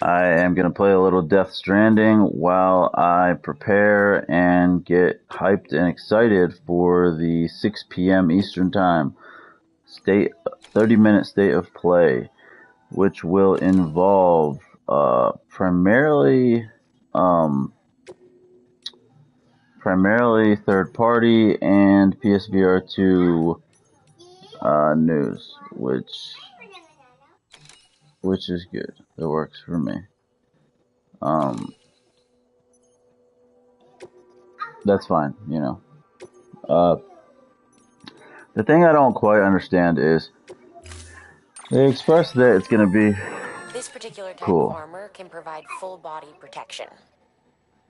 I am going to play a little Death Stranding while I prepare and get hyped and excited for the 6 p.m. Eastern Time 30-minute state of play, which will involve primarily third party and PSVR 2 news, which is good. That works for me. That's fine, you know. The thing I don't quite understand is they express that it's gonna be This particular type cool. of armor can provide full body protection.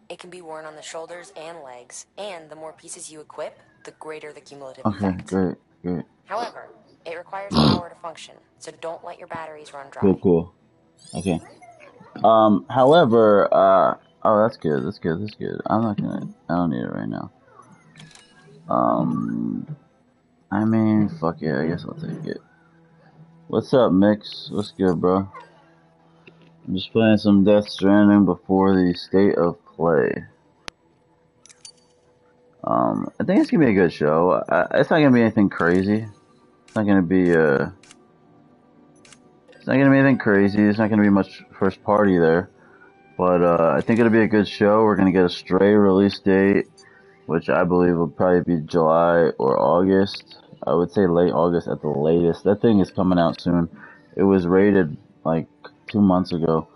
It can be worn on the shoulders and legs, and the more pieces you equip, the greater the cumulative effect. Great. However, it requires power to function, so don't let your batteries run dry. Cool. Okay. However, oh, that's good. I don't need it right now. I mean, fuck yeah, I guess I'll take it. What's up, Mix? What's good, bro? I'm just playing some Death Stranding before the state of play. I think it's gonna be a good show. It's not gonna be anything crazy. It's not gonna be anything crazy. It's not gonna be much first party there. But I think it'll be a good show. We're gonna get a Stray release date, which I believe will probably be July or August. I would say late August at the latest. That thing is coming out soon. It was rated like 2 months ago.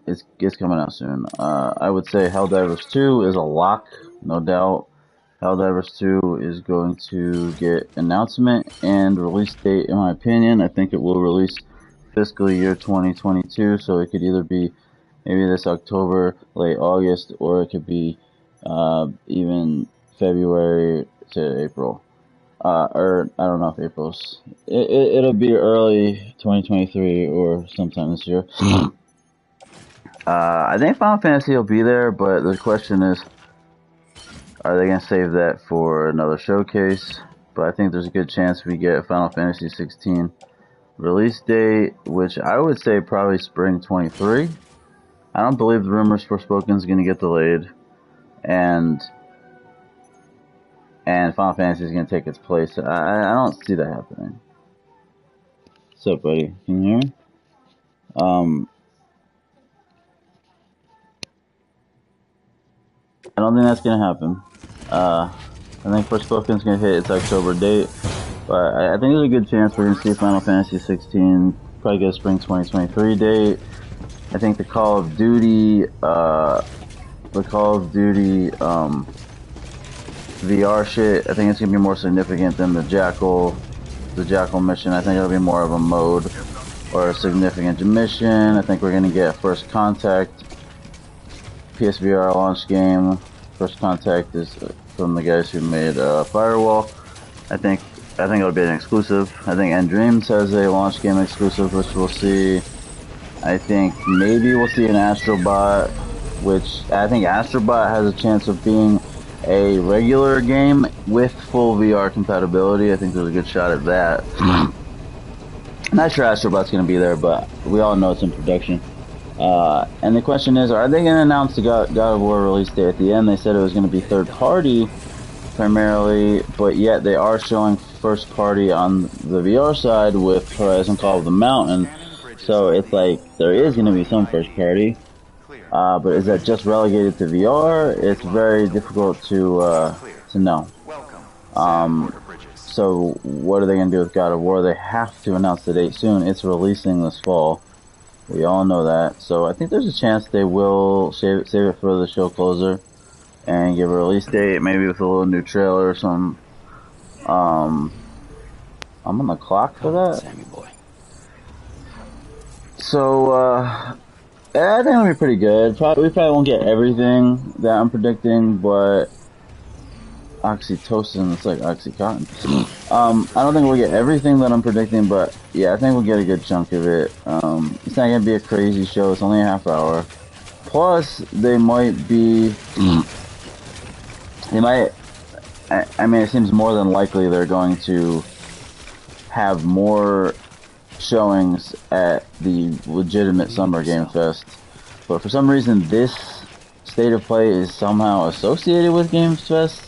It's coming out soon. I would say Helldivers 2 is a lock, no doubt. Helldivers 2 is going to get announcement and release date, in my opinion. I think it will release fiscal year 2022, so it could either be maybe this October, late August, or it could be even February to April. Or I don't know if April's. It'll be early 2023 or sometime this year. I think Final Fantasy will be there, but the question is, are they going to save that for another showcase? But I think there's a good chance we get Final Fantasy 16 release date, which I would say probably spring 23. I don't believe the rumors Forspoken is going to get delayed, and Final Fantasy is going to take its place. I don't see that happening. What's up, buddy? Can you hear me? I don't think that's going to happen. I think Forspoken is going to hit its October date, but I think there's a good chance we're going to see Final Fantasy 16 probably get a spring 2023 date. I think the Call of Duty VR shit, I think it's going to be more significant than the Jackal mission. I think it'll be more of a mode or a significant mission. I think we're going to get First Contact PSVR launch game. First Contact is from the guys who made Firewall. I think it'll be an exclusive. I think Dreams has a launch game exclusive, which we'll see. I think maybe we'll see an Astrobot, which I think Astrobot has a chance of being a regular game with full VR compatibility. I think there's a good shot at that. I'm not sure Astrobot's going to be there, but we all know it's in production. And the question is, are they going to announce the God of War release date at the end? They said it was going to be third party primarily, but yet they are showing first party on the VR side with Horizon Call of the Mountain. So it's like there is going to be some first party, but is that just relegated to VR? It's very difficult to know. So what are they going to do with God of War? They have to announce the date soon. It's releasing this fall. We all know that. So I think there's a chance they will save it for the show closer and give a release date, maybe with a little new trailer or something. I'm on the clock for that. Sammy boy. So, I think it'll be pretty good. We probably won't get everything that I'm predicting, but oxytocin, it's like Oxycontin. I don't think we'll get everything that I'm predicting, but yeah, I think we'll get a good chunk of it. It's not gonna be a crazy show. It's only a half hour. Plus, they might be. I mean, it seems more than likely they're going to have more showings at the legitimate Summer Game Fest. But for some reason, this state of play is somehow associated with Games Fest,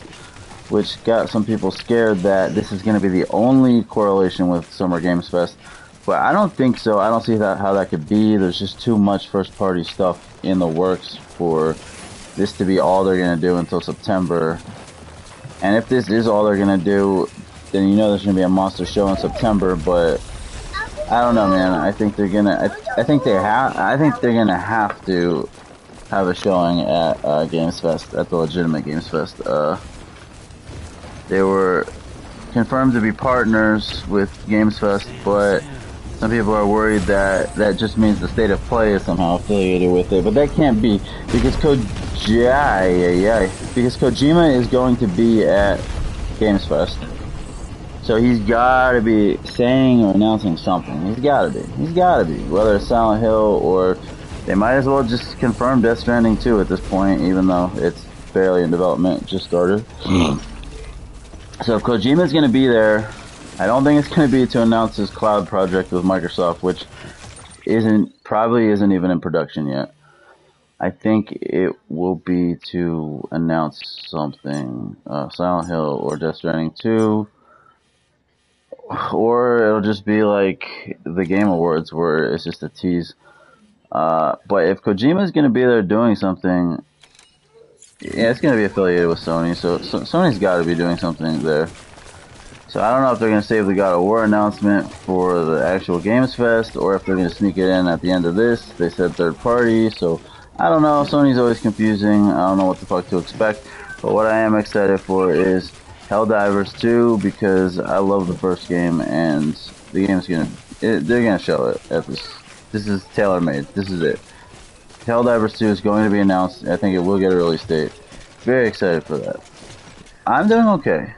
which got some people scared that this is going to be the only correlation with Summer Games Fest. But I don't think so. I don't see how that could be. There's just too much first-party stuff in the works for this to be all they're going to do until September. And if this is all they're going to do, then you know there's going to be a monster show in September. But I don't know, man. I think they're gonna. I think they're gonna have to have a showing at Games Fest, at the legitimate Games Fest. They were confirmed to be partners with Games Fest, but some people are worried that that just means the state of play is somehow affiliated with it. But that can't be, because Kojima is going to be at Games Fest. So he's got to be saying or announcing something. He's got to be. Whether it's Silent Hill or they might as well just confirm Death Stranding 2 at this point, even though it's barely in development, just started. So if Kojima's going to be there, I don't think it's going to be to announce his cloud project with Microsoft, which probably isn't even in production yet. I think it will be to announce something, Silent Hill or Death Stranding 2. Or it'll just be like the Game Awards where it's just a tease. But if Kojima's going to be there doing something, yeah, it's going to be affiliated with Sony. So Sony's got to be doing something there. So I don't know if they're going to save the God of War announcement for the actual Games Fest, or if they're going to sneak it in at the end of this. They said third party, so I don't know. Sony's always confusing. I don't know what the fuck to expect. But what I am excited for is Helldivers 2, because I love the first game, and the game's they're gonna show it at this. This is tailor-made. This is it. Helldivers 2 is going to be announced. I think it will get a release date. Very excited for that. I'm doing okay.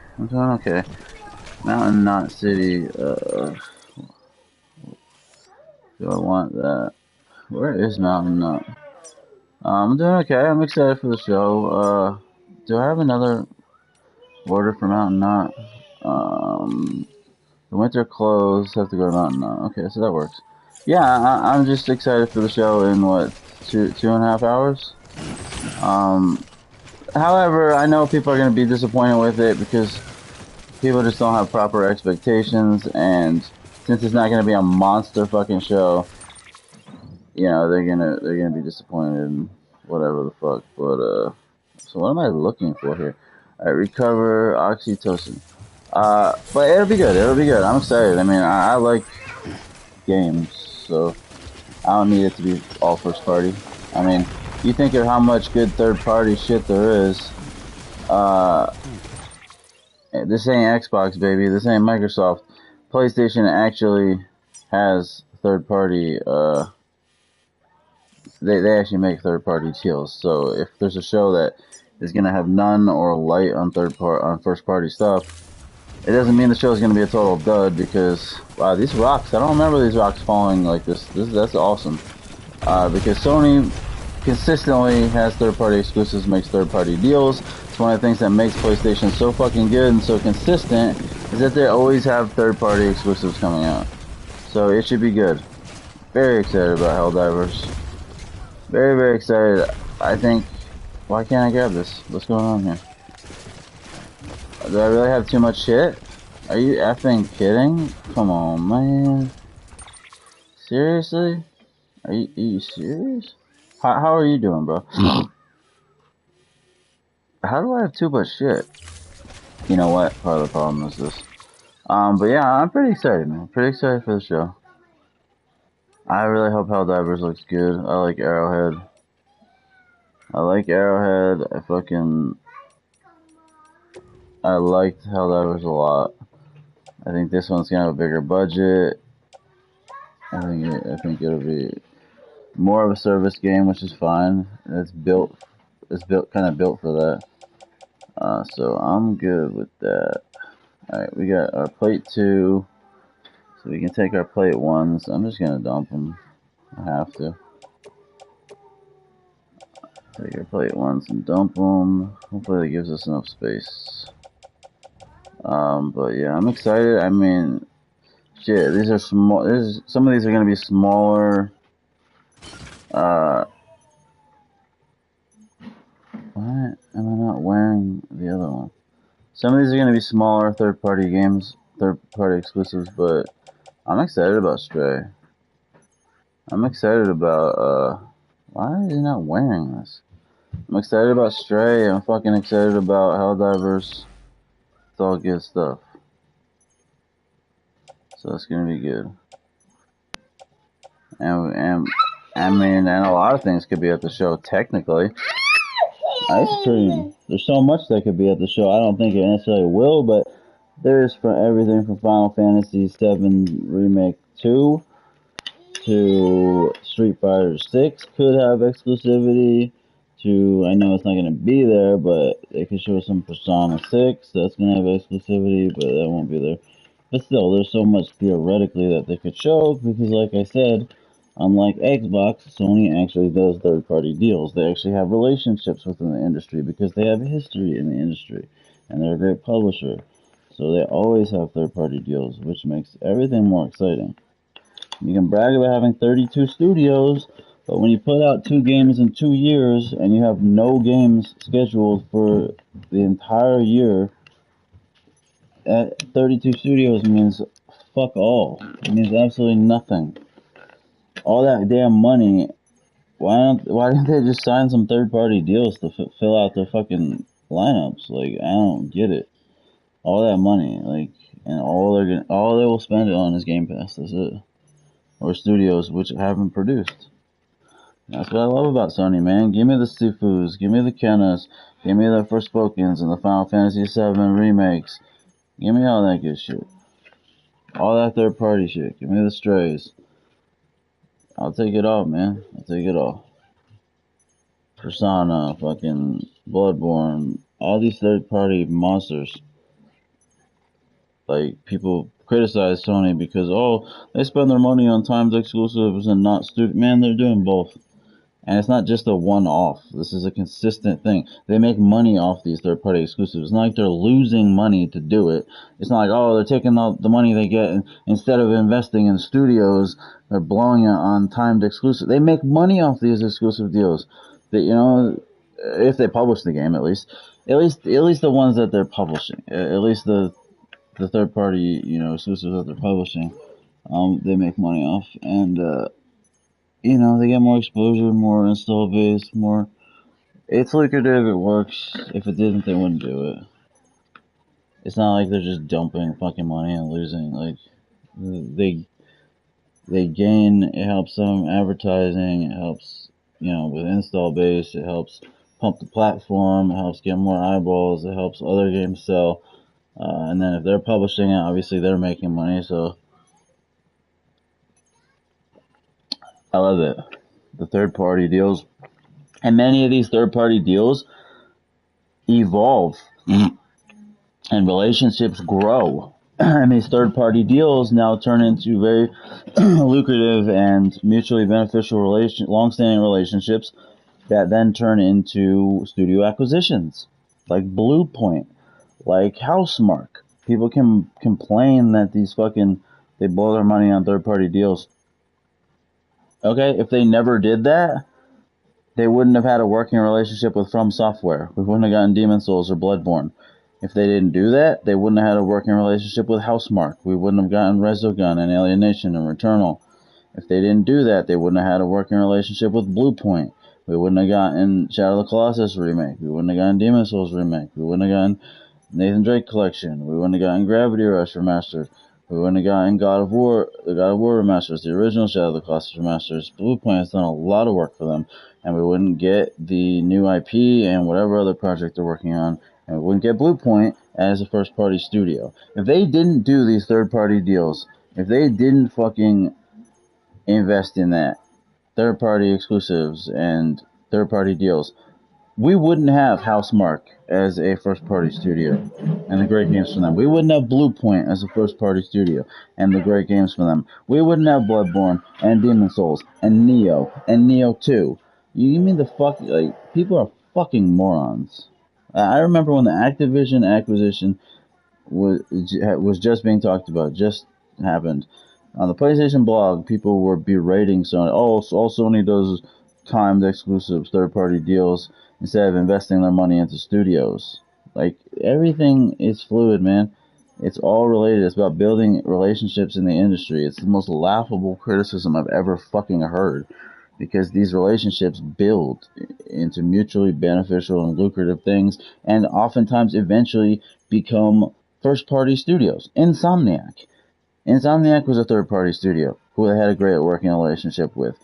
Mountain Knot City. Do I want that? Where is Mountain Knot? I'm doing okay. I'm excited for the show. Do I have another order for Mountain Knot? The winter clothes have to go to Mountain Knot. Okay, so that works. Yeah, I'm just excited for the show in what, two and a half hours? However, I know people are going to be disappointed with it because people just don't have proper expectations, and since it's not going to be a monster fucking show, you know, they're gonna be disappointed in whatever the fuck. But so what am I looking for here? Alright, recover oxytocin. But it'll be good. I'm excited. I mean, I like games, so I don't need it to be all first party. I mean, you think of how much good third party shit there is. This ain't Xbox, baby. This ain't Microsoft. PlayStation actually has third party. They actually make third party deals. So if there's a show that is gonna have none or light on first party stuff, it doesn't mean the show is gonna be a total dud, because wow, these rocks, I don't remember these rocks falling like this. That's awesome. Because Sony consistently has third party exclusives, makes third party deals. It's one of the things that makes PlayStation so fucking good and so consistent, is that they always have third party exclusives coming out. So it should be good. Very excited about Helldivers. Very, very excited. I think, why can't I grab this? What's going on here? Do I really have too much shit? Are you effing kidding? Come on, man. Seriously? Are you serious? How are you doing, bro? How do I have too much shit? You know what? Part of the problem is this. But yeah, I'm pretty excited, man. Pretty excited for the show. I really hope Helldivers looks good. I like Arrowhead. I liked Helldivers a lot. I think this one's gonna have a bigger budget. I think it'll be more of a service game, which is fine. It's kind of built for that. So I'm good with that. Alright, we got our plate 2. So we can take our plate 1s. I'm just gonna dump them. I have to. Take our plate 1s and dump them. Hopefully that gives us enough space. But yeah, I'm excited. I mean, shit, these are small. Some of these are gonna be smaller. Why am I not wearing the other one? Some of these are gonna be smaller third-party games, third-party exclusives, but I'm excited about Stray. I'm excited about, why is he not wearing this? I'm excited about Stray. I'm fucking excited about Helldivers. It's all good stuff. So it's gonna be good. And I mean, and a lot of things could be at the show technically. Ice cream. There's so much that could be at the show. I don't think it necessarily will, but there's from everything from Final Fantasy VII Remake 2 to Street Fighter 6 could have exclusivity. To, I know it's not going to be there, but they could show some Persona 6 that's going to have exclusivity, but that won't be there. But still, there's so much theoretically that they could show because, like I said, unlike Xbox, Sony actually does third-party deals. They actually have relationships within the industry because they have history in the industry, and they're a great publisher. So they always have third-party deals, which makes everything more exciting. You can brag about having 32 studios, but when you put out 2 games in 2 years and you have no games scheduled for the entire year, at 32 studios means fuck all. It means absolutely nothing. All that damn money, why didn't they just sign some third-party deals to fill out their fucking lineups? Like, I don't get it. All that money, like, and all they will spend it on is Game Pass. That's it. Or studios which haven't produced. That's what I love about Sony, man. Give me the Sifus, give me the Kennas, give me the Forspokens and the Final Fantasy VII remakes. Give me all that good shit. All that third party shit. Give me the Strays. I'll take it all, man. I'll take it all. Persona, fucking Bloodborne, all these third party monsters. Like, people criticize Sony because, oh, they spend their money on timed exclusives and not studio. Man, they're doing both. And it's not just a one-off. This is a consistent thing. They make money off these third-party exclusives. It's not like they're losing money to do it. It's not like, oh, they're taking all the money they get and instead of investing in studios, they're blowing it on timed exclusive. They make money off these exclusive deals. That, you know, if they publish the game, at least the ones that they're publishing, at least the third-party, you know, exclusives that they're publishing, they make money off, and you know, they get more exposure, more install base, more. It's lucrative. It works. If it didn't, they wouldn't do it. It's not like they're just dumping fucking money and losing. Like, they gain. It helps them advertising. It helps, you know, with install base. It helps pump the platform. It helps get more eyeballs. It helps other games sell. And then if they're publishing it, obviously they're making money. So I love it. The third party deals. And many of these third party deals evolve and relationships grow. And these third party deals now turn into very lucrative and mutually beneficial long-standing relationships that then turn into studio acquisitions, like Blue Point, like Housemark. People can complain that they blow their money on third party deals. Okay, if they never did that, they wouldn't have had a working relationship with From Software. We wouldn't have gotten Demon Souls or Bloodborne. If they didn't do that, they wouldn't have had a working relationship with Housemark. We wouldn't have gotten Resogun and Alienation and Returnal. If they didn't do that, they wouldn't have had a working relationship with Bluepoint. We wouldn't have gotten Shadow of the Colossus remake. We wouldn't have gotten Demon Souls remake. We wouldn't have gotten Nathan Drake Collection. We wouldn't have gotten Gravity Rush remastered. We wouldn't have gotten the God of War remasters, the original Shadow of the Colossus remasters. Bluepoint has done a lot of work for them, and we wouldn't get the new IP and whatever other project they're working on, and we wouldn't get Bluepoint as a first-party studio. If they didn't do these third-party deals, if they didn't fucking invest in that, third-party exclusives and third-party deals, we wouldn't have Housemark as a first-party studio and the great games for them. We wouldn't have Bluepoint as a first-party studio and the great games for them. We wouldn't have Bloodborne and Demon Souls and Neo 2. You mean the fuck, like, people are fucking morons. I remember when the Activision acquisition was just being talked about, just happened. On the PlayStation blog, people were berating Sony. Oh, all Sony does is timed exclusives, third-party deals, instead of investing their money into studios. Like, everything is fluid, man. It's all related. It's about building relationships in the industry. It's the most laughable criticism I've ever fucking heard. Because these relationships build into mutually beneficial and lucrative things, and oftentimes eventually become first-party studios. Insomniac was a third-party studio who they had a great working relationship with,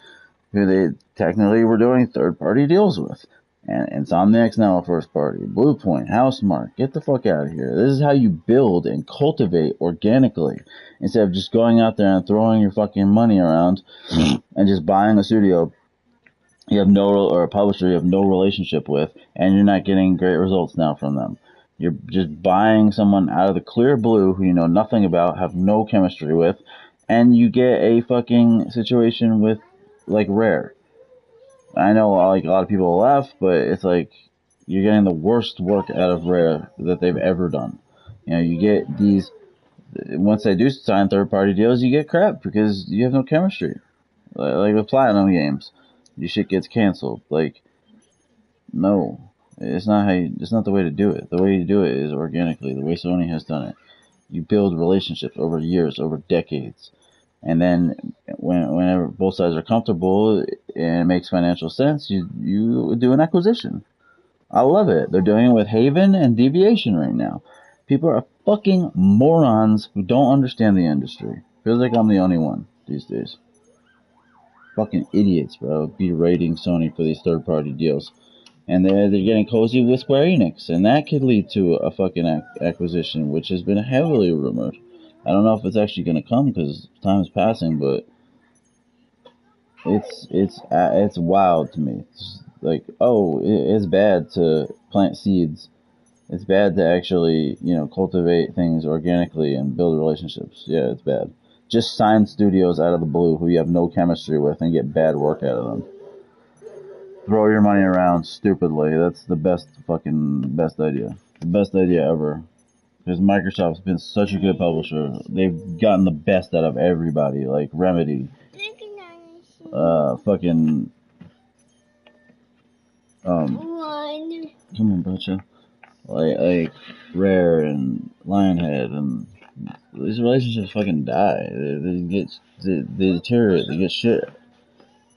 who they technically were doing third-party deals with. And Insomniac's now a first-party. Bluepoint, Housemarque, get the fuck out of here. This is how you build and cultivate organically, instead of just going out there and throwing your fucking money around and just buying a studio you have no, or a publisher you have no relationship with, and you're not getting great results now from them. You're just buying someone out of the clear blue who you know nothing about, have no chemistry with, and you get a fucking situation with, like, Rare. I know, like, a lot of people laugh, but it's like, you're getting the worst work out of Rare that they've ever done. You know, you get these, once they do sign third-party deals, you get crap because you have no chemistry. Like with Platinum games, your shit gets canceled. Like, no, it's not it's not the way to do it. The way you do it is organically, the way Sony has done it. You build relationships over years, over decades, and then whenever both sides are comfortable and it makes financial sense, you do an acquisition. I love it. They're doing it with Haven and Deviation right now. People are fucking morons who don't understand the industry. Feels like I'm the only one these days. Fucking idiots, bro, berating Sony for these third-party deals. And they're getting cozy with Square Enix, and that could lead to a fucking acquisition, which has been heavily rumored. I don't know if it's actually going to come because time is passing, but it's wild to me. It's like, oh, it's bad to plant seeds. It's bad to actually, cultivate things organically and build relationships. Yeah, it's bad. Just sign studios out of the blue who you have no chemistry with and get bad work out of them. Throw your money around stupidly. That's the best idea. The best idea ever. Because Microsoft's been such a good publisher. They've gotten the best out of everybody. Like Remedy. Fucking... Come on, Butcha. Like Rare and Lionhead, and these relationships fucking die. They deteriorate. They get shit.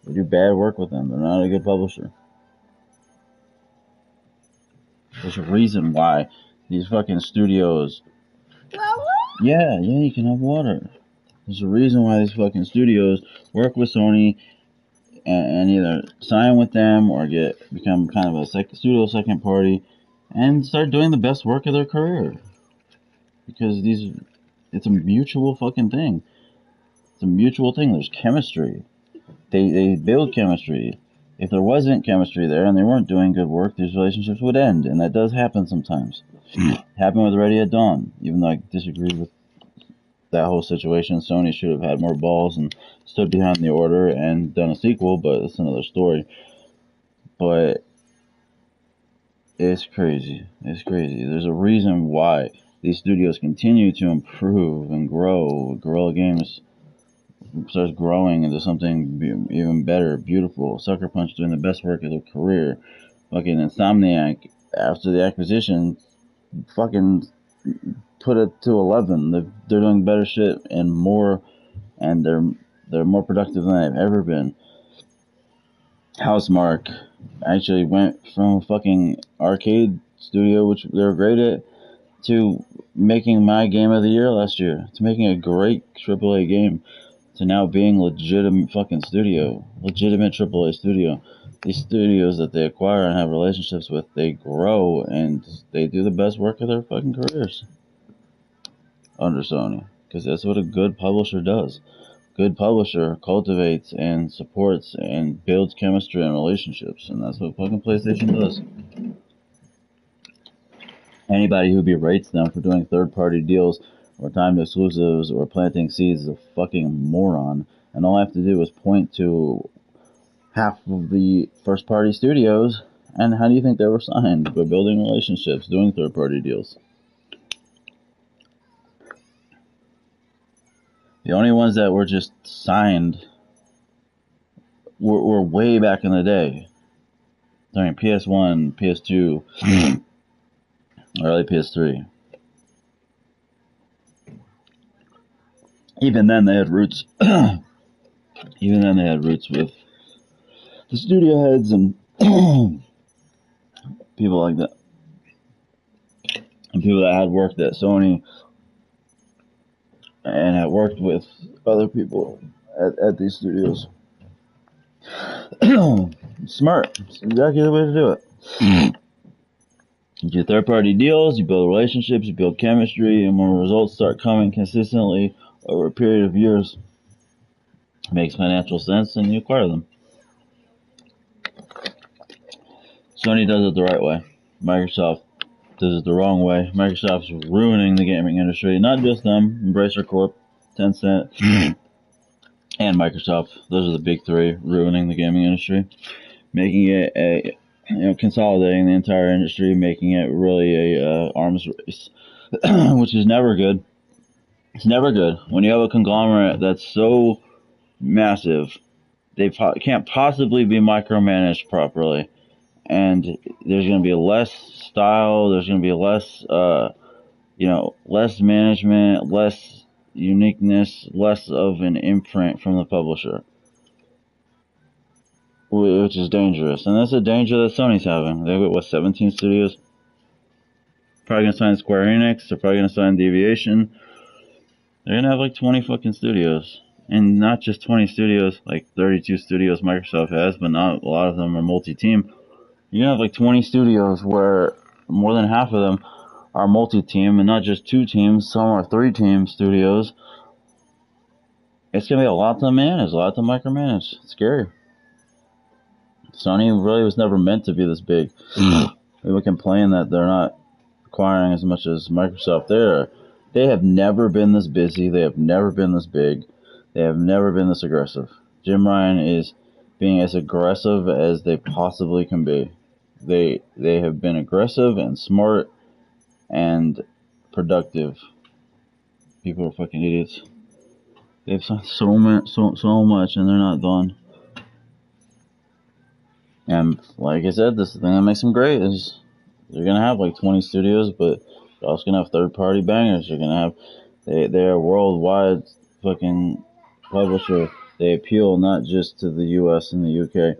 They do bad work with them. They're not a good publisher. There's a reason why these fucking studios. Yeah, you can have water. There's a reason why these fucking studios work with Sony and either sign with them or become kind of a studio second party and start doing the best work of their career. Because it's a mutual fucking thing. It's a mutual thing. There's chemistry. They build chemistry. If there wasn't chemistry there and they weren't doing good work, these relationships would end, and that does happen sometimes. Happened with Ready at Dawn, even though I disagreed with that whole situation. Sony should have had more balls and stood behind the order and done a sequel, but it's another story. But it's crazy. It's crazy. There's a reason why these studios continue to improve and grow. Guerrilla Games starts growing into something even better, beautiful. Sucker Punch doing the best work of their career. Fucking Insomniac, after the acquisition, fucking put it to 11. They're doing better shit and more, and they're more productive than they've ever been. Housemarque actually went from a fucking arcade studio, which they were great at, to making my game of the year last year, to making a great AAA game, to now being legitimate AAA studio. These studios that they acquire and have relationships with, they grow and they do the best work of their fucking careers under Sony, because that's what a good publisher does. Good publisher cultivates and supports and builds chemistry and relationships, and that's what fucking PlayStation does. Anybody who berates them for doing third-party deals or timed exclusives or planting seeds is a fucking moron. And all I have to do is point to half of the first-party studios, and how do you think they were signed? By building relationships, doing third-party deals. The only ones that were just signed were way back in the day. During PS1, PS2, early PS3. Even then they had roots. Even then they had roots with the studio heads and people like that. And people that had worked at Sony and had worked with other people at these studios. Smart. It's exactly the way to do it. You do third-party deals, you build relationships, you build chemistry, and when results start coming consistently over a period of years, it makes financial sense, and you acquire them. Sony does it the right way. Microsoft does it the wrong way. Microsoft's ruining the gaming industry. Not just them. Embracer Corp, Tencent, and Microsoft. Those are the big three ruining the gaming industry. Making it consolidating the entire industry, making it really a arms race, which is never good. It's never good. When you have a conglomerate that's so massive, they can't possibly be micromanaged properly. And there's going to be less style, there's going to be less, less management, less uniqueness, less of an imprint from the publisher, which is dangerous. And that's a danger that Sony's having. They've got, 17 studios? Probably going to sign Square Enix, they're probably going to sign Deviation. They're going to have like 20 fucking studios. And not just 20 studios, like 32 studios Microsoft has, but not a lot of them are multi-team. You have like 20 studios where more than half of them are multi-team and not just 2 teams, some are 3-team studios. It's going to be a lot to manage, a lot to micromanage. It's scary. Sony really was never meant to be this big. People complain that they're not acquiring as much as Microsoft. They have never been this busy. They have never been this big. They have never been this aggressive. Jim Ryan is being as aggressive as they possibly can be. They have been aggressive and smart and productive. People are fucking idiots. They've signed so much and they're not done. And like I said, this thing that makes them great is they're gonna have like 20 studios, but they're also gonna have third-party bangers. They're gonna have they're a worldwide fucking publisher. They appeal not just to the U.S. and the U.K.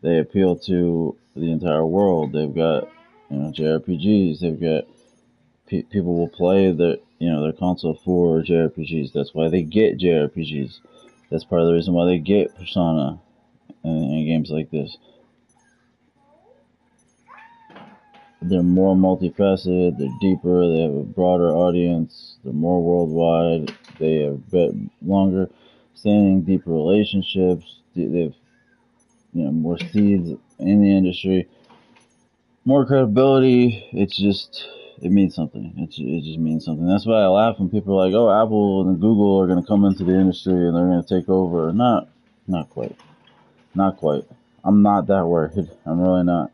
They appeal to the entire world. They've got, JRPGs. They've got people will play their console for JRPGs. That's why they get JRPGs. That's part of the reason why they get Persona and games like this. They're more multifaceted. They're deeper. They have a broader audience. They're more worldwide. They have longer standing, deeper relationships. They've more seeds in the industry, more credibility. It means something. It just means something. That's why I laugh when people are like, "Oh, Apple and Google are going to come into the industry and they're going to take over." Not quite. Not quite. I'm not that worried. I'm really not.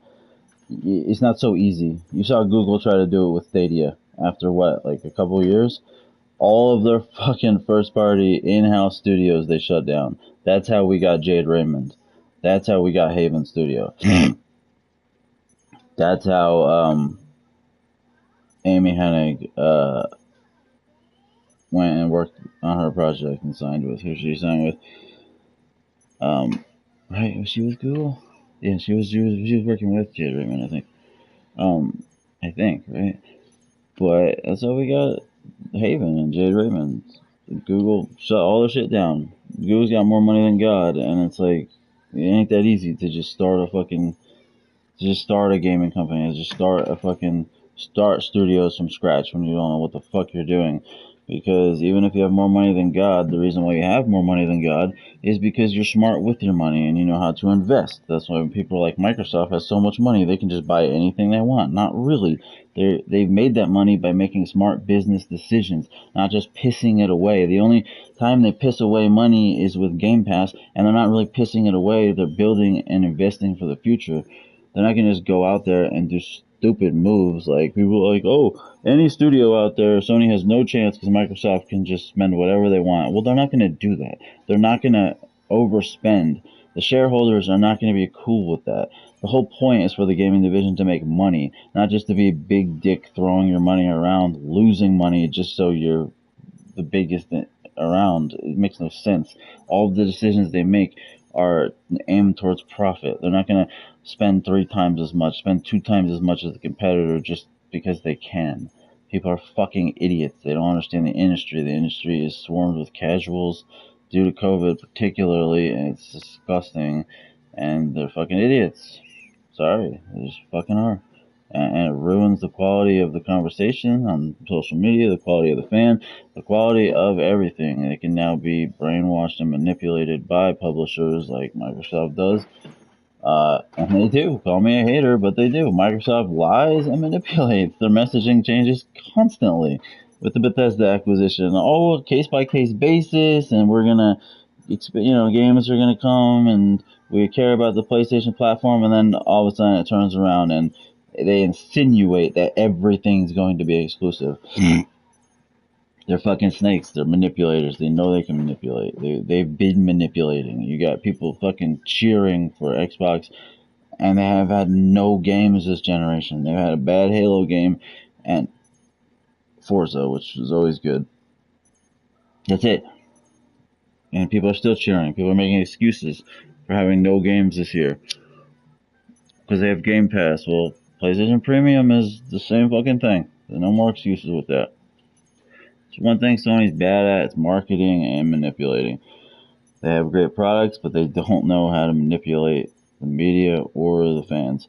It's not so easy. You saw Google try to do it with Stadia after what, like a couple of years? All of their fucking first-party in-house studios they shut down. That's how we got Jade Raymond. That's how we got Haven Studio. That's how Amy Hennig went and worked on her project and signed with who she signed with. Right? Was she with Google? Yeah, she was working with Jade Raymond, I think. Right? But that's how we got Haven and Jade Raymond. Google shut all their shit down. Google's got more money than God, and it's like, it ain't that easy to just start a gaming company, just start studios from scratch when you don't know what the fuck you're doing. Because even if you have more money than God, the reason why you have more money than God is because you're smart with your money and you know how to invest. That's why when people like Microsoft has so much money, they can just buy anything they want. Not really. They've made that money by making smart business decisions, not just pissing it away. The only time they piss away money is with Game Pass, and they're not really pissing it away. They're building and investing for the future. They're not going to just go out there and stupid moves. Like, people are like, oh, any studio out there, Sony has no chance because Microsoft can just spend whatever they want. Well, they're not going to do that. They're not going to overspend. The shareholders are not going to be cool with that. The whole point is for the gaming division to make money, not just to be a big dick throwing your money around, losing money just so you're the biggest around. It makes no sense. All of the decisions they make are aimed towards profit. They're not going to spend 3 times as much, spend 2 times as much as the competitor just because they can. People are fucking idiots. They don't understand the industry. The industry is swarmed with casuals due to COVID particularly, and it's disgusting. And they're fucking idiots. Sorry, they just fucking are. And it ruins the quality of the conversation on social media, the quality of the fan, the quality of everything. They can now be brainwashed and manipulated by publishers like Microsoft does. And they do. Call me a hater, but they do. Microsoft lies and manipulates. Their messaging changes constantly with the Bethesda acquisition. Oh, case by case basis, and we're gonna, games are gonna come, and we care about the PlayStation platform, and then all of a sudden it turns around and they insinuate that everything's going to be exclusive. They're fucking snakes. They're manipulators. They know they can manipulate. They've been manipulating. You got people fucking cheering for Xbox, and they have had no games this generation. They've had a bad Halo game and Forza, which was always good. That's it. And people are still cheering. People are making excuses for having no games this year because they have Game Pass. Well, PlayStation Premium is the same fucking thing. There's no more excuses with that. It's one thing Sony's bad at, it's marketing and manipulating. They have great products, but they don't know how to manipulate the media or the fans.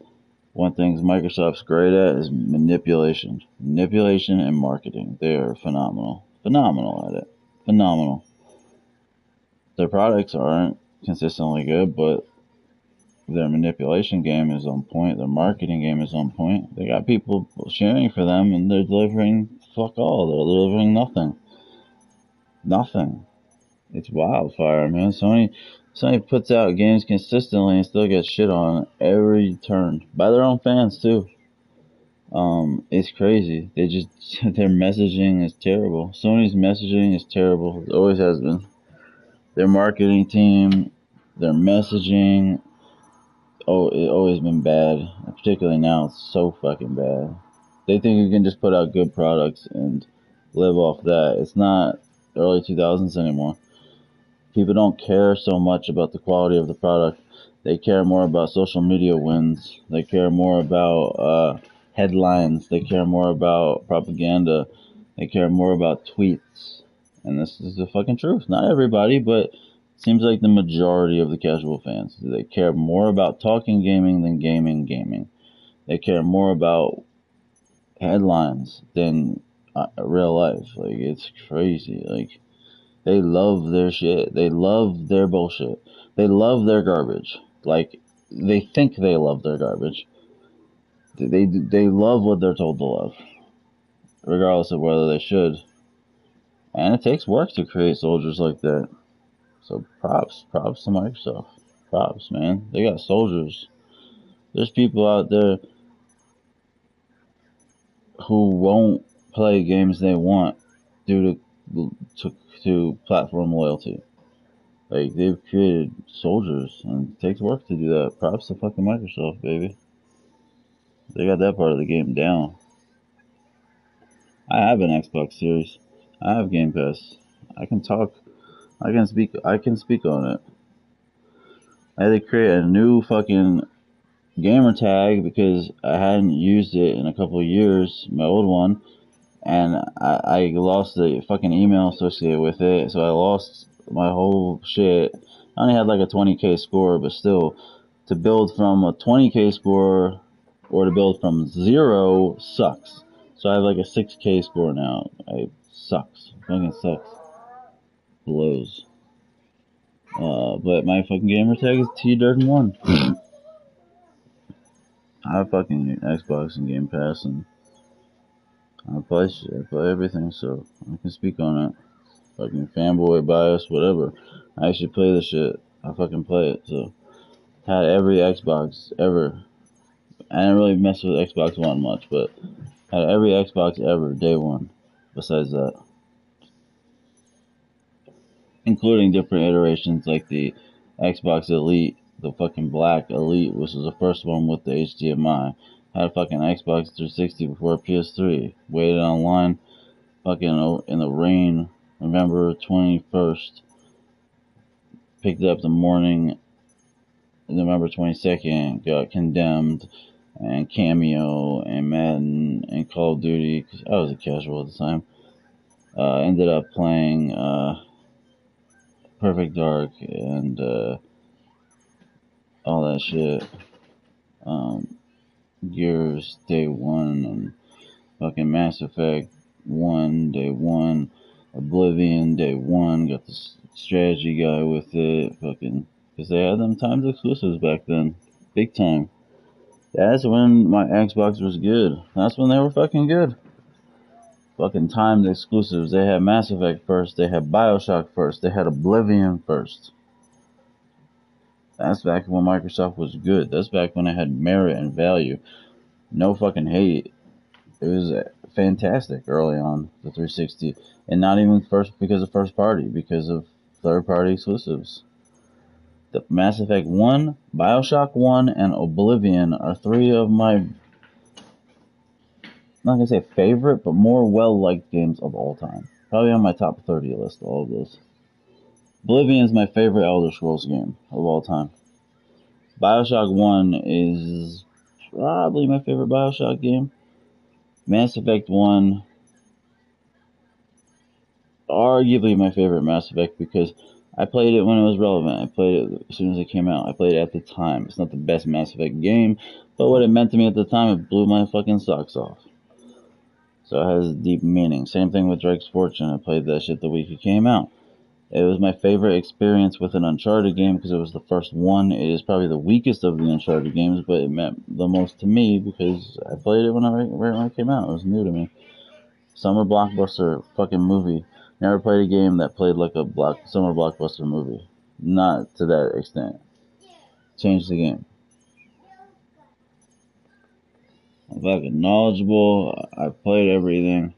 One thing Microsoft's great at is manipulation. Manipulation and marketing. They are phenomenal. Phenomenal at it. Phenomenal. Their products aren't consistently good, but their manipulation game is on point. Their marketing game is on point. They got people cheering for them, and they're delivering fuck all. They're delivering nothing. Nothing. It's wildfire, man. Sony puts out games consistently and still gets shit on every turn by their own fans too. It's crazy. Their messaging is terrible. Sony's messaging is terrible. It always has been. Their marketing team, their messaging, it's always been bad. Particularly now, it's so fucking bad. They think you can just put out good products and live off that. It's not early 2000s anymore. People don't care so much about the quality of the product. They care more about social media wins. They care more about headlines. They care more about propaganda. They care more about tweets. And this is the fucking truth. Not everybody, but it seems like the majority of the casual fans. They care more about talking gaming than gaming. They care more about headlines than real life. Like, it's crazy. Like, they love their shit. They love their bullshit. They love their garbage. Like, they think they love their garbage. They love what they're told to love, regardless of whether they should. And it takes work to create soldiers like that. So props to Microsoft. Props, man. They got soldiers. There's people out there who won't play games they want due to platform loyalty. Like, they've created soldiers, and it takes work to do that. Props to fucking Microsoft, baby. They got that part of the game down. I have an Xbox Series. I have Game Pass. I can talk. I can speak on it. I had to create a new fucking gamer tag because I hadn't used it in a couple of years, my old one, and I lost the fucking email associated with it, so I lost my whole shit. I only had like a 20k score, but still, to build from a 20k score or to build from 0 sucks. So I have like a 6k score now. It sucks. Fucking sucks. Blows. But my fucking gamer tag is T-Durden1. I have fucking Xbox and Game Pass, and I play shit. I play everything, so I can speak on it. Fucking fanboy bias, whatever. I actually play the shit. I fucking play it, so. Had every Xbox ever. I didn't really mess with Xbox One much, but had every Xbox ever, day one, besides that. Including different iterations like the Xbox Elite, the fucking Black Elite, which was the first one with the HDMI. Had a fucking Xbox 360 before PS3. Waited online fucking in the rain, November 21st. Picked it up the morning, November 22nd, got Condemned and Cameo and Madden and Call of Duty, because I was a casual at the time. Ended up playing Perfect Dark and all that shit. Gears day one, and fucking Mass Effect 1 day one, Oblivion day one, got the strategy guy with it, fucking, because they had them timed exclusives back then, big time. That's when my Xbox was good. That's when they were fucking good. Fucking timed exclusives. They had Mass Effect first, they had Bioshock first, they had Oblivion first. That's back when Microsoft was good. That's back when it had merit and value. No fucking hate. It was fantastic early on, the 360. And not even first because of first party, because of third party exclusives. The Mass Effect 1, Bioshock 1, and Oblivion are three of my, I'm not gonna say favorite, but more well-liked games of all time. Probably on my top 30 list, all of those. Oblivion is my favorite Elder Scrolls game of all time. Bioshock 1 is probably my favorite Bioshock game. Mass Effect 1, arguably my favorite Mass Effect, because I played it when it was relevant. I played it as soon as it came out. I played it at the time. It's not the best Mass Effect game, but what it meant to me at the time, it blew my fucking socks off. So it has deep meaning. Same thing with Drake's Fortune. I played that shit the week it came out. It was my favorite experience with an Uncharted game because it was the first one. It is probably the weakest of the Uncharted games, but it meant the most to me because I played it right when it came out. It was new to me. Summer blockbuster fucking movie. Never played a game that played like a summer blockbuster movie. Not to that extent. Changed the game. I'm fucking knowledgeable. I've played everything.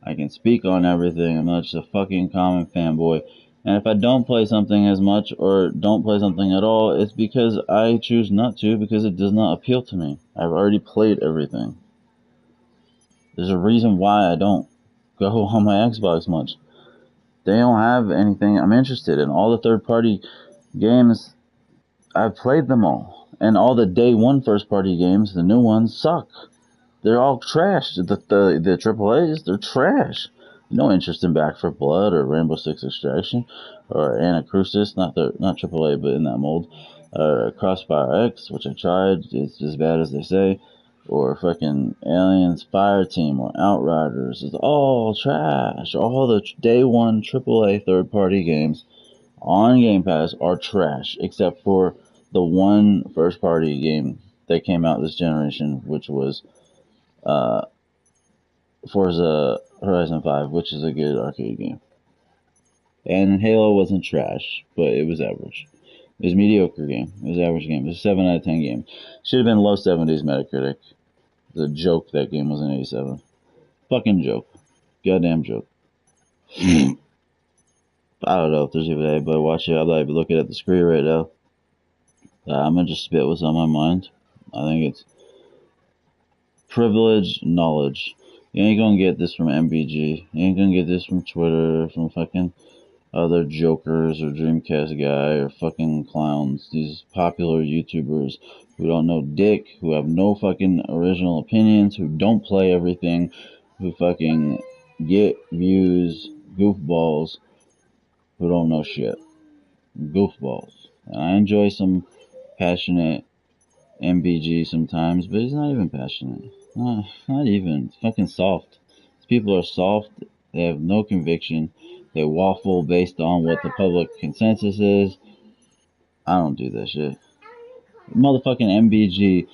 I can speak on everything. I'm not just a fucking common fanboy. And if I don't play something as much or don't play something at all, it's because I choose not to, because it does not appeal to me. I've already played everything. There's a reason why I don't go on my Xbox much. They don't have anything I'm interested in. All the third-party games, I've played them all. And all the day one first-party games, the new ones, suck. They're all trash. The AAAs, they're trash. No interest in Back 4 Blood or Rainbow Six Extraction or Anacrusis, not AAA, but in that mold. Crossfire X, which I tried, it's as bad as they say. Or fucking Aliens Fireteam or Outriders. It's all trash. All the day one AAA third party games on Game Pass are trash, except for the one first party game that came out this generation, which was Forza Horizon 5, which is a good arcade game. And Halo wasn't trash, but it was average. It was a mediocre game. It was an average game. It was a 7 out of 10 game. Should have been low 70s Metacritic. The joke that game was an 87. Fucking joke. Goddamn joke. I don't know if there's even anybody watching. I'm not even looking at the screen right now. I'm gonna just spit what's on my mind. I think it's privileged knowledge. You ain't gonna get this from MBG. You ain't gonna get this from Twitter, from fucking other jokers or Dreamcast guy or fucking clowns. These popular YouTubers who don't know dick, who have no fucking original opinions, who don't play everything, who fucking get views, goofballs, who don't know shit. Goofballs. And I enjoy some passionate MBG sometimes, but he's not even passionate. Not even. It's fucking soft. These people are soft. They have no conviction. They waffle based on what the public consensus is. I don't do that shit. Motherfucking MBG,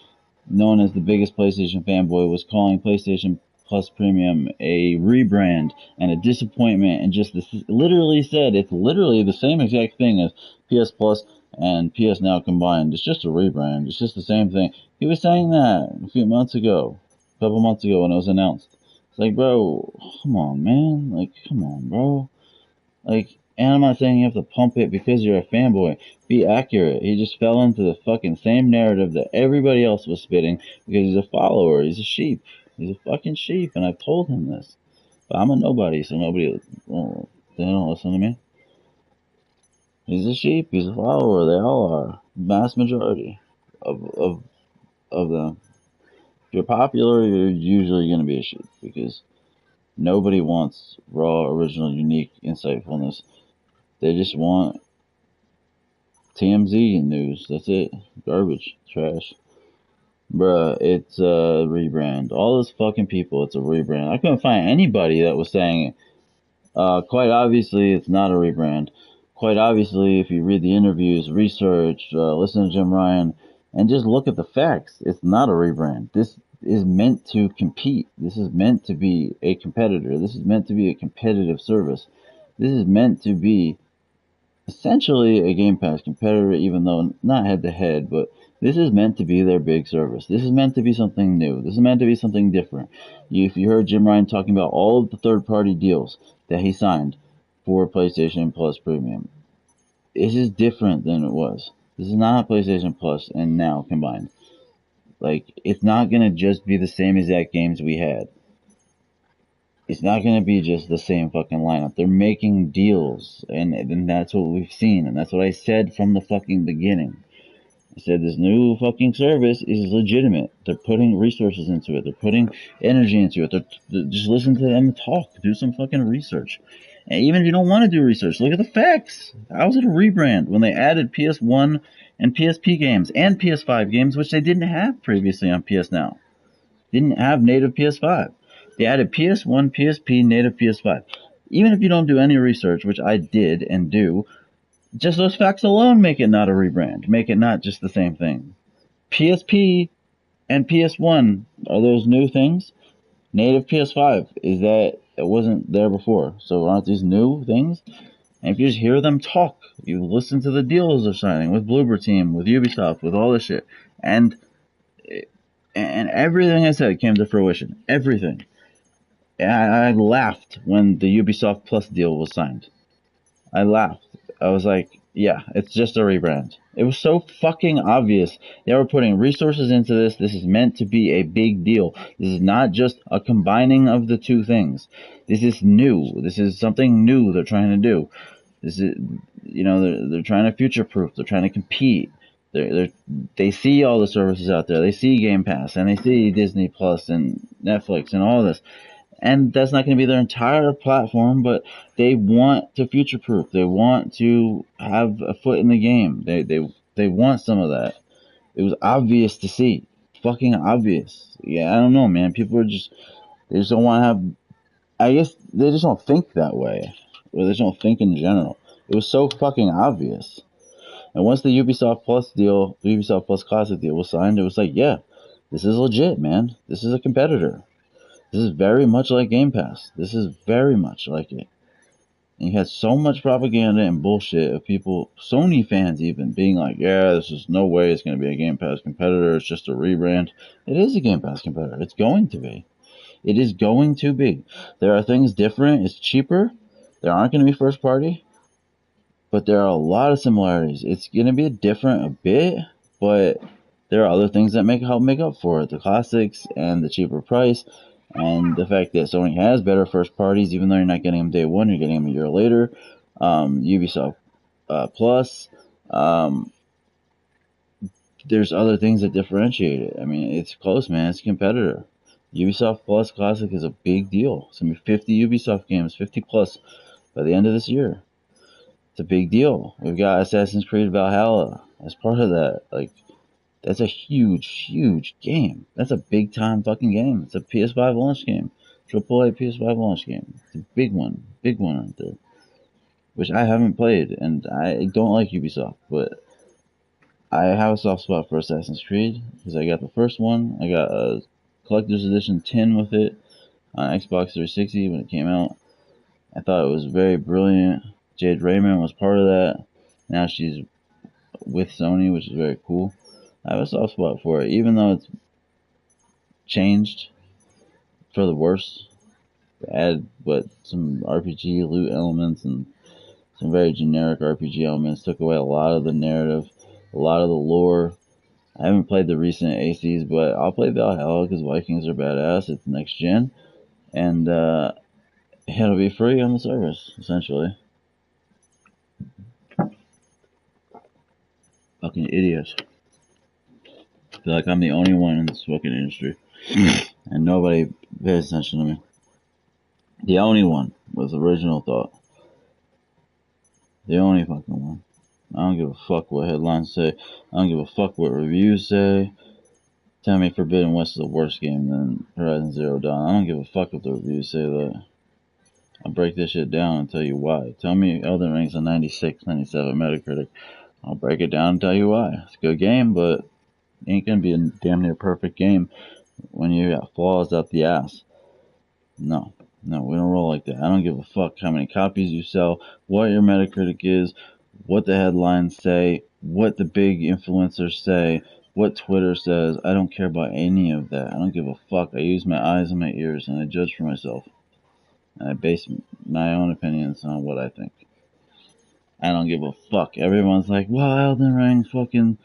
known as the biggest PlayStation fanboy, was calling PlayStation Plus Premium a rebrand and a disappointment, and just literally said it's literally the same exact thing as PS Plus and PS Now combined. It's just a rebrand. It's just the same thing. He was saying that a couple months ago when it was announced. It's like, bro, come on, man. Like, come on, bro. Like, and I'm not saying you have to pump it because you're a fanboy. Be accurate. He just fell into the fucking same narrative that everybody else was spitting because he's a follower. He's a sheep. He's a fucking sheep, and I've told him this. But I'm a nobody, so nobody, well, they don't listen to me. He's a sheep. He's a follower. They all are. Mass majority of them. If you're popular, you're usually going to be a sheep because nobody wants raw, original, unique insightfulness. They just want TMZ news. That's it. Garbage. Trash. Bruh, it's a rebrand. All those fucking people, it's a rebrand. I couldn't find anybody that was saying it. Quite obviously, it's not a rebrand. Quite obviously, if you read the interviews, research, listen to Jim Ryan, and just look at the facts, it's not a rebrand. This is meant to compete. This is meant to be a competitor. This is meant to be a competitive service. This is meant to be essentially a Game Pass competitor, even though not head to head, but this is meant to be their big service. This is meant to be something new. This is meant to be something different. If you heard Jim Ryan talking about all of the third-party deals that he signed for PlayStation Plus Premium, this is different than it was. This is not PlayStation Plus and Now combined. Like, it's not going to just be the same exact games we had. It's not going to be just the same fucking lineup. They're making deals, and that's what we've seen, and that's what I said from the fucking beginning. I said this new fucking service is legitimate. They're putting resources into it. They're putting energy into it. They're just listen to them talk. Do some fucking research. And even if you don't want to do research, look at the facts. How was it a rebrand when they added PS1 and PSP games and PS5 games, which they didn't have previously on PS Now? Didn't have native PS5. They added PS1, PSP, native PS5. Even if you don't do any research, which I did and do, just those facts alone make it not a rebrand. Make it not just the same thing. PSP and PS1 are those new things. Native PS5 is that it wasn't there before. So aren't these new things? And if you just hear them talk, you listen to the deals they're signing with Bloober Team, with Ubisoft, with all this shit, and everything I said came to fruition. Everything. I laughed when the Ubisoft Plus deal was signed. I laughed. I was like, yeah, it's just a rebrand. It was so fucking obvious. They were putting resources into this. This is meant to be a big deal. This is not just a combining of the two things. This is new. This is something new they're trying to do. This is, they're trying to future-proof. They're trying to compete. They see all the services out there. They see Game Pass and they see Disney Plus and Netflix and all this. And that's not going to be their entire platform, but they want to future-proof. They want to have a foot in the game. They want some of that. It was obvious to see. Fucking obvious. Yeah, I don't know, man. People they just don't want to have, I guess they just don't think that way. Or they just don't think in general. It was so fucking obvious. And once the Ubisoft Plus deal, the Ubisoft Plus Classic deal was signed, it was like, yeah, this is legit, man. This is a competitor. This is very much like Game Pass. This is very much like it. And you had so much propaganda and bullshit of people, Sony fans even, being like, yeah, this is no way it's going to be a Game Pass competitor. It's just a rebrand. It is a Game Pass competitor. It's going to be. It is going to be. There are things different. It's cheaper. There aren't going to be first party. But there are a lot of similarities. It's going to be different a bit, but there are other things that help make up for it. The classics and the cheaper price. And the fact that Sony has better first parties, even though you're not getting them day one, you're getting them a year later. Ubisoft Plus. There's other things that differentiate it. I mean, it's close, man. It's a competitor. Ubisoft Plus Classic is a big deal. It's going to be 50 Ubisoft games, 50 plus, by the end of this year. It's a big deal. We've got Assassin's Creed Valhalla as part of that. Like, that's a huge, huge game. That's a big time fucking game. It's a PS5 launch game. AAA PS5 launch game. It's a big one right there. Which I haven't played, and I don't like Ubisoft, but I have a soft spot for Assassin's Creed, because I got the first one. I got a Collector's Edition 10 with it on Xbox 360 when it came out. I thought it was very brilliant. Jade Raymond was part of that. Now she's with Sony, which is very cool. I have a soft spot for it, even though it's changed for the worse. Add some RPG loot elements and some very generic RPG elements. Took away a lot of the narrative, a lot of the lore. I haven't played the recent ACs, but I'll play Valhalla because Vikings are badass. It's next gen, and it'll be free on the service essentially. Fucking idiots. I feel like I'm the only one in this fucking industry, and nobody pays attention to me. The only one with original thought. The only fucking one. I don't give a fuck what headlines say. I don't give a fuck what reviews say. Tell me Forbidden West is a worse game than Horizon Zero Dawn. I don't give a fuck what the reviews say that. I'll break this shit down and tell you why. Tell me Elden Ring's a 96, 97 Metacritic. I'll break it down and tell you why. It's a good game, but it ain't gonna be a damn near perfect game when you got flaws out the ass. No, we don't roll like that. I don't give a fuck how many copies you sell, what your Metacritic is, what the headlines say, what the big influencers say, what Twitter says. I don't care about any of that. I don't give a fuck. I use my eyes and my ears and I judge for myself. And I base my own opinions on what I think. I don't give a fuck. Everyone's like, well, Elden Ring fucking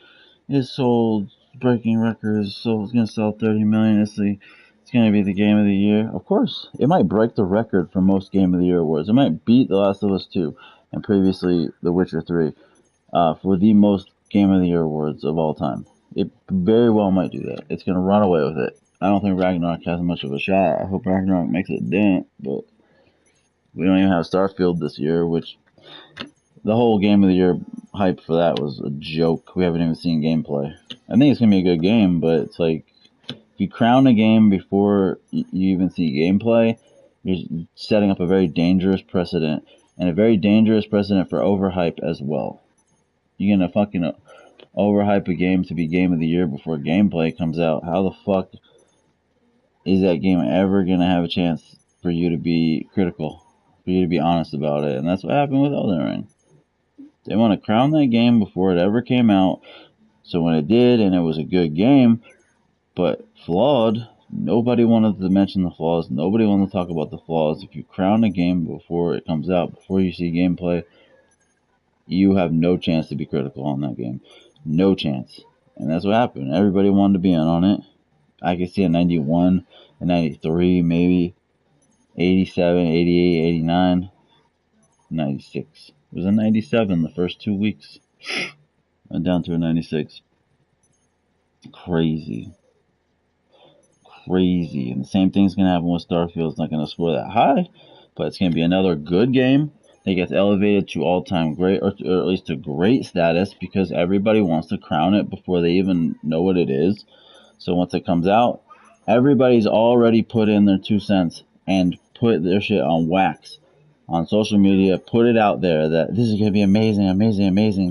is sold, breaking records, so it's gonna sell 30 million. It's gonna be the game of the year. Of course, it might break the record for most game of the year awards. It might beat The Last of Us 2 and previously The Witcher 3 for the most game of the year awards of all time. It very well might do that. It's gonna run away with it. I don't think Ragnarok has much of a shot. I hope Ragnarok makes a dent, but we don't even have Starfield this year, which the whole game of the year hype for that was a joke. We haven't even seen gameplay. I think it's gonna be a good game, but it's like if you crown a game before you even see gameplay, you're setting up a very dangerous precedent, and a very dangerous precedent for overhype as well. You're gonna fucking overhype a game to be game of the year before gameplay comes out. How the fuck is that game ever gonna have a chance for you to be critical, for you to be honest about it? And that's what happened with Elden Ring. They want to crown that game before it ever came out. So when it did, and it was a good game, but flawed, nobody wanted to mention the flaws. Nobody wanted to talk about the flaws. If you crown a game before it comes out, before you see gameplay, you have no chance to be critical on that game. No chance. And that's what happened. Everybody wanted to be in on it. I could see a 91, a 93, maybe 87, 88, 89, 96. It was a 97 the first 2 weeks. Went down to a 96. Crazy. And the same thing's going to happen with Starfield. It's not going to score that high, but it's going to be another good game that gets elevated to all-time great, or at least to great status, because everybody wants to crown it before they even know what it is. So once it comes out, everybody's already put in their 2 cents and put their shit on wax on social media, put it out there that this is going to be amazing,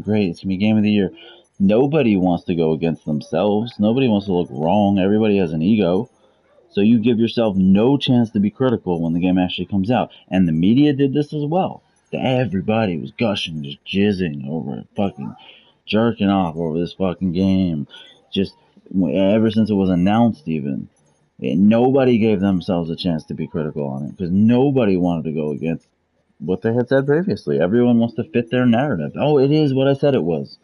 great, it's going to be game of the year. Nobody wants to go against themselves. Nobody wants to look wrong. Everybody has an ego. So you give yourself no chance to be critical when the game actually comes out. And the media did this as well. Everybody was gushing, just jizzing over it, fucking jerking off over this fucking game. Just ever since it was announced even. Nobody gave themselves a chance to be critical on it because nobody wanted to go against what they had said previously. Everyone wants to fit their narrative. Oh, it is what I said it was.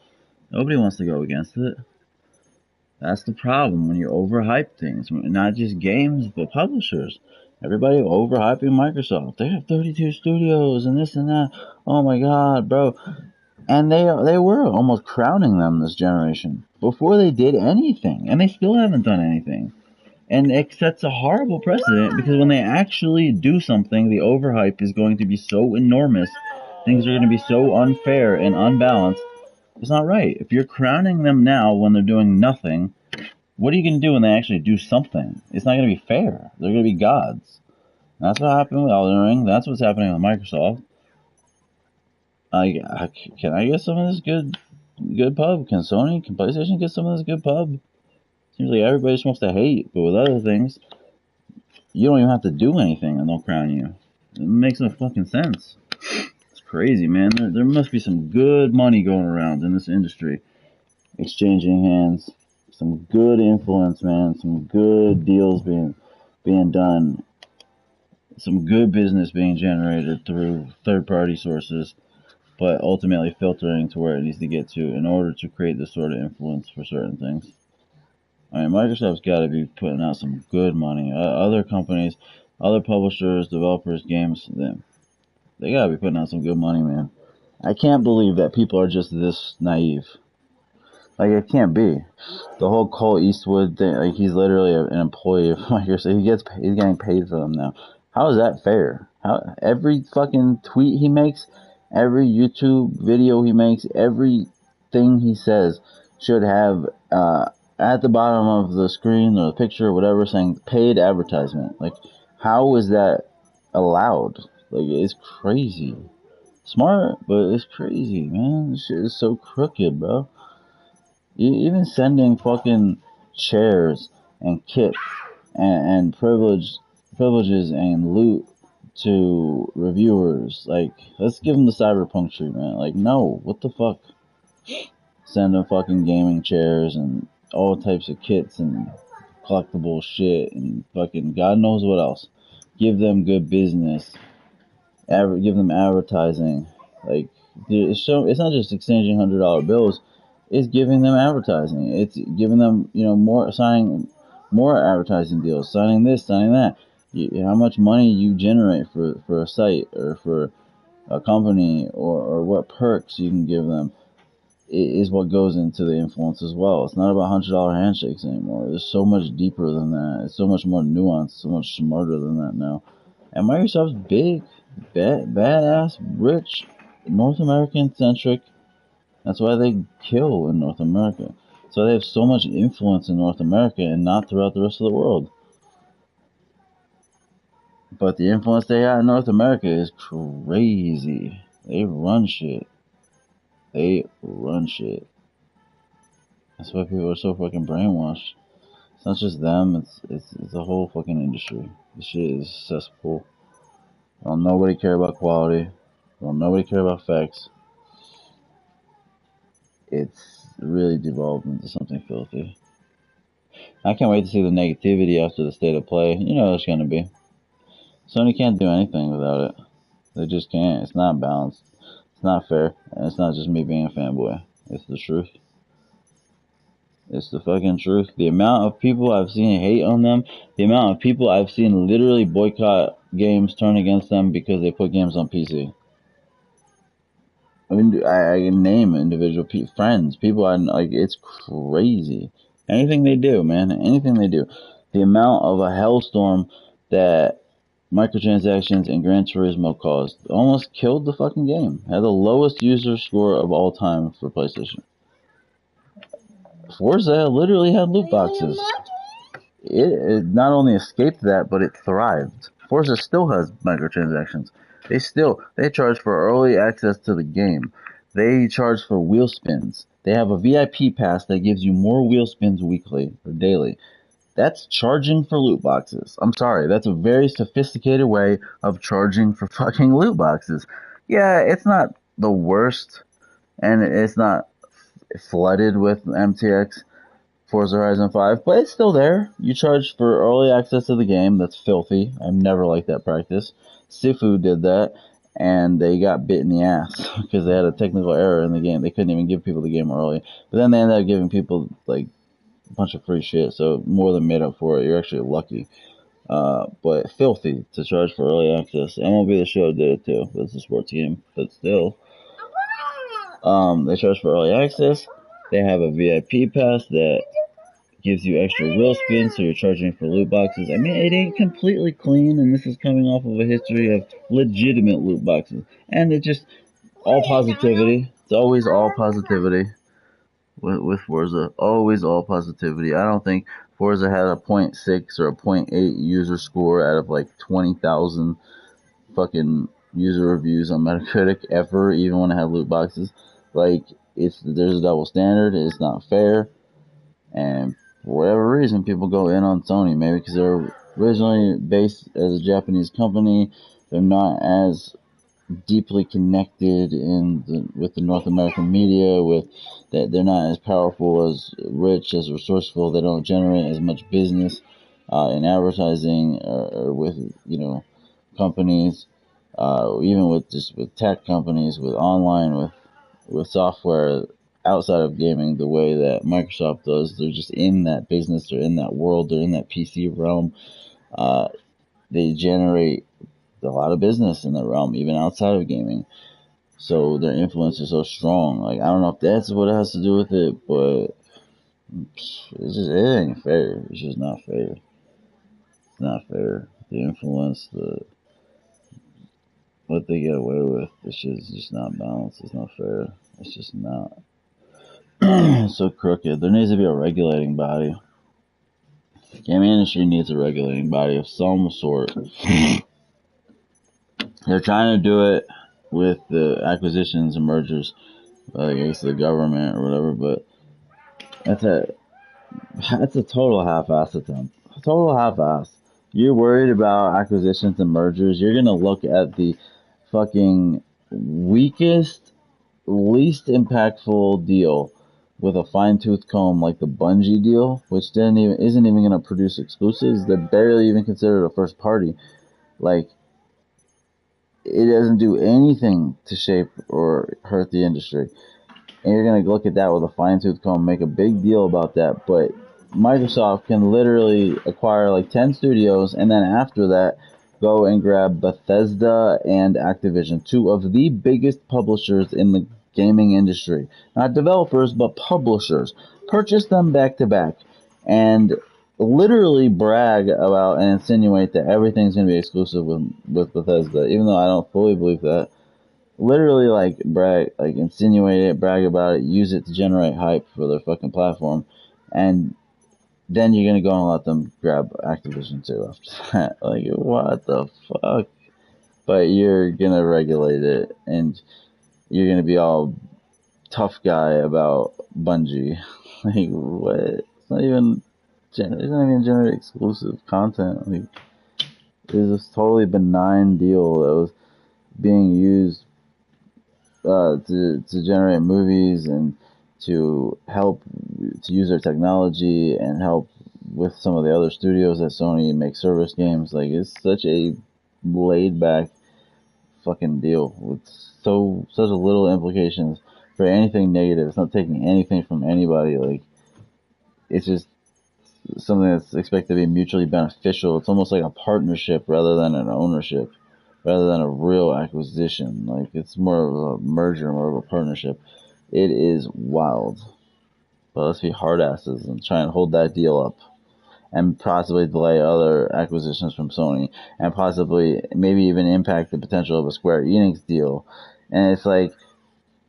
Nobody wants to go against it. That's the problem when you overhype things. Not just games, but publishers. Everybody overhyping Microsoft. They have 32 studios and this and that. Oh my god, bro. And they were almost crowning them this generation before they did anything. And they still haven't done anything. And it sets a horrible precedent because when they actually do something, the overhype is going to be so enormous. Things are going to be so unfair and unbalanced. It's not right. If you're crowning them now when they're doing nothing, what are you going to do when they actually do something? It's not going to be fair. They're going to be gods. That's what happened with Elden Ring. That's what's happening with Microsoft. Can I get some of this good pub? Can PlayStation get some of this good pub? Seems like everybody just wants to hate, but with other things, you don't even have to do anything and they'll crown you. It makes no fucking sense. It's crazy. crazy, man. There must be some good money going around in this industry, exchanging hands, some good influence, man, some good deals being done, some good business being generated through third-party sources, but ultimately filtering to where it needs to get to in order to create this sort of influence for certain things. I mean, Microsoft's got to be putting out some good money. Other companies, other publishers, developers, games, they got to be putting out some good money, man. I can't believe that people are just this naive. Like, it can't be. The whole Cole Eastwood thing, like, he's literally an employee of Microsoft. He's getting paid for them now. How is that fair? How every fucking tweet he makes, every YouTube video he makes, everything he says should have at the bottom of the screen or the picture or whatever saying paid advertisement. Like, how is that allowed? Like, it's crazy. Smart, but it's crazy, man. This shit is so crooked, bro. Even sending fucking chairs and kits and privileges and loot to reviewers. Like, let's give them the cyberpunk treatment. Like, no, what the fuck? Send them fucking gaming chairs and all types of kits and collectible shit and fucking God knows what else. Give them good business. Give them advertising. Like, it's not just exchanging $100 bills. It's giving them advertising. It's giving them, signing more advertising deals, signing this, signing that. How much money you generate for a site or for a company or what perks you can give them is what goes into the influence as well. It's not about $100 handshakes anymore. There's so much deeper than that. It's so much more nuanced, so much smarter than that now. And Microsoft's big, badass, rich, North American centric. That's why they kill in North America. So they have so much influence in North America and not throughout the rest of the world. But the influence they got in North America is crazy. They run shit. That's why people are so fucking brainwashed. It's not just them, it's the whole fucking industry. This shit is cesspool. Don't nobody care about quality. Don't nobody care about facts. It's really devolved into something filthy. I can't wait to see the negativity after the state of play. You know it's gonna be. Sony can't do anything without it. They just can't. It's not balanced. It's not fair. And it's not just me being a fanboy. It's the truth. It's the fucking truth. The amount of people I've seen hate on them, the amount of people I've seen literally boycott games, turn against them because they put games on PC. I mean, I can name individual friends, people I like. It's crazy. Anything they do, man. Anything they do. The amount of a hellstorm that microtransactions and Gran Turismo caused almost killed the fucking game. Had the lowest user score of all time for PlayStation. Forza literally had loot boxes. It not only escaped that, but it thrived. Forza still has microtransactions. They charge for early access to the game. They charge for wheel spins. They have a VIP pass that gives you more wheel spins weekly or daily. That's charging for loot boxes. I'm sorry, that's a very sophisticated way of charging for fucking loot boxes. Yeah, it's not the worst, and it's not flooded with MTX Forza Horizon 5, but it's still there. You charge for early access to the game. That's filthy. I've never liked that practice. Sifu did that, and they got bit in the ass because they had a technical error in the game. They couldn't even give people the game early. But then they ended up giving people, like, a bunch of free shit, so more than made up for it. You're actually lucky. But filthy to charge for early access. MLB The Show did it too. It's a sports game, but still. They charge for early access. They have a VIP pass that gives you extra wheel spins, so you're charging for loot boxes. I mean, it ain't completely clean, and this is coming off of a history of legitimate loot boxes. And it's just all positivity. It's always all positivity with Forza. Always all positivity. I don't think Forza had a 0.6 or a 0.8 user score out of like 20,000 fucking user reviews on Metacritic ever, even when it had loot boxes. Like, there's a double standard. It's not fair. And for whatever reason, people go in on Sony. Maybe because they're originally based as a Japanese company. They're not as deeply connected with the North American media, with that they're not as powerful, as rich, as resourceful. They don't generate as much business in advertising or with companies, even with tech companies, with online, with software outside of gaming, the way that Microsoft does. They're just in that business, they're in that world, they're in that PC realm. They generate a lot of business in the realm, even outside of gaming. So their influence is so strong. Like, I don't know if that's what it has to do with it, but it ain't fair. It's just not fair. It's not fair. The influence, what they get away with, it's just not balanced. It's not fair. It's just not. It's so crooked. There needs to be a regulating body. Gaming industry needs a regulating body of some sort. They're trying to do it with the acquisitions and mergers, I guess the government or whatever, but that's a total half-ass attempt. A total half-ass. You're worried about acquisitions and mergers. You're gonna look at the fucking weakest, least impactful deal with a fine-tooth comb like the Bungie deal, which isn't even gonna produce exclusives. They're barely even considered a first party. Like, it doesn't do anything to shape or hurt the industry. And you're going to look at that with a fine-tooth comb, make a big deal about that. But Microsoft can literally acquire like 10 studios, and then after that, go and grab Bethesda and Activision, two of the biggest publishers in the gaming industry. Not developers, but publishers. Purchase them back to back, and literally brag about and insinuate that everything's going to be exclusive with Bethesda, even though I don't fully believe that. Literally, like, brag, like, insinuate it, brag about it, use it to generate hype for their fucking platform, and then you're gonna go and let them grab Activision too after that. Like, what the fuck? But you're gonna regulate it, and you're gonna be all tough guy about Bungie. Like, what? It's not even generate exclusive content. Like, it was this totally benign deal that was being used to generate movies and to help to use their technology and help with some of the other studios that Sony make service games. Like, it's such a laid back fucking deal with such a little implications for anything negative. It's not taking anything from anybody. Like, it's just something that's expected to be mutually beneficial. It's almost like a partnership rather than an ownership, rather than a real acquisition. Like, it's more of a merger, more of a partnership. It is wild. But let's be hard asses and try and hold that deal up and possibly delay other acquisitions from Sony and possibly maybe even impact the potential of a Square Enix deal. And it's like,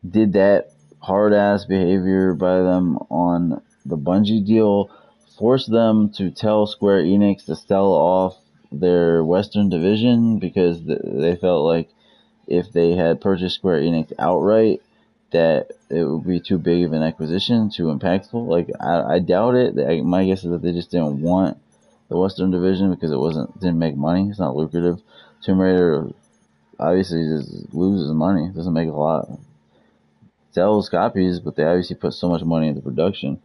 did that hard ass behavior by them on the Bungie deal force them to tell Square Enix to sell off their Western division because they felt like if they had purchased Square Enix outright, that it would be too big of an acquisition, too impactful? Like, I doubt it. My guess is that they just didn't want the Western division because didn't make money. It's not lucrative. Tomb Raider obviously just loses money. It doesn't make a lot. Sells copies, but they obviously put so much money into production.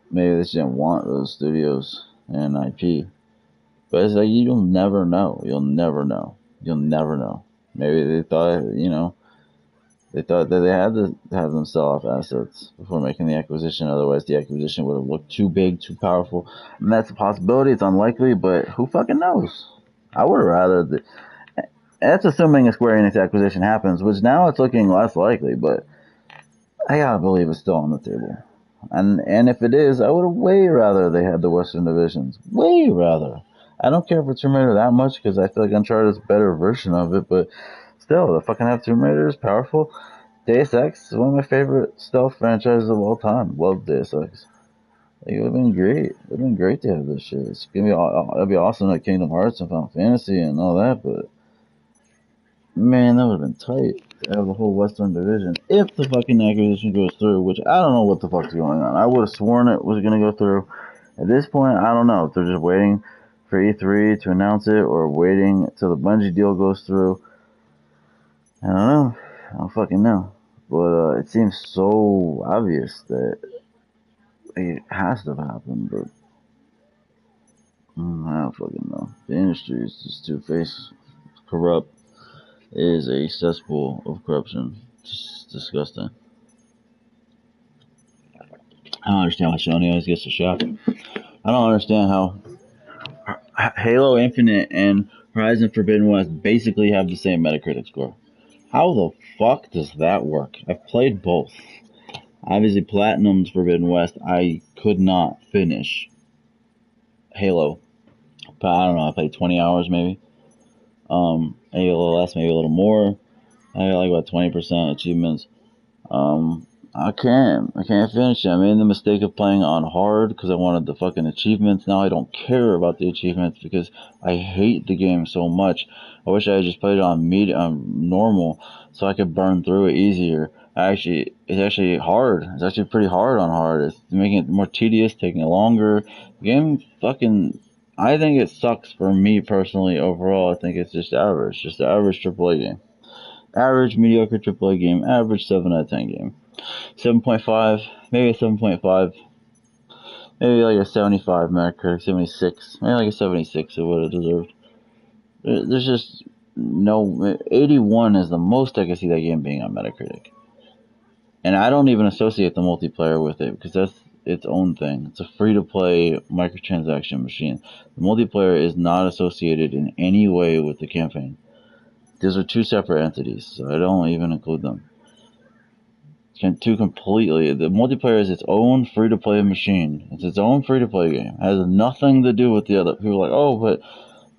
Maybe they just didn't want those studios and IP. But it's like, you'll never know. You'll never know. You'll never know. Maybe they thought, they thought that they had to have them sell off assets before making the acquisition. Otherwise, the acquisition would have looked too big, too powerful. And that's a possibility. It's unlikely, but who fucking knows? I would have rather... That's assuming a Square Enix acquisition happens, which now it's looking less likely, but I gotta believe it's still on the table. And if it is, I would have way rather they had the Western divisions. Way rather. I don't care for Tomb Raider that much because I feel like Uncharted is a better version of it, but still, the fucking have Tomb Raider is powerful. Deus Ex is one of my favorite stealth franchises of all time. Love Deus Ex. Like, it would have been great. It would have been great to have this shit. It's gonna be it'd be awesome like Kingdom Hearts and Final Fantasy and all that, but man, that would have been tight to have the whole Western division if the fucking acquisition goes through, which I don't know what the fuck's going on. I would have sworn it was gonna go through. At this point, I don't know if they're just waiting for E3 to announce it, or waiting till the Bungie deal goes through. I don't know. I don't fucking know. But it seems so obvious that it has to happen, but I don't fucking know. The industry is just two-faced, corrupt. It is a cesspool of corruption. Just disgusting. I don't understand why Sony always gets a shot. I don't understand how Halo Infinite and Horizon Forbidden West basically have the same Metacritic score. How the fuck does that work? I've played both. Obviously, Platinum's Forbidden West, I could not finish. Halo, but I don't know, I played 20 hours maybe. Maybe a little less, maybe a little more. I got like about 20% achievements. I can't finish it. I made the mistake of playing on hard because I wanted the fucking achievements. Now I don't care about the achievements because I hate the game so much. I wish I had just played it on normal so I could burn through it easier. It's actually hard. It's actually pretty hard on hard. It's making it more tedious, taking it longer. The game fucking, I think it sucks for me personally overall. I think it's just average AAA game. Average, mediocre AAA game, average 7 out of 10 game. 7.5, maybe a 7.5, maybe like a 75 Metacritic, 76, maybe like a 76 of what it deserved. There's just no, 81 is the most I can see that game being on Metacritic. And I don't even associate the multiplayer with it because that's its own thing. It's a free-to-play microtransaction machine. The multiplayer is not associated in any way with the campaign. Those are two separate entities, so I don't even include them. Two completely. The multiplayer is its own free-to-play machine. It's its own free-to-play game. It has nothing to do with the other. People are like, oh, but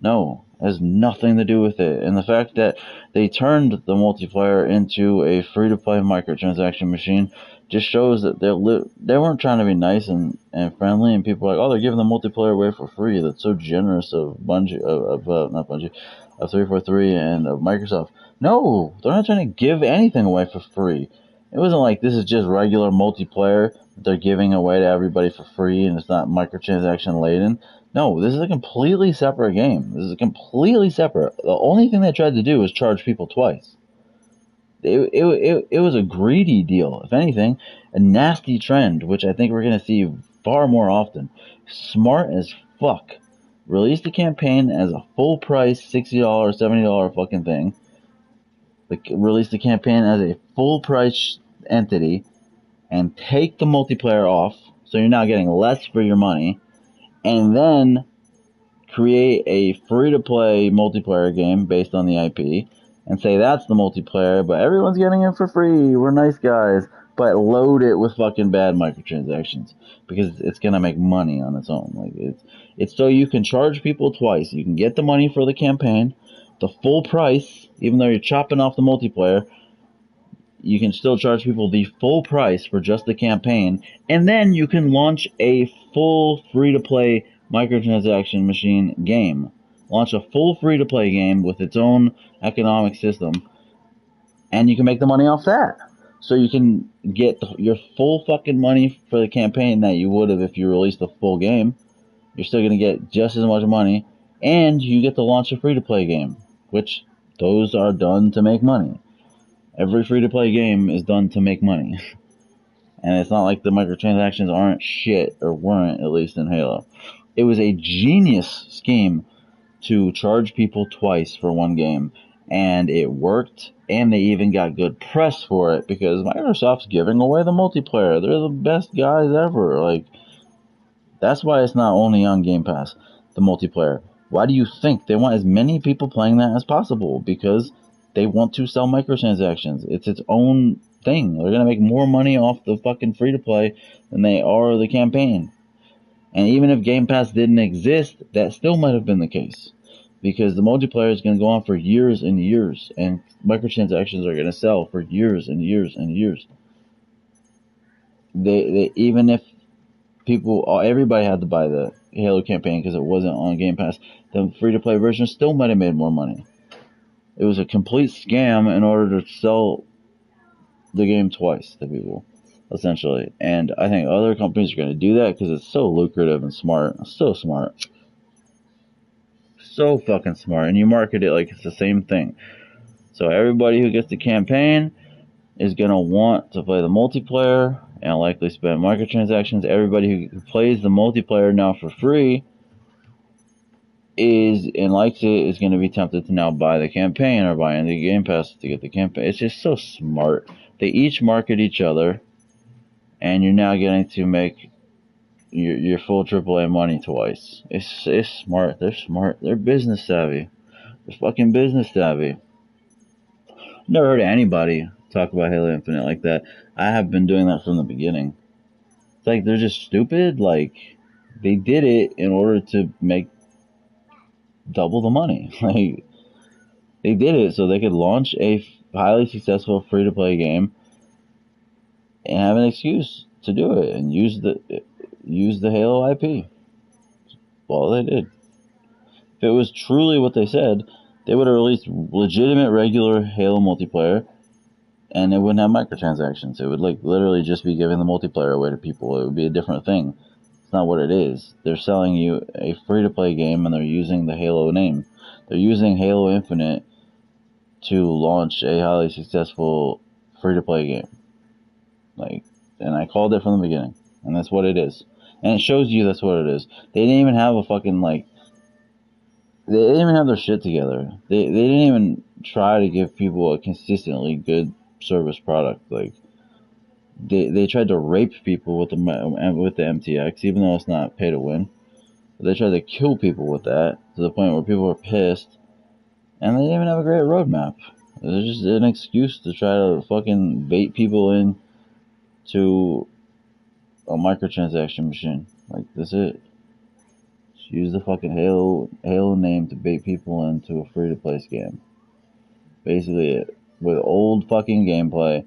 no, it has nothing to do with it. And the fact that they turned the multiplayer into a free-to-play microtransaction machine just shows that they weren't trying to be nice and friendly. And people are like, oh, they're giving the multiplayer away for free. That's so generous of Bungie, not Bungie, of 343 and of Microsoft. No, they're not trying to give anything away for free. It wasn't like this is just regular multiplayer that they're giving away to everybody for free and it's not microtransaction laden. No, this is a completely separate game. This is completely separate. The only thing they tried to do was charge people twice. It was a greedy deal. If anything, a nasty trend, which I think we're going to see far more often. Smart as fuck. Release the campaign as a full price $60, $70 fucking thing. Release the campaign as a full price entity and take the multiplayer off so you're now getting less for your money, and then create a free-to-play multiplayer game based on the IP and say that's the multiplayer, but everyone's getting it for free, we're nice guys, but load it with fucking bad microtransactions because it's gonna make money on its own. Like it's so you can charge people twice. You can get the money for the campaign, the full price, even though you're chopping off the multiplayer. You can still charge people the full price for just the campaign, and then you can launch a full free-to-play microtransaction machine game. Launch a full free-to-play game with its own economic system, and you can make the money off that. So you can get your full fucking money for the campaign that you would have if you released the full game. You're still going to get just as much money, and you get to launch a free-to-play game, which those are done to make money. Every free-to-play game is done to make money. And it's not like the microtransactions aren't shit, or weren't, at least in Halo. It was a genius scheme to charge people twice for one game. And it worked, and they even got good press for it, because Microsoft's giving away the multiplayer. They're the best guys ever. Like, that's why it's not only on Game Pass, the multiplayer. Why do you think they want as many people playing that as possible? Because they want to sell microtransactions. It's its own thing. They're going to make more money off the fucking free-to-play than they are the campaign. And even if Game Pass didn't exist, that still might have been the case. Because the multiplayer is going to go on for years and years. And microtransactions are going to sell for years and years and years. They even if everybody had to buy the Halo campaign because it wasn't on Game Pass, the free-to-play version still might have made more money. It was a complete scam in order to sell the game twice to people, essentially. And I think other companies are going to do that because it's so lucrative and smart. So smart. so fucking smart, and you market it like it's the same thing. So everybody who gets the campaign is gonna want to play the multiplayer and likely spend microtransactions. Everybody who plays the multiplayer now for free and likes it is going to be tempted to now buy the campaign or buy into Game Pass to get the campaign. It's just so smart. They each market each other, and you're now getting to make your full AAA money twice. It's smart. They're smart. They're business savvy. They're fucking business savvy. Never heard of anybody talk about Halo Infinite like that. I have been doing that from the beginning. It's like they're just stupid. Like they did it in order to make double the money. Like they did it so they could launch a highly successful free-to-play game and have an excuse to do it and use the Halo IP. Well, they did. If it was truly what they said, they would have released legitimate regular Halo multiplayer, and it wouldn't have microtransactions. It would like literally just be giving the multiplayer away to people. It would be a different thing. It's not what it is. They're selling you a free-to-play game, and they're using the Halo name. They're using Halo Infinite to launch a highly successful free-to-play game. And I called it from the beginning, and that's what it is. And it shows you that's what it is. They didn't even have a fucking, they didn't even have their shit together. They didn't even try to give people a consistently good service product. They tried to rape people with the MTX, even though it's not pay to win. They tried to kill people with that to the point where people were pissed. And they didn't even have a great roadmap. It was just an excuse to try to fucking bait people in to a microtransaction machine. Like, that's it. Just use the fucking Halo name to bait people into a free-to-play scam. Basically it. With old fucking gameplay,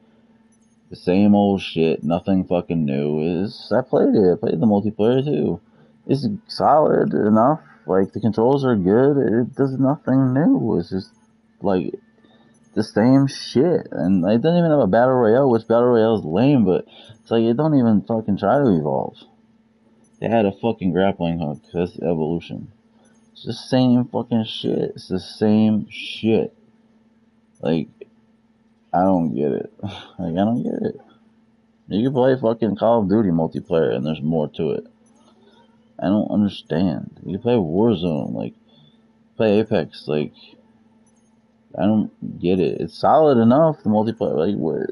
the same old shit, nothing fucking new. I played it. I played the multiplayer too. It's solid enough. Like, the controls are good. It does nothing new. It's just, like, the same shit. And it doesn't even have a Battle Royale, which Battle Royale is lame, but it's like, it don't even fucking try to evolve. They had a fucking grappling hook. That's evolution. It's the same fucking shit. It's the same shit. Like, I don't get it. Like, I don't get it. You can play fucking Call of Duty multiplayer, and there's more to it. I don't understand. You play Warzone, like, play Apex, like, I don't get it. It's solid enough, the multiplayer, like, what?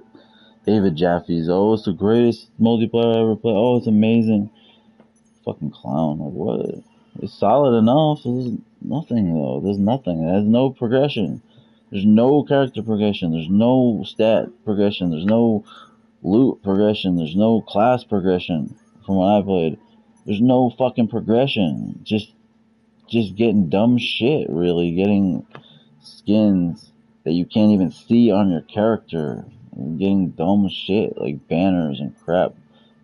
David Jaffe's, oh, it's the greatest multiplayer I ever played, oh, it's amazing. Fucking clown, like, what? It's solid enough, there's nothing, though, there's nothing, it has no progression. There's no character progression, there's no stat progression, there's no loot progression, there's no class progression from when I played. There's no fucking progression. Just getting dumb shit, really. Getting skins that you can't even see on your character. Getting dumb shit, like banners and crap.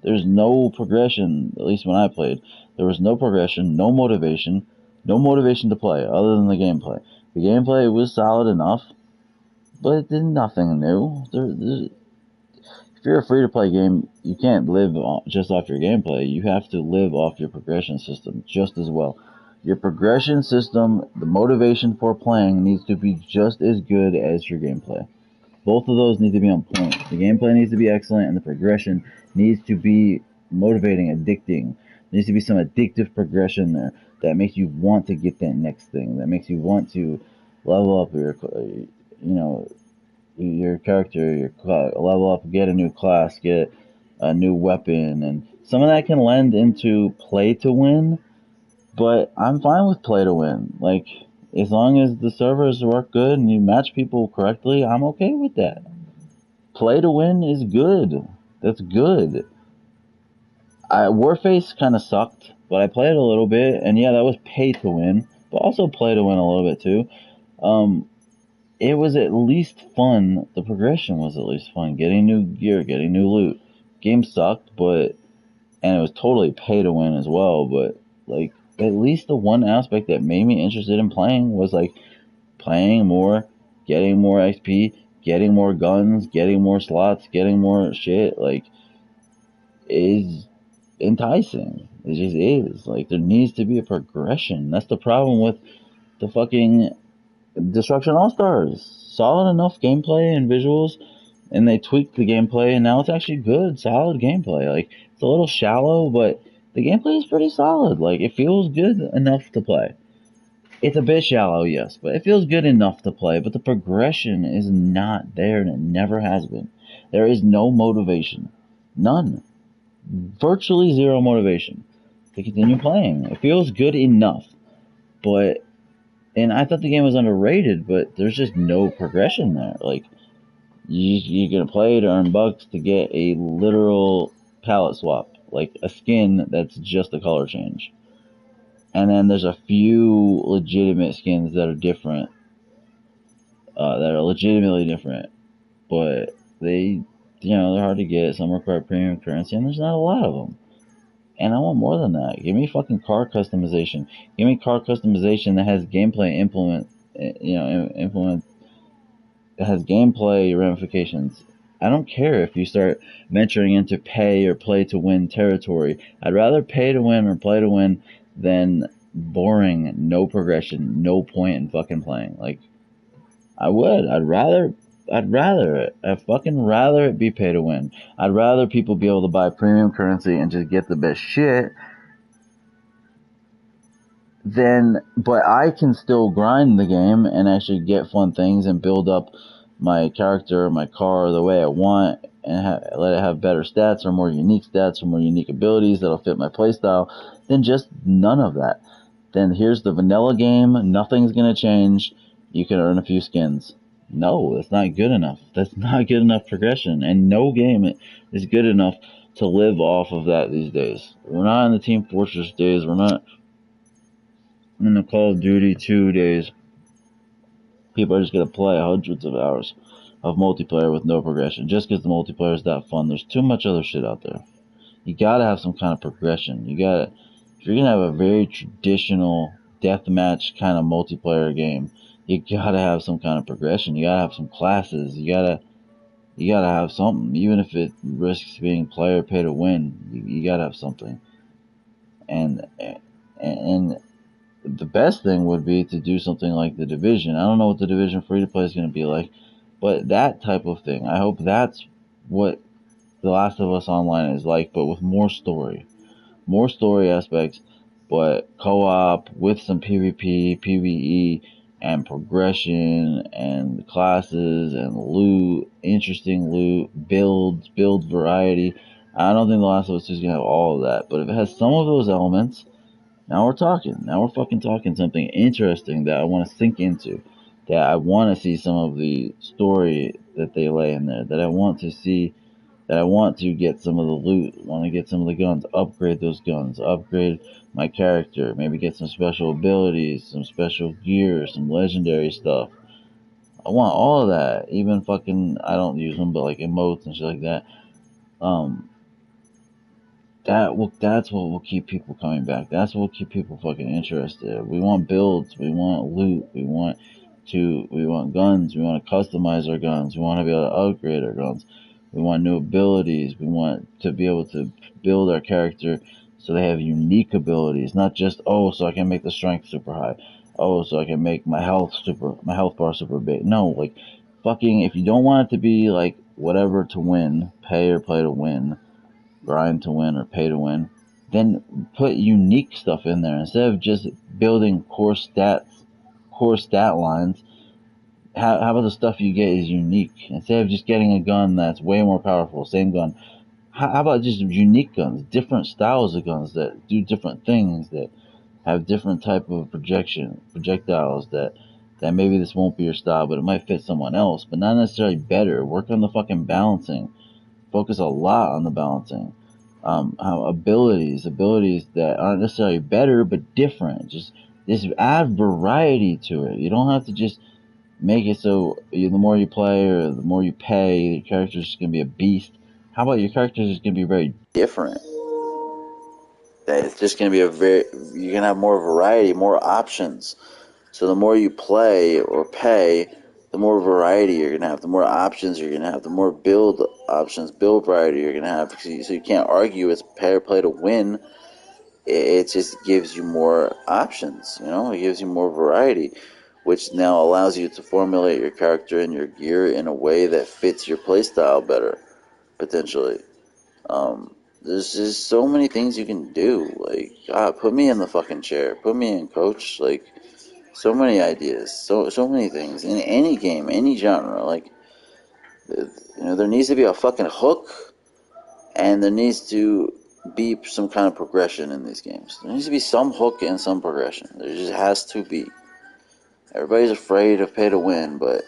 There's no progression, at least when I played. There was no progression, no motivation to play, other than the gameplay. The gameplay was solid enough, but it did nothing new. If you're a free-to-play game, you can't live just off your gameplay. You have to live off your progression system just as well. Your progression system, the motivation for playing, needs to be just as good as your gameplay. Both of those need to be on point. The gameplay needs to be excellent, and the progression needs to be motivating, addicting. There needs to be some addictive progression there that makes you want to get that next thing, that makes you want to level up your character, level up, get a new class, get a new weapon, and some of that can lend into play to win, but I'm fine with play to win. Like, as long as the servers work good and you match people correctly, I'm okay with that. Play to win is good. That's good. Warface kind of sucked, but I played a little bit, and yeah, that was pay to win, but also play to win a little bit too. It was at least fun. The progression was at least fun. Getting new gear, getting new loot. Game sucked, and it was totally pay to win as well, but, like, at least the one aspect that made me interested in playing was, like, playing more, getting more XP, getting more guns, getting more slots, getting more shit, like, is enticing. It just is. Like, there needs to be a progression. That's the problem with The fucking Destruction All-Stars. Solid enough gameplay and visuals, and they tweaked the gameplay, and now it's actually good, solid gameplay. Like, it's a little shallow, but the gameplay is pretty solid. Like, it feels good enough to play. It's a bit shallow, yes, but it feels good enough to play, but the progression is not there, and it never has been. There is no motivation. None. Virtually zero motivation to continue playing. It feels good enough, but, and I thought the game was underrated, but there's just no progression there. Like, you're gonna play to earn bucks to get a literal palette swap, like a skin that's just a color change. And then there's a few legitimate skins that are different, that are legitimately different, but they, they're hard to get. Some require premium currency, and there's not a lot of them. And I want more than that. Give me fucking car customization. Give me car customization that has gameplay implement that has gameplay ramifications. I don't care if you start venturing into pay or play to win territory. I'd rather pay to win or play to win than boring, no progression, no point in fucking playing. Like, I'd fucking rather it be pay to win. I'd rather people be able to buy premium currency and just get the best shit but I can still grind the game and actually get fun things and build up my character, my car the way I want, and let it have better stats or more unique abilities that'll fit my playstyle, then just none of that. Then here's the vanilla game, nothing's gonna change, you can earn a few skins. No, that's not good enough. That's not good enough progression, and no game is good enough to live off of that these days. We're not in the Team Fortress days, we're not in the Call of Duty 2 days. People are just going to play hundreds of hours of multiplayer with no progression just because the multiplayer is that fun. There's too much other shit out there. You gotta have some kind of progression. If you're gonna have a very traditional deathmatch kind of multiplayer game, you gotta have some kind of progression. You gotta have some classes. You gotta have something, even if it risks being player pay to win. You gotta have something. And the best thing would be to do something like The Division. I don't know what The Division free to play is going to be like, but that type of thing. I hope that's what The Last of Us Online is like, but with more story aspects, but co-op with some PvP, PvE, and progression, and classes, and loot, interesting loot, build variety. I don't think The Last of Us 2 is going to have all of that, but if it has some of those elements, now we're talking. Now we're fucking talking something interesting that I want to sink into. That I want to see some of the story that they lay in there. That I want to see. That I want to get some of the loot. Want to get some of the guns. Upgrade those guns. Upgrade my character. Maybe get some special abilities. Some special gear. Some legendary stuff. I want all of that. Even fucking, I don't use them, but like emotes and shit like that. That's what will keep people coming back. That's what will keep people fucking interested. We want builds. We want loot. We want guns. We want to customize our guns. We want to be able to upgrade our guns. We want new abilities. We want to be able to build our character so they have unique abilities, not just, oh, so I can make the strength super high. Oh, so I can make my health bar super big. No, like, fucking, if you don't want it to be like whatever to win, pay or play to win, grind to win or pay to win, then put unique stuff in there instead of just building core stat lines. How about the stuff you get is unique instead of just getting a gun that's way more powerful, same gun. How about just unique guns, different styles of guns that do different things, that have different type of projectiles that maybe this won't be your style, but it might fit someone else, but not necessarily better. Work on the fucking balancing. Focus a lot on the balancing. How abilities that aren't necessarily better but different. Just add variety to it. You don't have to just make it so the more you play or the more you pay, your character's just gonna be a beast. How about your character's just gonna be very different? That it's just gonna be you're gonna have more variety, more options. So the more you play or pay, the more variety you're going to have, the more options you're going to have, the more build variety you're going to have. So you can't argue it's pay or play to win it just gives you more options, you know? It gives you more variety, which now allows you to formulate your character and your gear in a way that fits your playstyle better, potentially. There's just so many things you can do. Like, God, put me in the fucking chair. Put me in, coach. Like, so many ideas. So many things. In any game, any genre. Like, you know, there needs to be a fucking hook, and there needs to be some kind of progression in these games. There needs to be some hook and some progression. There just has to be. Everybody's afraid of pay to win, but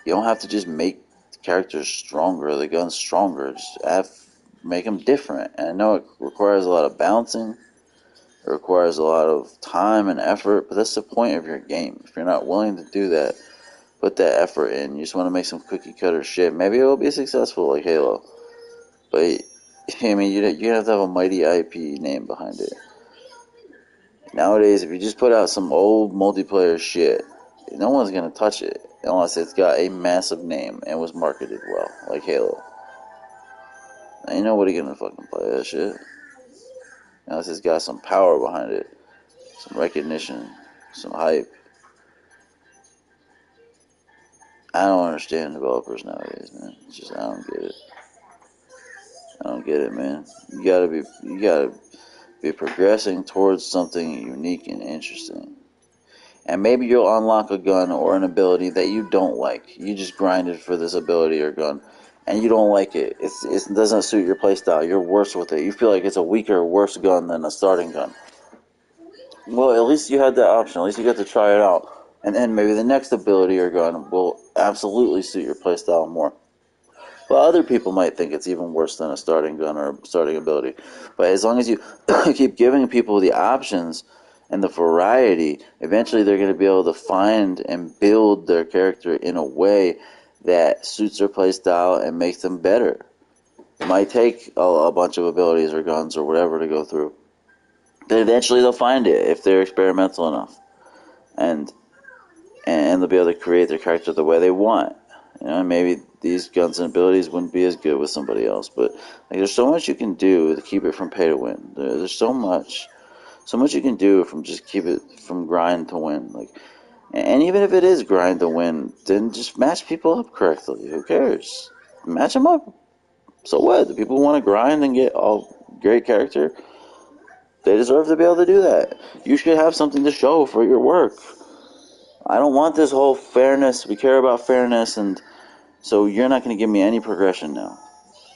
you don't have to just make the characters stronger, the guns stronger. Just make them different. And I know it requires a lot of balancing. It requires a lot of time and effort, but that's the point of your game. If you're not willing to do that, put that effort in. You just want to make some cookie cutter shit. Maybe it will be successful like Halo. But, I mean, you have to have a mighty IP name behind it. Nowadays, if you just put out some old multiplayer shit, no one's going to touch it unless it's got a massive name and was marketed well, like Halo. Ain't nobody going to fucking play that shit unless it's got some power behind it, some recognition, some hype. I don't understand developers nowadays, man. It's just, I don't get it. I don't get it, man. You gotta be progressing towards something unique and interesting. And maybe you'll unlock a gun or an ability that you don't like. You just grinded for this ability or gun, and you don't like it. It doesn't suit your playstyle. You're worse with it. You feel like it's a weaker, worse gun than a starting gun. Well, at least you had that option. At least you got to try it out. And then maybe the next ability or gun will absolutely suit your playstyle more. Well, other people might think it's even worse than a starting gun or starting ability. But as long as you keep giving people the options and the variety, eventually they're going to be able to find and build their character in a way that suits their playstyle and makes them better. It might take a bunch of abilities or guns or whatever to go through. But eventually they'll find it if they're experimental enough. And they'll be able to create their character the way they want. You know, maybe these guns and abilities wouldn't be as good with somebody else, but like, there's so much you can do to keep it from pay to win. There's so much you can do from just keep it from grind to win. Like, and even if it is grind to win, then just match people up correctly. Who cares? Match them up. So what? The people who want to grind and get all great character, they deserve to be able to do that. You should have something to show for your work. I don't want this whole fairness. We care about fairness, and so you're not going to give me any progression now.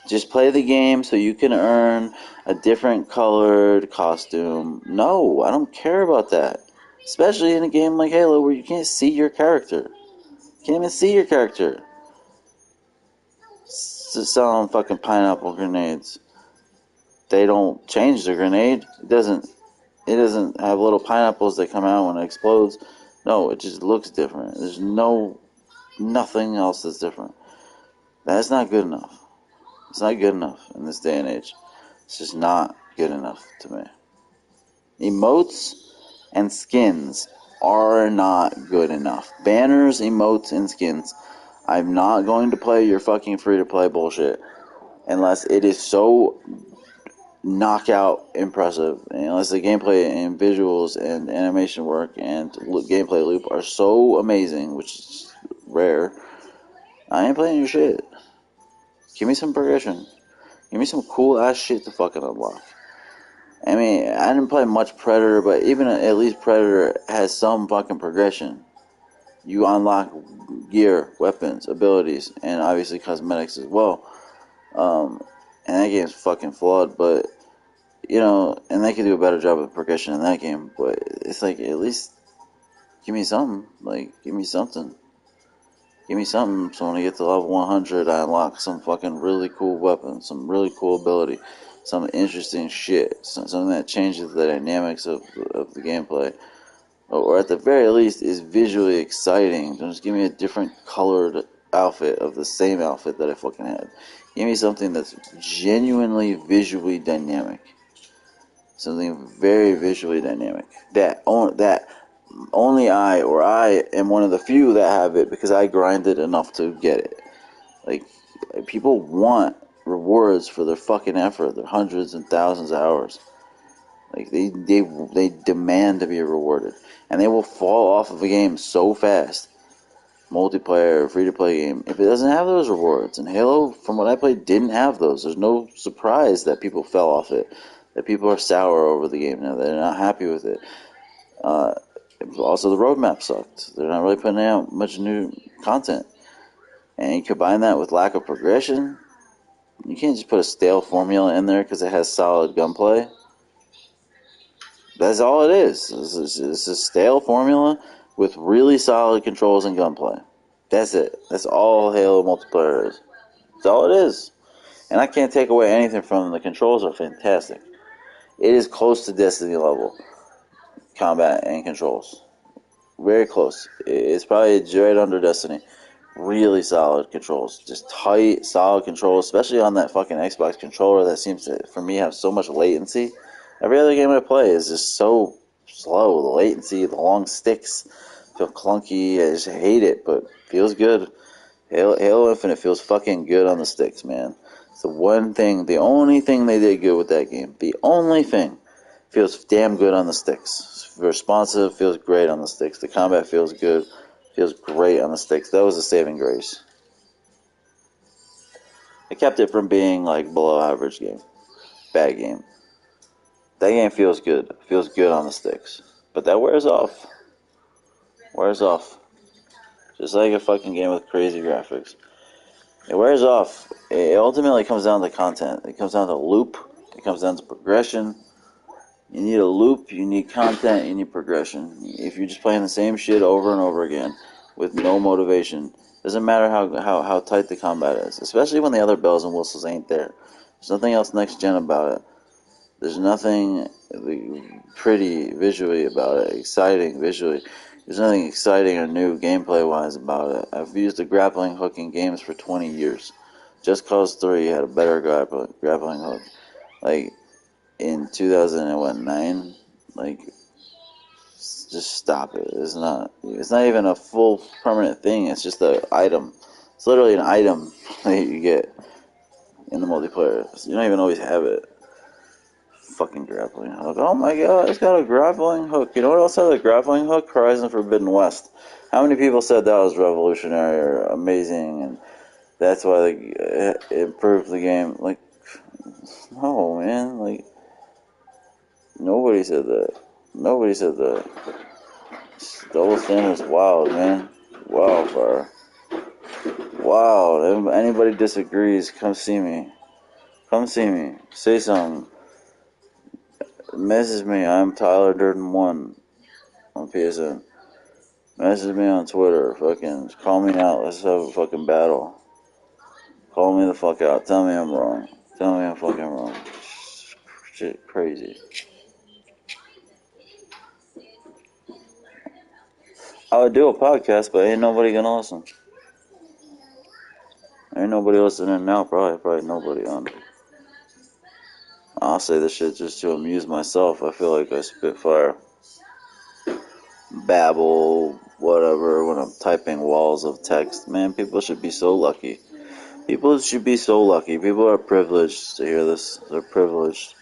Just play the game so you can earn a different colored costume. No, I don't care about that. Especially in a game like Halo where you can't see your character. You can't even see your character. Selling fucking pineapple grenades. They don't change the grenade. It doesn't have little pineapples that come out when it explodes. No, it just looks different. There's nothing else that's different. That's not good enough. It's not good enough in this day and age. It's just not good enough to me. Emotes and skins are not good enough. Banners, emotes, and skins. I'm not going to play your fucking free-to-play bullshit unless it is so knockout impressive. Unless the gameplay and visuals and animation work and gameplay loop are so amazing, which is rare, I ain't playing your shit. Give me some progression. Give me some cool ass shit to fucking unlock. I mean, I didn't play much Predator, but even at least Predator has some fucking progression. You unlock gear, weapons, abilities, and obviously cosmetics as well. And that game's fucking flawed, but you know, and they could do a better job of progression in that game. But it's like, at least give me something. Like, give me something. Give me something so when I get to level 100, I unlock some fucking really cool weapon, some really cool ability, some interesting shit, something that changes the dynamics of the gameplay. Or at the very least is visually exciting. Don't just give me a different colored outfit of the same outfit that I fucking had. Give me something that's genuinely visually dynamic. Something very visually dynamic. That only I am one of the few that have it because I grinded enough to get it. Like, people want rewards for their fucking effort, their hundreds and thousands of hours. Like they demand to be rewarded, and they will fall off of a game so fast. Multiplayer, free-to-play game, if it doesn't have those rewards, and Halo, from what I played, didn't have those. There's no surprise that people fell off it, that people are sour over the game now, they're not happy with it. Also, the roadmap sucked. They're not really putting out much new content. And you combine that with lack of progression, you can't just put a stale formula in there because it has solid gunplay. That's all it is. It's a stale formula with really solid controls and gunplay. That's it. That's all Halo multiplayer is. That's all it is. And I can't take away anything from them. The controls are fantastic. It is close to Destiny level combat and controls. Very close. It's probably right under Destiny. Really solid controls. Just tight, solid controls, especially on that fucking Xbox controller that seems to, for me, have so much latency. Every other game I play is just so slow. The latency, the long sticks feel clunky. I just hate it, but feels good. Halo Infinite feels fucking good on the sticks, man. It's the one thing, the only thing they did good with that game. The only thing feels damn good on the sticks. It's responsive, feels great on the sticks. The combat feels good, feels great on the sticks. That was a saving grace. It kept it from being like below average game, bad game. That game feels good on the sticks. But that wears off. Wears off. Just like a fucking game with crazy graphics. It wears off. It ultimately comes down to content. It comes down to loop. It comes down to progression. You need a loop, you need content, you need progression. If you're just playing the same shit over and over again with no motivation, doesn't matter how tight the combat is, especially when the other bells and whistles ain't there. There's nothing else next gen about it. There's nothing pretty visually about it, exciting visually. There's nothing exciting or new gameplay-wise about it. I've used a grappling hook in games for 20 years. Just Cause 3 had a better grappling hook. Like, in 2009, like, just stop it. It's not even a full permanent thing. It's just an item. It's literally an item that you get in the multiplayer. So you don't even always have it. Fucking grappling hook. Oh my god, it's got a grappling hook. You know what else has a grappling hook? Horizon Forbidden West. How many people said that was revolutionary or amazing and that's why it improved the game? Like, no, man. Like, nobody said that. Nobody said that. Double standard's wild, man. Wildfire. Wow. If anybody disagrees, come see me. Come see me. Say something. Message me. I'm Tyler Durden1 on PSN. Message me on Twitter. Fucking call me out. Let's have a fucking battle. Call me the fuck out. Tell me I'm wrong. Tell me I'm fucking wrong. Shit, crazy. I would do a podcast, but ain't nobody gonna listen. Ain't nobody listening now. Probably nobody on. I'll say this shit just to amuse myself. I feel like I spit fire, babble, whatever, when I'm typing walls of text. Man, people should be so lucky. People should be so lucky. People are privileged to hear this. They're privileged.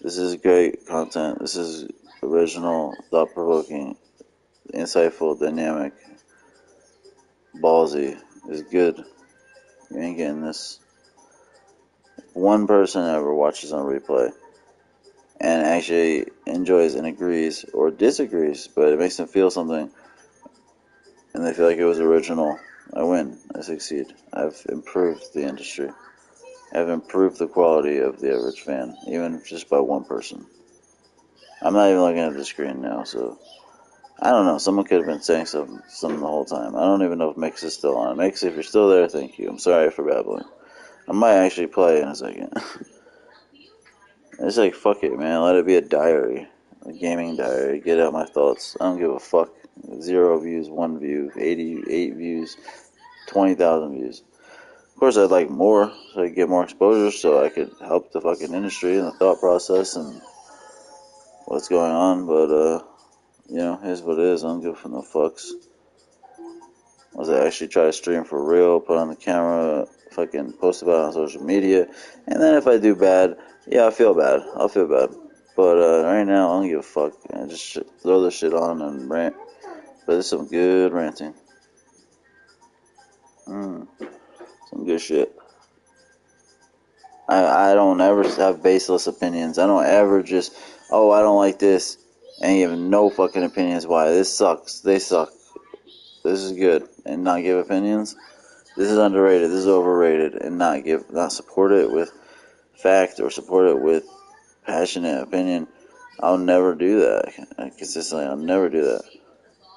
This is great content. This is original, thought-provoking, insightful, dynamic, ballsy. It's good. You ain't getting this. One person ever watches on replay and actually enjoys and agrees or disagrees, but it makes them feel something and they feel like it was original. I win. I succeed. I've improved the industry. I've improved the quality of the average fan, even just by one person. I'm not even looking at the screen now, so I don't know. Someone could have been saying something the whole time. I don't even know if Mix is still on. Mix, if you're still there, thank you. I'm sorry for babbling. I might actually play in a second. It's like, fuck it, man. Let it be a diary. A gaming diary. Get out my thoughts. I don't give a fuck. 0 views, 1 view, 88 views, 20,000 views. Of course, I'd like more, so I could get more exposure, so I could help the fucking industry and the thought process and what's going on, but, you know, here's what it is. I don't give no fucks. Was I actually try to stream for real, put on the camera, fucking post about it on social media, and then if I do bad, yeah, I'll feel bad. But right now, I don't give a fuck. I just throw this shit on and rant. But it's some good ranting. Some good shit. I don't ever have baseless opinions. I don't ever just, oh, I don't like this, and you have no fucking opinions why. This sucks. They suck. This is good, and not give opinions. This is underrated. This is overrated, and not support it with fact or support it with passionate opinion. I'll never do that consistently. I'll never do that.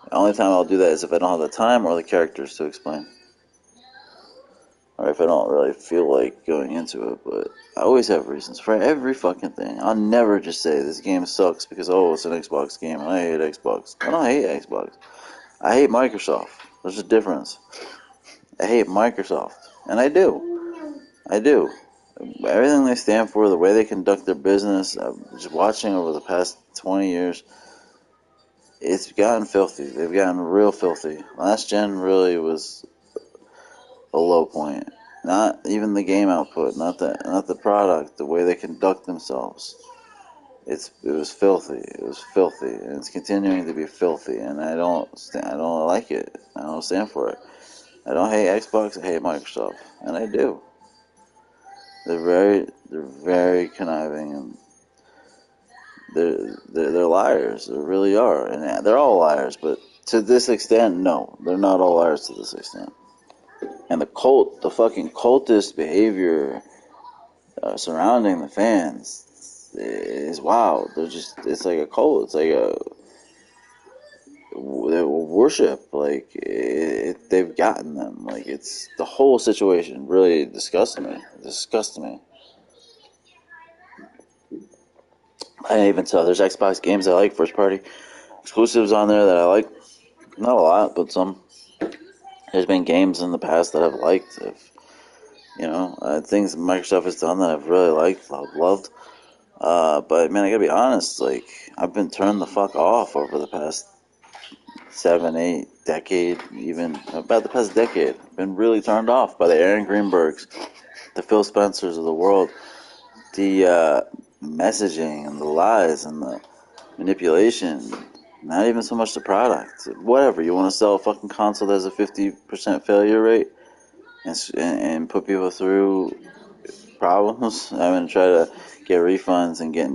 The only time I'll do that is if I don't have the time or the characters to explain, or if I don't really feel like going into it. But I always have reasons for every fucking thing. I'll never just say this game sucks because, oh, it's an Xbox game and I hate Xbox. I don't hate Xbox. I hate Microsoft. There's a difference. I hate Microsoft, and I do. I do. Everything they stand for, the way they conduct their business, just watching over the past 20 years, it's gotten filthy. They've gotten real filthy. Last gen really was a low point. Not even the game output, not the product, the way they conduct themselves. It was filthy. It was filthy, and it's continuing to be filthy. And I don't like it. I don't stand for it. I don't hate Xbox. I hate Microsoft, and I do. They're very conniving, and they're liars. They really are, and they're all liars. But to this extent, no, they're not all liars to this extent. And the fucking cultist behavior surrounding the fans is wild. It's like a cult. It's like they worship. Like they've gotten them. Like it's the whole situation really disgusts me. I didn't even tell. There's Xbox games I like, first party exclusives on there that I like. Not a lot, but some. There's been games in the past that I've liked. Things Microsoft has done that I've really liked, loved. But man, I gotta be honest. Like I've been turned the fuck off over the past 7, 8 decade, even about the past decade. Been really turned off by the Aaron Greenbergs, the Phil Spencers of the world, the messaging and the lies and the manipulation. Not even so much the product. Whatever, you want to sell a fucking console that has a 50% failure rate and put people through problems. I'm gonna try to get refunds and get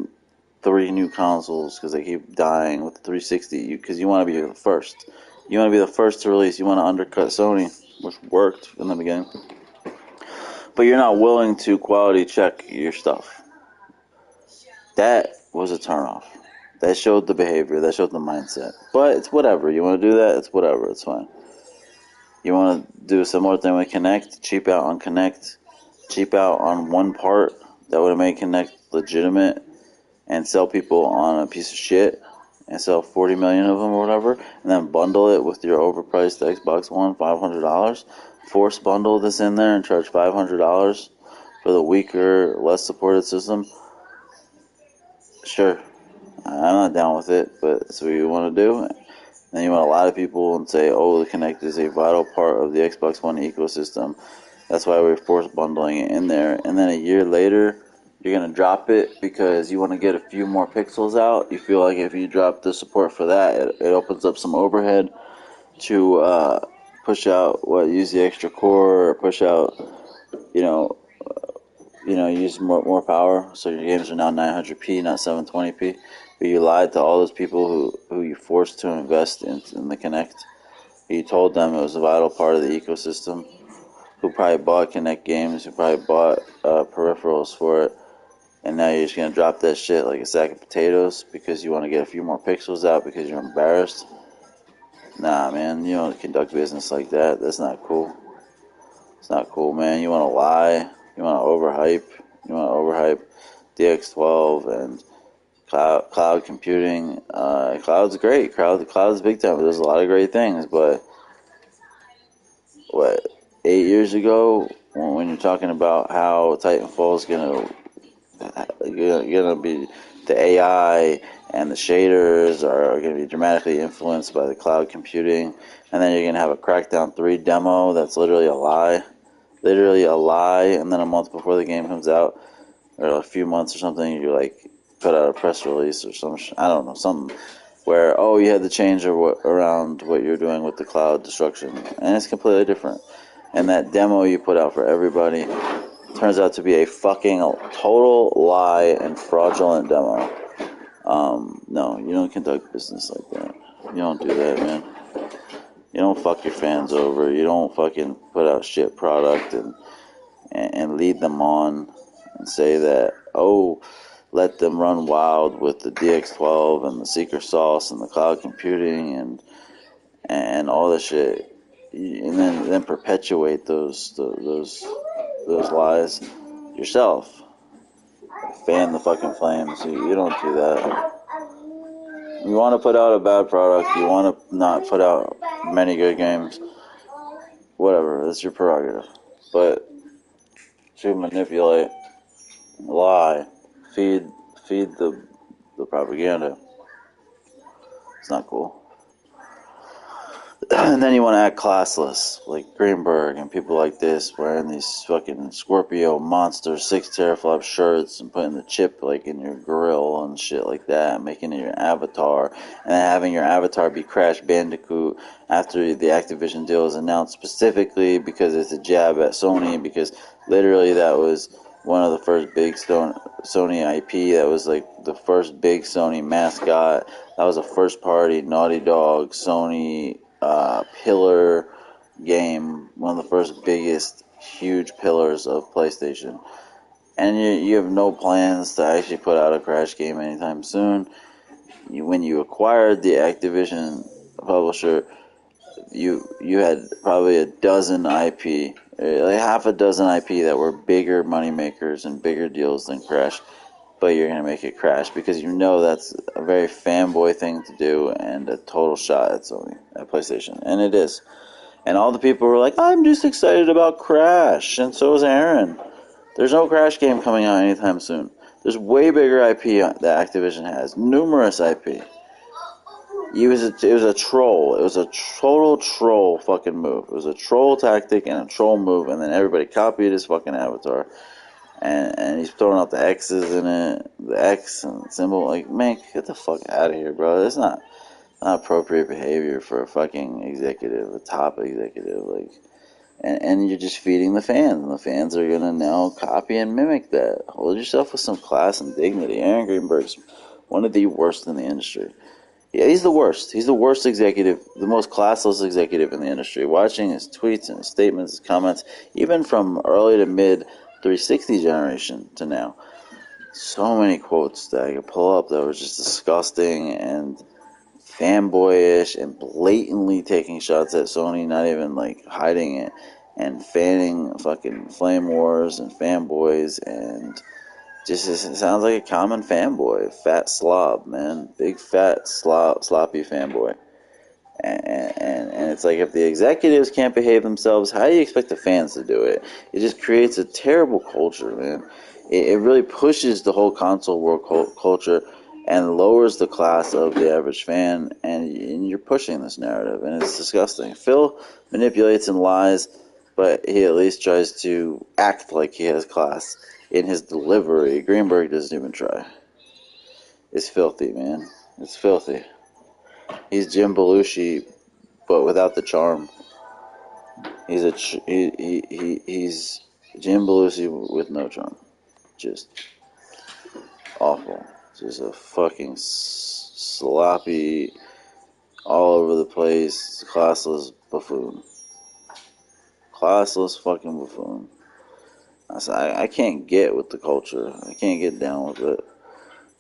3 new consoles because they keep dying with the 360. Because you want to be the first. You want to be the first to release. You want to undercut Sony, which worked in the beginning. But you're not willing to quality check your stuff. That was a turnoff. That showed the behavior. That showed the mindset. But it's whatever. You want to do that? It's whatever. It's fine. You want to do a similar thing with Kinect? Cheap out on Kinect. Cheap out on one part that would have made Kinect legitimate and sell people on a piece of shit and sell 40 million of them or whatever, and then bundle it with your overpriced Xbox One, $500. Force bundle this in there and charge $500 for the weaker, less supported system. Sure, I'm not down with it, but that's what you want to do. Then you want a lot of people and say, oh, the Kinect is a vital part of the Xbox One ecosystem. That's why we're force bundling it in there. And then a year later, you're going to drop it because you want to get a few more pixels out. You feel like if you drop the support for that, it opens up some overhead to push out, use the extra core or push out, use more power. So your games are now 900p, not 720p. But you lied to all those people who you forced to invest in the Kinect. You told them it was a vital part of the ecosystem. Who probably bought Kinect games, who probably bought peripherals for it. And now you're just going to drop that shit like a sack of potatoes because you want to get a few more pixels out because you're embarrassed. Nah, man, you don't conduct business like that. That's not cool. It's not cool, man. You want to lie. You want to overhype. You want to overhype DX12 and cloud computing. Cloud's great. Cloud's big time. There's a lot of great things, but 8 years ago, when you're talking about how Titanfall is gonna be, the AI and the shaders are going to be dramatically influenced by the cloud computing, and then you're going to have a Crackdown 3 demo that's literally a lie, and then a month before the game comes out, or a few months or something, you're like, put out a press release or I don't know, something where, oh, you had to change around what you're doing with the cloud destruction, and it's completely different. And that demo you put out for everybody turns out to be a fucking total lie and fraudulent demo. No, you don't conduct business like that. You don't do that, man. You don't fuck your fans over. You don't fucking put out shit product and lead them on and say that, oh, let them run wild with the DX12 and the secret sauce and the cloud computing and all this shit, and then perpetuate those lies yourself. Fan the fucking flames. You don't do that. You want to put out a bad product. You want to not put out many good games. Whatever, that's your prerogative. But to manipulate, lie, feed the propaganda, it's not cool. And then you want to act classless, like Greenberg and people like this, wearing these fucking Scorpio Monster 6 teraflop shirts and putting the chip like in your grill and shit like that, making it your avatar, and then having your avatar be Crash Bandicoot after the Activision deal is announced, specifically because it's a jab at Sony, because literally that was one of the first big Sony IP. That was like the first big Sony mascot. That was a first party Naughty Dog Sony pillar game, one of the first biggest huge pillars of PlayStation. And you have no plans to actually put out a Crash game anytime soon. When you acquired the Activision publisher, you had probably a dozen IP, like half a dozen IP that were bigger money makers and bigger deals than Crash, but you're going to make it Crash because you know that's a very fanboy thing to do and a total shot at Sony, at PlayStation, and it is. And all the people were like, I'm just excited about Crash, and so is Aaron. There's no Crash game coming out anytime soon. There's way bigger IP that Activision has, numerous IP. It was a troll. It was a total troll fucking move. It was a troll tactic and a troll move, and then everybody copied his fucking avatar. And he's throwing out the X's in it, the X and symbol. Like, man, get the fuck out of here, bro. That's not appropriate behavior for a fucking executive, a top executive. Like, and you're just feeding the fans, and the fans are gonna now copy and mimic that. Hold yourself with some class and dignity. Aaron Greenberg's one of the worst in the industry. Yeah, he's the worst. He's the worst executive, the most classless executive in the industry. Watching his tweets and his statements, his comments, even from early to mid 360 generation to now. So many quotes that I could pull up that were just disgusting and fanboyish and blatantly taking shots at Sony, not even like hiding it, and fanning fucking flame wars and fanboys, and just it sounds like a common fanboy, fat slob, man, big fat sloppy fanboy. And it's like, if the executives can't behave themselves, how do you expect the fans to do it? It just creates a terrible culture, man. It really pushes the whole console world culture and lowers the class of the average fan, and you're pushing this narrative, and it's disgusting. Phil manipulates and lies, but he at least tries to act like he has class in his delivery. Greenberg doesn't even try. It's filthy, man. It's filthy. He's Jim Belushi, but without the charm. He's Jim Belushi with no charm. Just awful. Just a fucking sloppy, all over the place, classless buffoon. Classless fucking buffoon. I can't get with the culture. I can't get down with it.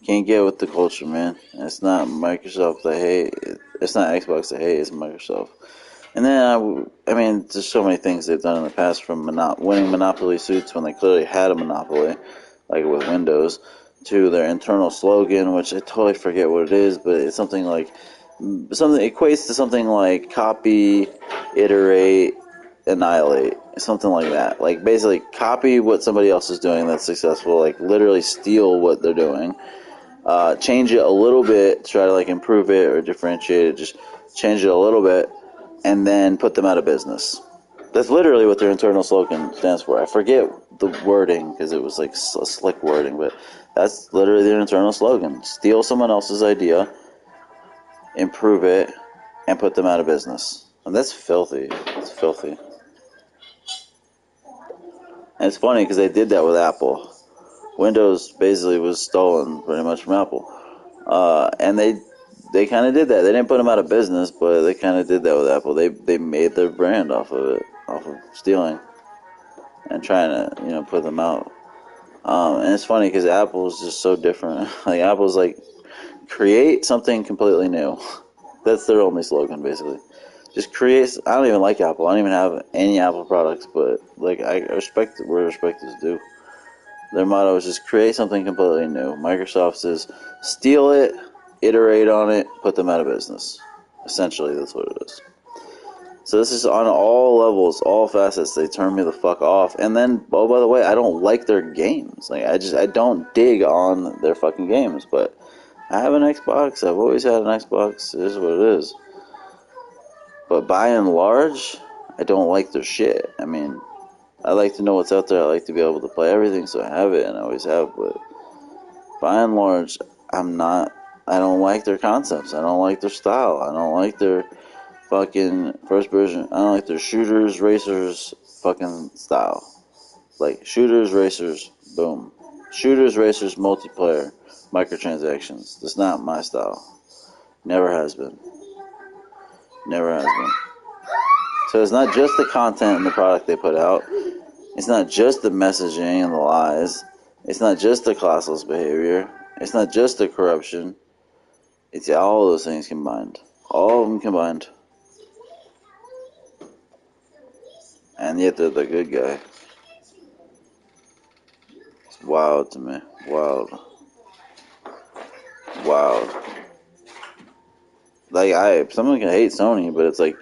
Can't get with the culture, man. It's not Microsoft I hate. It's not Xbox I hate. It's Microsoft. And then, I mean, there's so many things they've done in the past, from winning Monopoly suits when they clearly had a monopoly, like with Windows, to their internal slogan, which I totally forget what it is, but it's something like, it equates to something like copy, iterate, annihilate, something like that. Like, basically copy what somebody else is doing that's successful, like literally steal what they're doing, change it a little bit, try to like improve it or differentiate it, just change it a little bit, and then put them out of business. That's literally what their internal slogan stands for. I forget the wording because it was like slick wording, but that's literally their internal slogan. Steal someone else's idea, improve it, and put them out of business. And that's filthy. It's filthy. And it's funny because they did that with Apple. Windows basically was stolen pretty much from Apple. And they kind of did that. They didn't put them out of business, but they kind of did that with Apple. They made their brand off of it, off of stealing and trying to put them out. And it's funny because Apple is just so different. Like Apple's like create something completely new. That's their only slogan basically. Just create. I don't even like Apple. I don't even have any Apple products, but like I respect where respect is due. Their motto is just create something completely new. Microsoft says steal it, iterate on it, put them out of business. Essentially, that's what it is. So this is on all levels, all facets. They turn me the fuck off. And then, oh, by the way, I don't like their games. Like I don't dig on their fucking games. But I have an Xbox. I've always had an Xbox. It is what it is. But by and large, I don't like their shit. I mean, I like to know what's out there. I like to be able to play everything, so I have it, and I always have. But by and large, I don't like their concepts. I don't like their style. I don't like their fucking first version. I don't like their shooters, racers, fucking style. Like shooters, racers, boom. Shooters, racers, multiplayer, microtransactions. That's not my style. Never has been. Never has been. So it's not just the content and the product they put out. It's not just the messaging and the lies. It's not just the classless behavior. It's not just the corruption. It's all those things combined. All of them combined. And yet they're the good guy. It's wild to me. Wild. Wild. Like, someone can hate Sony, but it's like,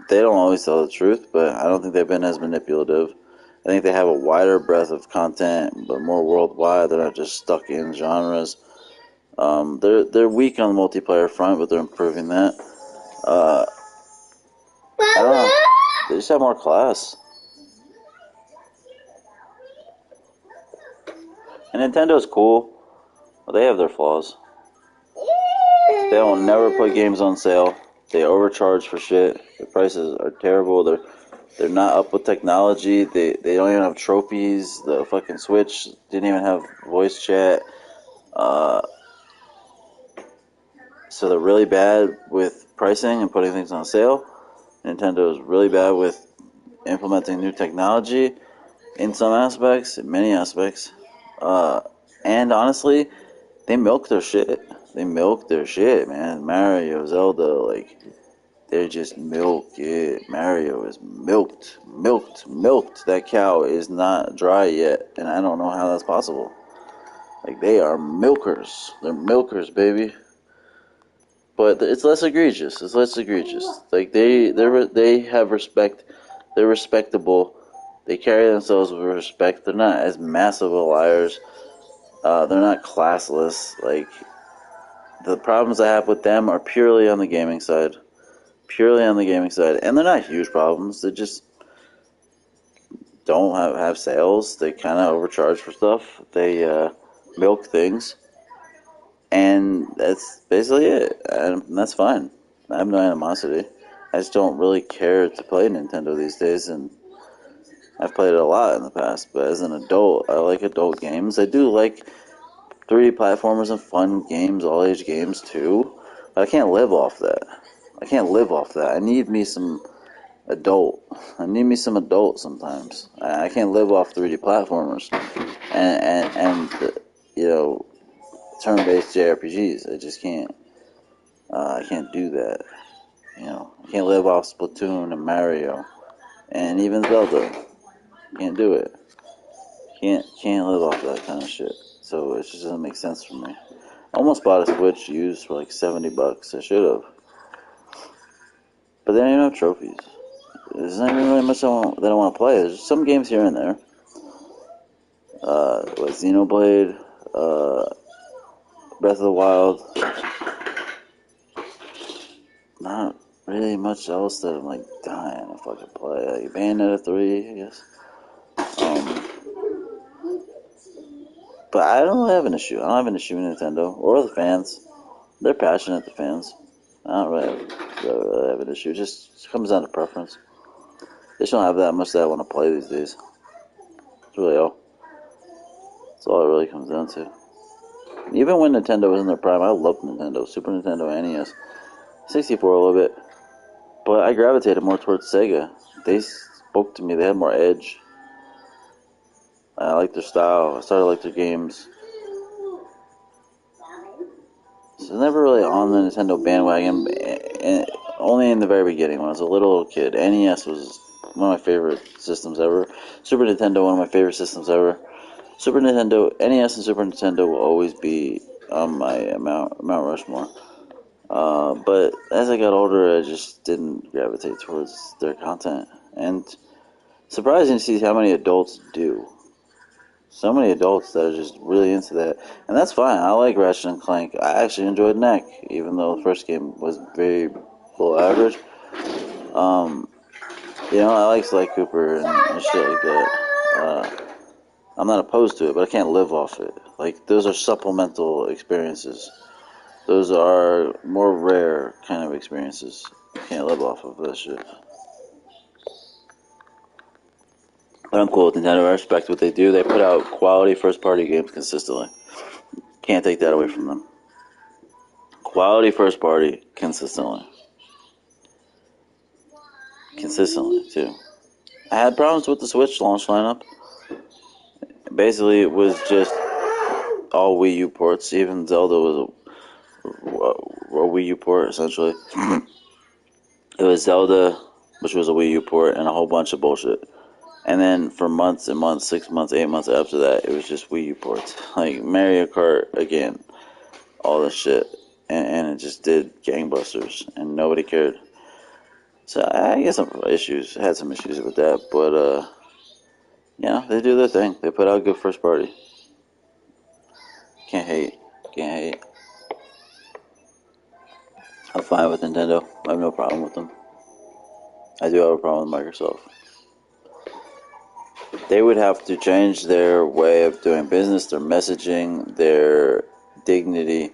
they don't always tell the truth, but I don't think they've been as manipulative. I think they have a wider breadth of content, but more worldwide. They're not just stuck in genres. They're weak on the multiplayer front, but they're improving that. I don't know. They just have more class. And Nintendo's cool, but they have their flaws. They don't never put games on sale. They overcharge for shit. The prices are terrible. They're not up with technology. They don't even have trophies. The fucking Switch didn't even have voice chat. So they're really bad with pricing and putting things on sale. Nintendo is really bad with implementing new technology in some aspects, in many aspects. And honestly, they milk their shit. They milk their shit, man. Mario, Zelda, like, they just milk it. Mario is milked. That cow is not dry yet, and I don't know how that's possible. Like, they are milkers. They're milkers, baby. But it's less egregious. It's less egregious. Like, they have respect. They're respectable. They carry themselves with respect. They're not as massive of liars. They're not classless. Like, the problems I have with them are purely on the gaming side. Purely on the gaming side. And they're not huge problems. They just don't have sales. They kind of overcharge for stuff. They milk things. And that's basically it. And that's fine. I have no animosity. I just don't really care to play Nintendo these days. And I've played it a lot in the past. But as an adult, I like adult games. I do like 3D platformers and fun games, all age games too. But I can't live off that. I need me some adult. I need me some adult sometimes. I can't live off 3D platformers and turn-based JRPGs. I just can't. I can't do that. I can't live off Splatoon and Mario and even Zelda. Can't do it. Can't live off that kind of shit. So it just doesn't make sense for me. I almost bought a Switch used for like $70. I should have. But they don't even have trophies. There's not even really much that I want to play. There's some games here and there. Xenoblade, Breath of the Wild. Not really much. much else that I'm like dying to fucking play. Like Bayonetta 3, I guess. But I don't really have an issue. I don't have an issue with Nintendo or the fans. They're passionate, the fans. I don't really have an issue. It just comes down to preference. They just don't have that much that I want to play these days. That's really all. That's all it really comes down to. Even when Nintendo was in their prime, I loved Nintendo. Super Nintendo, NES. 64 a little bit. But I gravitated more towards Sega. They spoke to me. They had more edge. I liked their style. I started to like their games. So never really on the Nintendo bandwagon. Only in the very beginning when I was a little kid. NES was one of my favorite systems ever. Super Nintendo, one of my favorite systems ever. Super Nintendo, NES and Super Nintendo will always be on my Mount Rushmore. But as I got older, I just didn't gravitate towards their content. And surprising to see how many adults do. So many adults that are just really into that. And that's fine. I like Ratchet and Clank. I actually enjoyed Neck, even though the first game was very below average. I like Sly Cooper and shit like that. I'm not opposed to it, but I can't live off it. Like, those are supplemental experiences. Those are more rare kind of experiences. You can't live off of that shit. But I'm cool with Nintendo. I respect what they do. They put out quality first-party games consistently. Can't take that away from them. Quality first-party consistently. Consistently, too. I had problems with the Switch launch lineup. Basically, it was just all Wii U ports. Even Zelda was a Wii U port, essentially. It was Zelda, which was a Wii U port, and a whole bunch of bullshit. And then for months and months, 6 months, 8 months after that, it was just Wii U ports. Like Mario Kart again, all this shit. And it just did gangbusters, and nobody cared. So I guess some issues, had some issues with that, but they do their thing. They put out good first party. Can't hate. I'm fine with Nintendo. I have no problem with them. I do have a problem with Microsoft. They would have to change their way of doing business, their messaging, their dignity.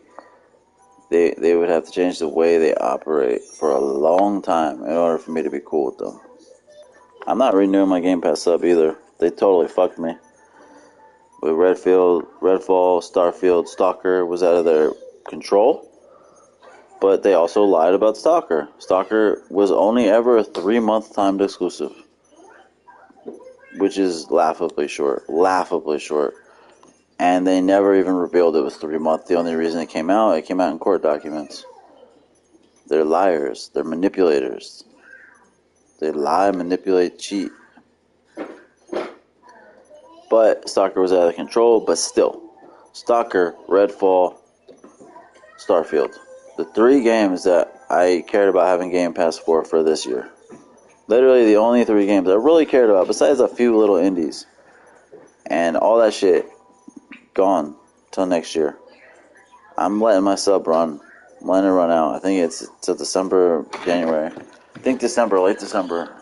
They would have to change the way they operate for a long time in order for me to be cool with them. I'm not renewing my Game Pass sub either. They totally fucked me. With Redfall, Starfield, Stalker was out of their control. But they also lied about Stalker. Stalker was only ever a 3-month timed exclusive. Which is laughably short. And they never even revealed it was 3 months. The only reason it came out in court documents. They're liars. They're manipulators. They lie, manipulate, cheat. But Stalker was out of control, but still. Stalker, Redfall, Starfield. The 3 games that I cared about having Game Pass for this year. Literally the only 3 games I really cared about, besides a few little indies. And all that shit, gone till next year. I'm letting my sub run. I'm letting it run out. I think it's till December, January. I think December, late December.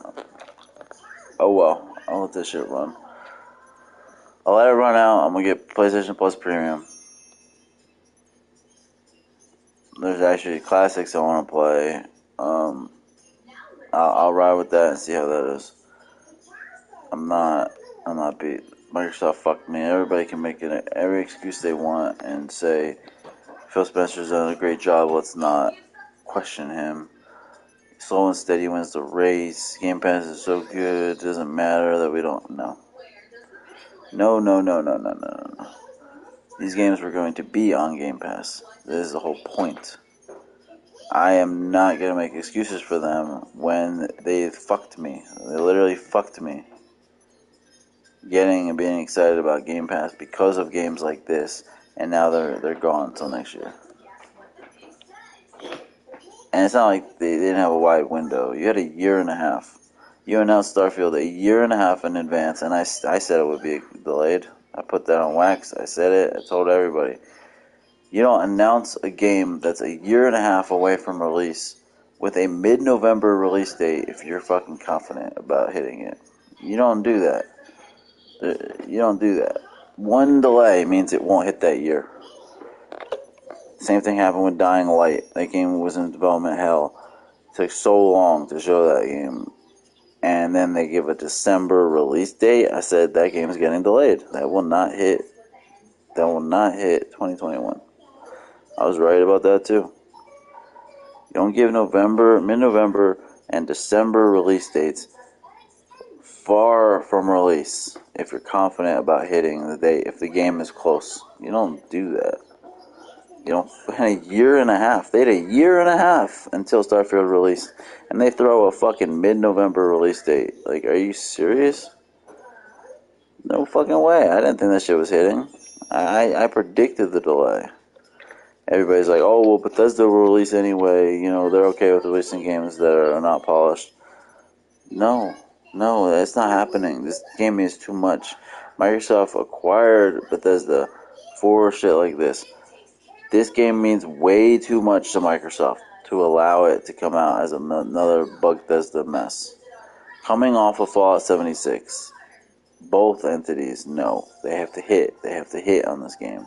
Oh well, I'll let this shit run. I'll let it run out. I'm gonna get PlayStation Plus Premium. There's actually classics I want to play. I'll ride with that and see how that is. I'm not beat. Microsoft fucked me. Everybody can make it every excuse they want and say Phil Spencer's done a great job. Let's not question him. Slow and steady wins the race. Game Pass is so good. It doesn't matter that we don't know. No. These games were going to be on Game Pass. This is the whole point. I am not going to make excuses for them when they fucked me. They literally fucked me. Getting and being excited about Game Pass because of games like this, and now they're gone until next year. And it's not like they didn't have a wide window. You had a year and a half. You announced Starfield a year and a half in advance, and I said it would be delayed. I put that on wax. I said it. I told everybody. You don't announce a game that's a year and a half away from release with a mid-November release date if you're fucking confident about hitting it. You don't do that. You don't do that. One delay means it won't hit that year. Same thing happened with Dying Light. That game was in development hell. It took so long to show that game. And then they give a December release date. I said that game is getting delayed. That will not hit. That will not hit 2021. I was right about that too. You don't give November, mid-November, and December release dates far from release if you're confident about hitting the date. If the game is close, you don't do that. You know, a year and a half. They had a year and a half until Starfield released, and they throw a fucking mid-November release date. Like, are you serious? No fucking way. I didn't think that shit was hitting. I predicted the delay. Everybody's like, oh, well, Bethesda will release anyway. You know, they're okay with releasing games that are not polished. No, that's not happening. This game is too much. Microsoft acquired Bethesda for shit like this. This game means way too much to Microsoft to allow it to come out as another Bethesda mess. Coming off of Fallout 76, both entities know they have to hit. They have to hit on this game.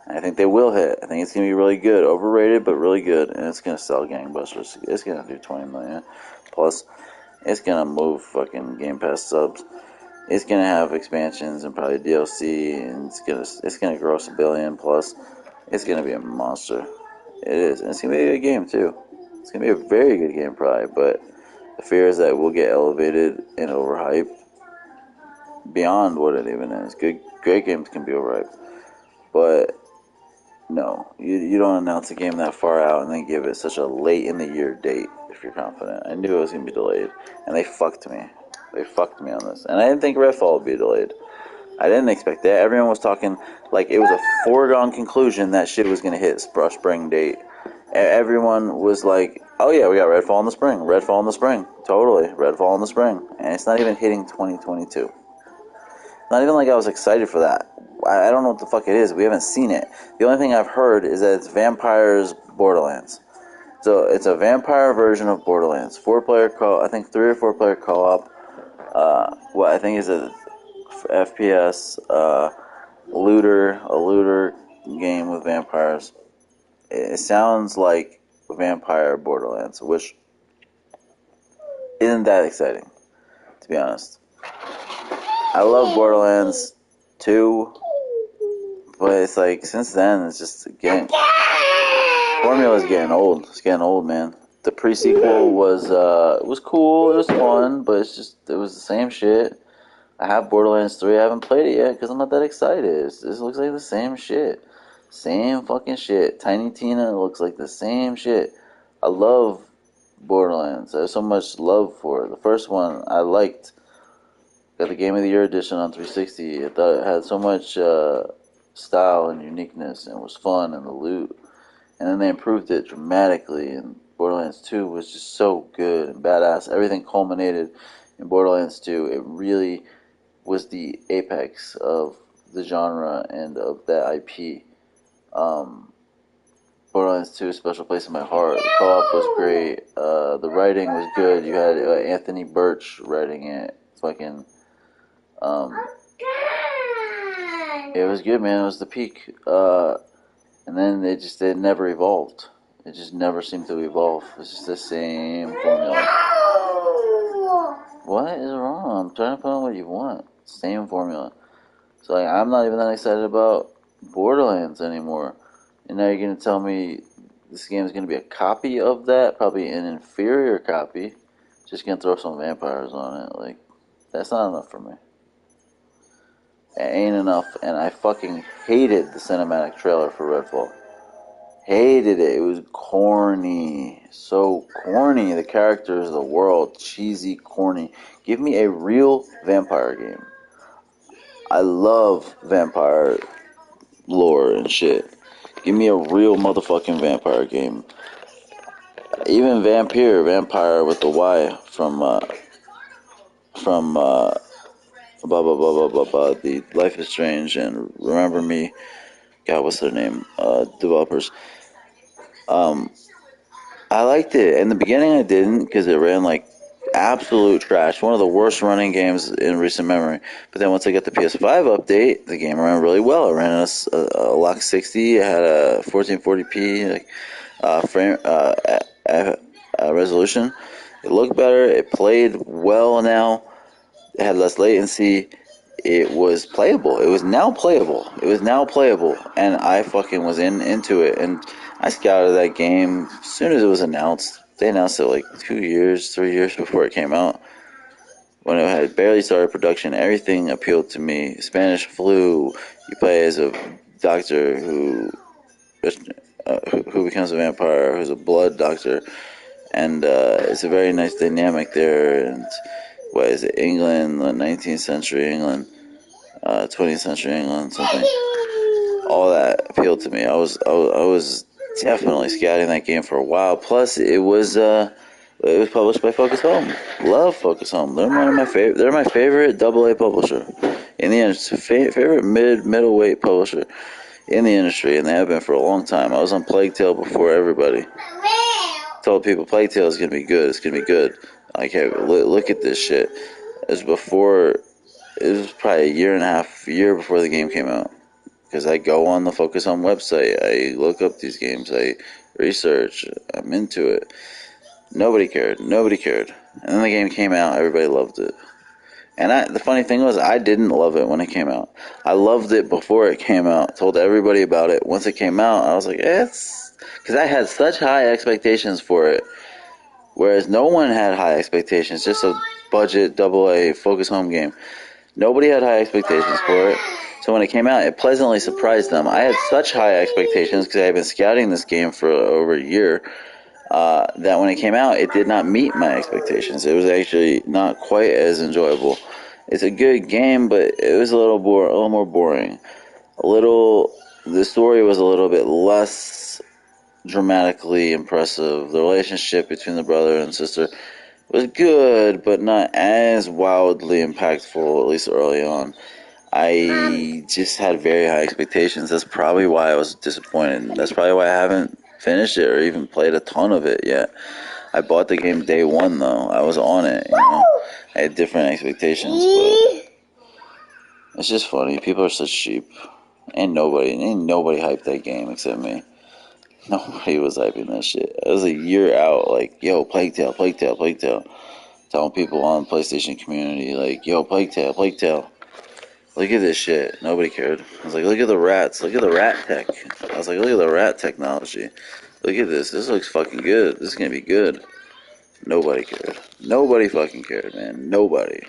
And I think they will hit. I think it's going to be really good. Overrated, but really good. And it's going to sell gangbusters. It's going to do 20 million. Plus, it's going to move fucking Game Pass subs. It's going to have expansions and probably DLC. And it's gonna gross $1 billion plus. It's going to be a monster. It is. And it's going to be a good game, too. It's going to be a very good game, probably. But the fear is that we'll get elevated and overhyped beyond what it even is. Great games can be overhyped. But no, you don't announce a game that far out and then give it such a late in the year date if you're confident. I knew it was going to be delayed. And they fucked me. They fucked me on this. And I didn't think Redfall would be delayed. I didn't expect that. Everyone was talking like it was a foregone conclusion that shit was going to hit spring date. Everyone was like, oh yeah, we got Redfall in the spring. Redfall in the spring. Totally. Redfall in the spring. And it's not even hitting 2022. Not even like I was excited for that. I don't know what the fuck it is. We haven't seen it. The only thing I've heard is that it's Vampires Borderlands. So it's a vampire version of Borderlands. 4-player co-op. I think 3 or 4-player co-op. What I think is a FPS a looter game with vampires. It sounds like Vampire Borderlands, which isn't that exciting, to be honest. I love Borderlands 2, but it's like since then it's just getting formula's getting old. It's getting old, man. The pre-sequel was it was cool, it was fun, but it was the same shit. I have Borderlands 3. I haven't played it yet because I'm not that excited. This looks like the same shit. Same fucking shit. Tiny Tina looks like the same shit. I love Borderlands. I have so much love for it. The first one I liked. Got the Game of the Year edition on 360. I thought it had so much style and uniqueness and was fun and the loot. And then they improved it dramatically. And Borderlands 2 was just so good and badass. Everything culminated in Borderlands 2. It really was the apex of the genre and of that IP. Borderlands 2, special place in my heart. The co-op was great. The writing was good. You had Anthony Birch writing it. Fucking, it was good, man. It was the peak. And then it never evolved. It just never seemed to evolve. It's just the same formula. What is wrong? I'm trying to put on what you want. Same formula. So like, I'm not even that excited about Borderlands anymore. And now you're going to tell me this game is going to be a copy of that? Probably an inferior copy. Just going to throw some vampires on it. Like, that's not enough for me. It ain't enough. And I fucking hated the cinematic trailer for Redfall. Hated it. It was corny. So corny. The characters, the world, cheesy, corny. Give me a real vampire game. I love vampire lore and shit. Give me a real motherfucking vampire game. Even vampire with the Y from the Life is Strange and Remember Me. God, what's their name? Developers. I liked it. In the beginning, I didn't because it ran like absolute trash. One of the worst running games in recent memory. But then once I got the PS5 update, the game ran really well. It ran a lock 60. It had a 1440p like frame resolution. It looked better. It played well now. It had less latency. It was playable. It was now playable. It was now playable, and I fucking was into it. And I scouted that game as soon as it was announced. They announced it like 2 years, 3 years before it came out. When it had barely started production, everything appealed to me. Spanish flu. You play as a doctor who becomes a vampire, who's a blood doctor, and it's a very nice dynamic there. And what is it, England, the 19th century England, 20th century England, something. All that appealed to me. I was definitely scouting that game for a while. Plus, it was published by Focus Home. Love Focus Home. They're one of my favorite. They're my favorite AA publisher in the industry. Favorite middleweight publisher in the industry, and they have been for a long time. I was on Plague Tale before everybody. Told people Plague Tale is gonna be good. It's gonna be good. Like, hey, look at this shit. It was before. It was probably a year before the game came out. Because I go on the Focus Home website, I look up these games, I research, I'm into it. Nobody cared. And then the game came out, everybody loved it. And the funny thing was, I didn't love it when it came out. I loved it before it came out, told everybody about it. Once it came out, I was like, it's... Because I had such high expectations for it. Whereas no one had high expectations, just a budget, AA, Focus Home game. Nobody had high expectations for it. So when it came out, it pleasantly surprised them. I had such high expectations because I had been scouting this game for over a year that when it came out, it did not meet my expectations. It was actually not quite as enjoyable. It's a good game, but it was a little more boring. The story was a little bit less dramatically impressive. The relationship between the brother and sister was good, but not as wildly impactful, at least early on. I just had very high expectations. That's probably why I was disappointed. That's probably why I haven't finished it or even played a ton of it yet. I bought the game day one, though. I was on it, you know. I had different expectations, but it's just funny. People are such sheep. Ain't nobody hyped that game except me. Nobody was hyping that shit. It was a year out, like, yo, Plague Tale. Telling people on the PlayStation community, like, yo, Plague Tale. Look at this shit. Nobody cared. I was like, look at the rats. Look at the rat tech. I was like, look at the rat technology. Look at this. This looks fucking good. This is gonna be good. Nobody cared. Nobody fucking cared, man. Nobody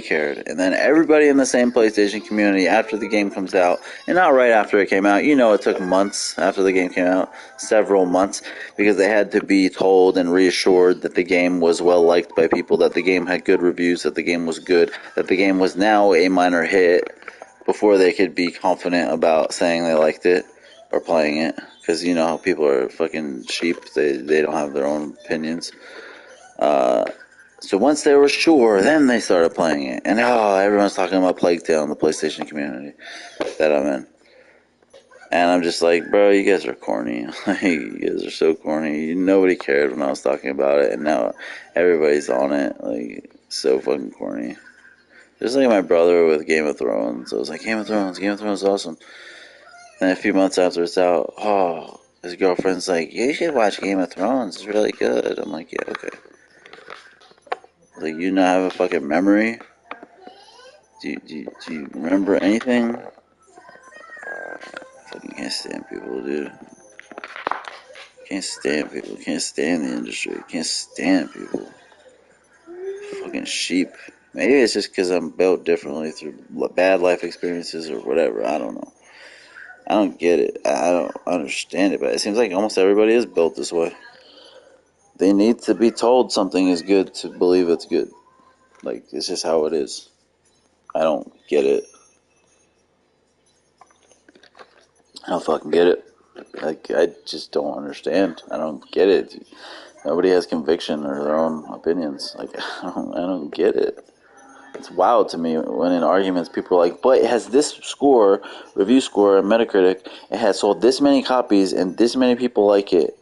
cared. And then everybody in the same PlayStation community after the game comes out, and not right after it came out, you know, it took months after the game came out, several months, because they had to be told and reassured that the game was well liked by people, that the game had good reviews, that the game was good, that the game was now a minor hit before they could be confident about saying they liked it or playing it. Because you know how people are fucking sheep, they don't have their own opinions. So once they were sure, then they started playing it. And everyone's talking about Plague Tale in the PlayStation community that I'm in. And I'm just like, bro, you guys are corny. You guys are so corny. Nobody cared when I was talking about it, and now everybody's on it. Like, so fucking corny. Just like my brother with Game of Thrones. I was like, Game of Thrones is awesome. And a few months after it's out, his girlfriend's like, you should watch Game of Thrones. It's really good. I'm like, yeah, okay. Like, you not have a fucking memory? Do you remember anything? Fucking can't stand people, dude. Can't stand people. Can't stand the industry. Can't stand people. Fucking sheep. Maybe it's just because I'm built differently through bad life experiences or whatever. I don't know. I don't get it. I don't understand it, but it seems like almost everybody is built this way. They need to be told something is good to believe it's good. Like, it's just how it is. I don't get it. I don't fucking get it. Like, I just don't understand. I don't get it. Nobody has conviction or their own opinions. Like, I don't get it. It's wild to me when in arguments people are like, but it has this review score, and Metacritic, it has sold this many copies and this many people like it.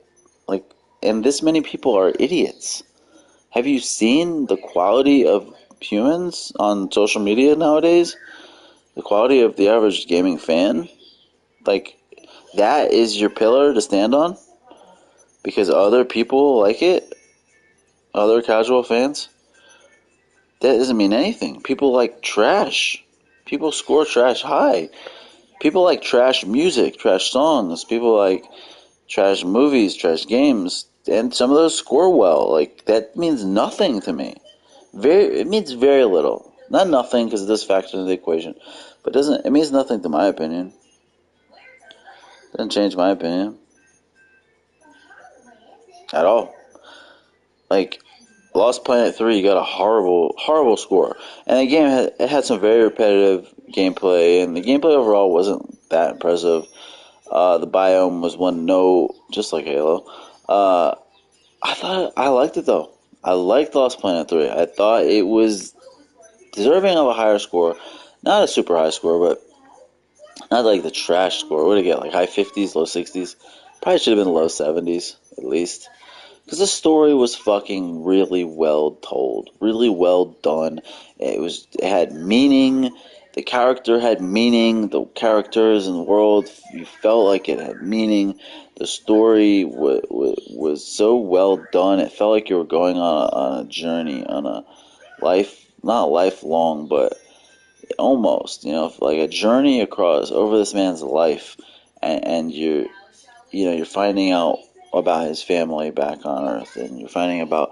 Like, and this many people are idiots. Have you seen the quality of humans on social media nowadays? The quality of the average gaming fan? Like, that is your pillar to stand on? Because other people like it? Other casual fans? That doesn't mean anything. People like trash. People score trash high. People like trash music, trash songs. People like trash movies, trash games. And some of those score well. Like, that means nothing to me. It means very little. Not nothing because it does factor into the equation, but it means nothing to my opinion. It doesn't change my opinion at all. Like, Lost Planet 3 got a horrible score, and the game had some very repetitive gameplay, and the gameplay overall wasn't that impressive. The biome was one note, just like Halo. I liked it though. I liked Lost Planet 3. I thought it was deserving of a higher score. Not a super high score, but not like the trash score. What did it get? Like high 50s, low 60s? Probably should have been low 70s, at least. Because the story was fucking really well told. Really well done. It had meaning. The character had meaning. The characters and the world, you felt like it had meaning. The story was so well done. It felt like you were going on a journey, on a life, not lifelong, but almost, like a journey across over this man's life, and you're finding out about his family back on Earth, and you're finding about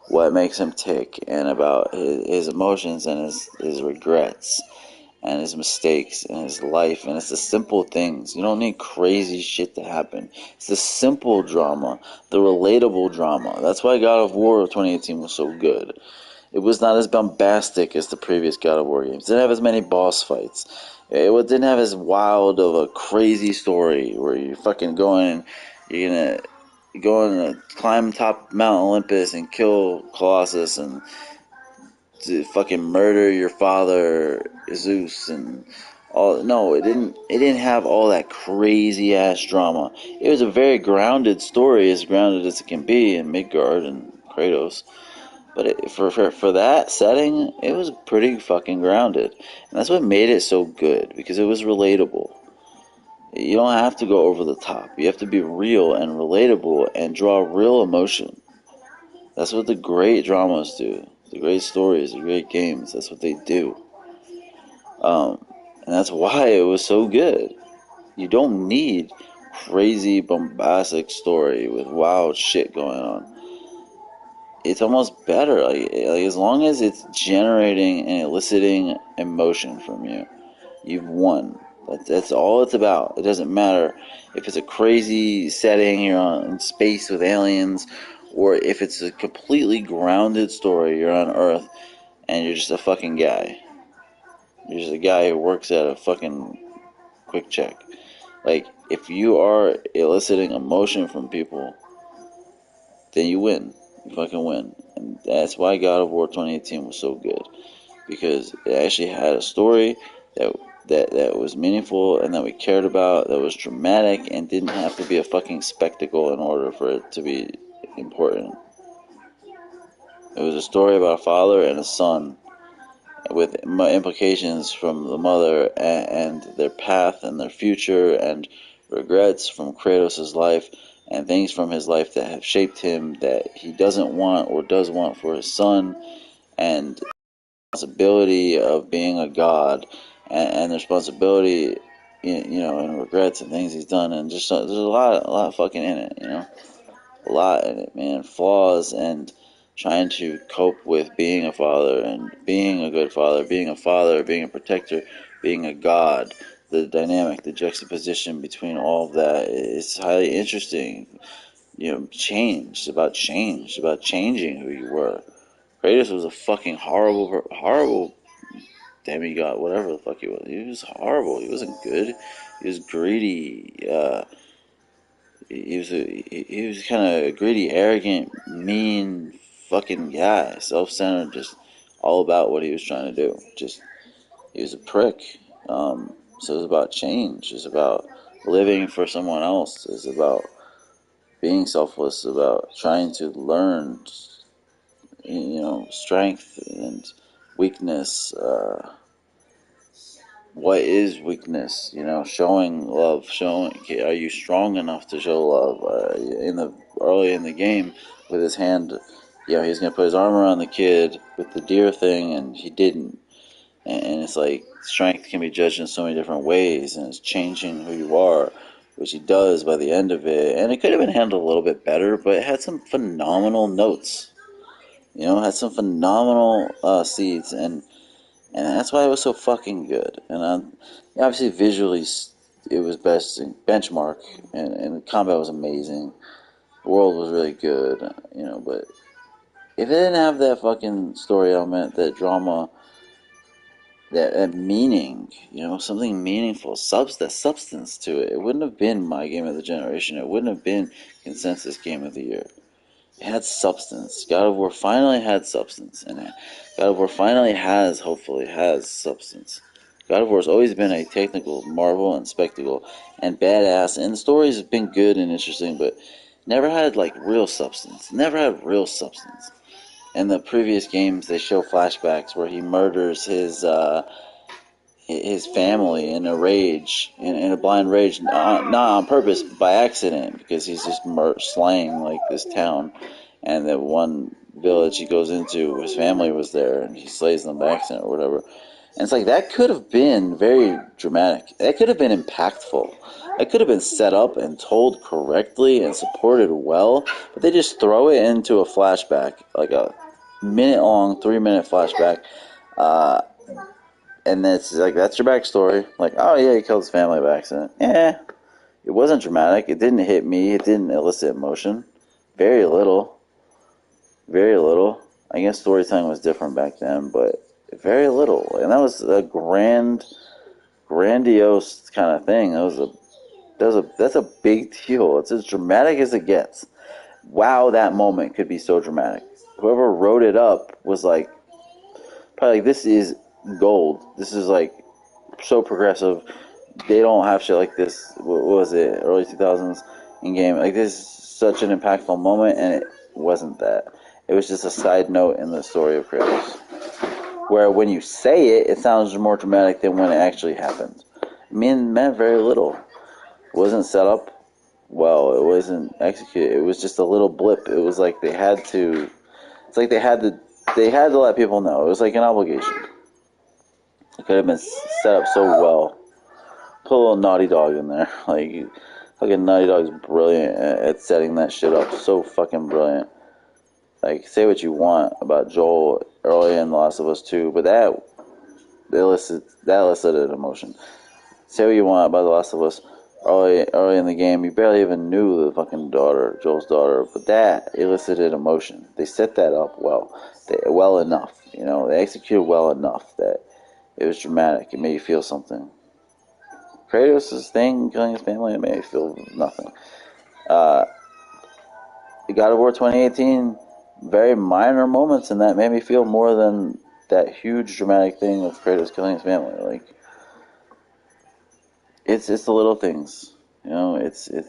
what makes him tick, and about his emotions and his regrets and his mistakes and his life. And it's the simple things. You don't need crazy shit to happen. It's the simple drama, the relatable drama. That's why God of War 2018 was so good. It was not as bombastic as the previous God of War games. It didn't have as many boss fights. It didn't have as wild of a crazy story where you're fucking going, you're gonna climb top Mount Olympus and kill Colossus and to fucking murder your father Zeus and all. No, it didn't. It didn't have all that crazy ass drama. It was a very grounded story, as grounded as it can be in Midgard and Kratos. But for that setting, it was pretty fucking grounded. And that's what made it so good, because it was relatable. You don't have to go over the top. You have to be real and relatable and draw real emotion. That's what the great dramas do. The great stories, the great games, that's what they do. And that's why it was so good. You don't need crazy bombastic story with wild shit going on. It's almost better. Like as long as it's generating and eliciting emotion from you, you've won. That's all it's about. It doesn't matter if it's a crazy setting, you're on in space with aliens, or if it's a completely grounded story, you're on Earth and you're just a fucking guy. You're just a guy who works at a fucking quick check. Like, if you are eliciting emotion from people, then you win. You fucking win. And that's why God of War 2018 was so good. Because it actually had a story that was meaningful and that we cared about, that was dramatic and didn't have to be a fucking spectacle in order for it to be important. It was a story about a father and a son with implications from the mother and their path and their future and regrets from Kratos' life and things from his life that have shaped him that he doesn't want or does want for his son, and the responsibility of being a god, and the responsibility, and regrets and things he's done, and just there's a lot fucking in it, a lot in it, man. Flaws and trying to cope with being a father and being a good father, being a protector, being a god. The dynamic, the juxtaposition between all of that is highly interesting. Change. It's about change. It's about changing who you were. Kratos was a fucking horrible demigod, whatever the fuck he was. He was horrible. He wasn't good. He was greedy. He was kind of a greedy, arrogant, mean fucking guy, self-centered, just all about what he was trying to do. Just he was a prick. So it was about change. It's about living for someone else. It's about being selfless, about trying to learn, strength and weakness. What is weakness? Showing love. Are you strong enough to show love? Early in the game, with his hand, he's gonna put his arm around the kid with the deer thing, and he didn't. And it's like strength can be judged in so many different ways, and it's changing who you are, which he does by the end of it. And it could have been handled a little bit better, but it had some phenomenal notes. It had some phenomenal seeds, and that's why it was so fucking good. And obviously, visually, it was best in benchmark, and the combat was amazing. The world was really good, But if it didn't have that fucking story element, that drama, that meaning, something meaningful, that substance to it, it wouldn't have been my game of the generation. It wouldn't have been consensus game of the year. It had substance. God of War finally had substance in it. God of War finally hopefully has substance. God of War has always been a technical marvel and spectacle and badass, and the stories have been good and interesting, but never had real substance. Never had real substance. In the previous games, they show flashbacks where he murders his family in a rage, in a blind rage, not on purpose, but by accident, because he's just slaying this town. And that one village he goes into, his family was there, and he slays them by accident or whatever. And it's that could have been very dramatic. That could have been impactful. That could have been set up and told correctly and supported well, but they just throw it into a flashback, like a minute-long, 3-minute flashback, and it's that's your backstory. Oh yeah, he killed his family by accident. Yeah, it wasn't dramatic. It didn't hit me. It didn't elicit emotion. Very little. Very little. I guess storytelling was different back then, but very little. And that was a grandiose kind of thing. That's a big deal. It's as dramatic as it gets. Wow, that moment could be so dramatic. Whoever wrote it up was probably this is gold. This is so progressive. They don't have shit like this. What was it? Early 2000s in game. This is such an impactful moment, and it wasn't that. It was just a side note in the story of Kratos. Where when you say it, it sounds more dramatic than when it actually happened. It meant very little. It wasn't set up well. It wasn't executed. It was just a little blip. It was they had to. It's they had to let people know. It was an obligation. It could have been set up so well. Put a little Naughty Dog in there. Fucking Naughty Dog's brilliant at setting that shit up. So fucking brilliant. Say what you want about Joel early in The Last of Us 2, but that elicited emotion. Say what you want about The Last of Us early in the game. You barely even knew the fucking daughter, Joel's daughter, but that elicited emotion. They set that up well enough. They executed well enough that it was dramatic. It made you feel something. Kratos' thing, killing his family, it made me feel nothing. God of War 2018, very minor moments in that made me feel more than that huge dramatic thing of Kratos killing his family. It's the little things, it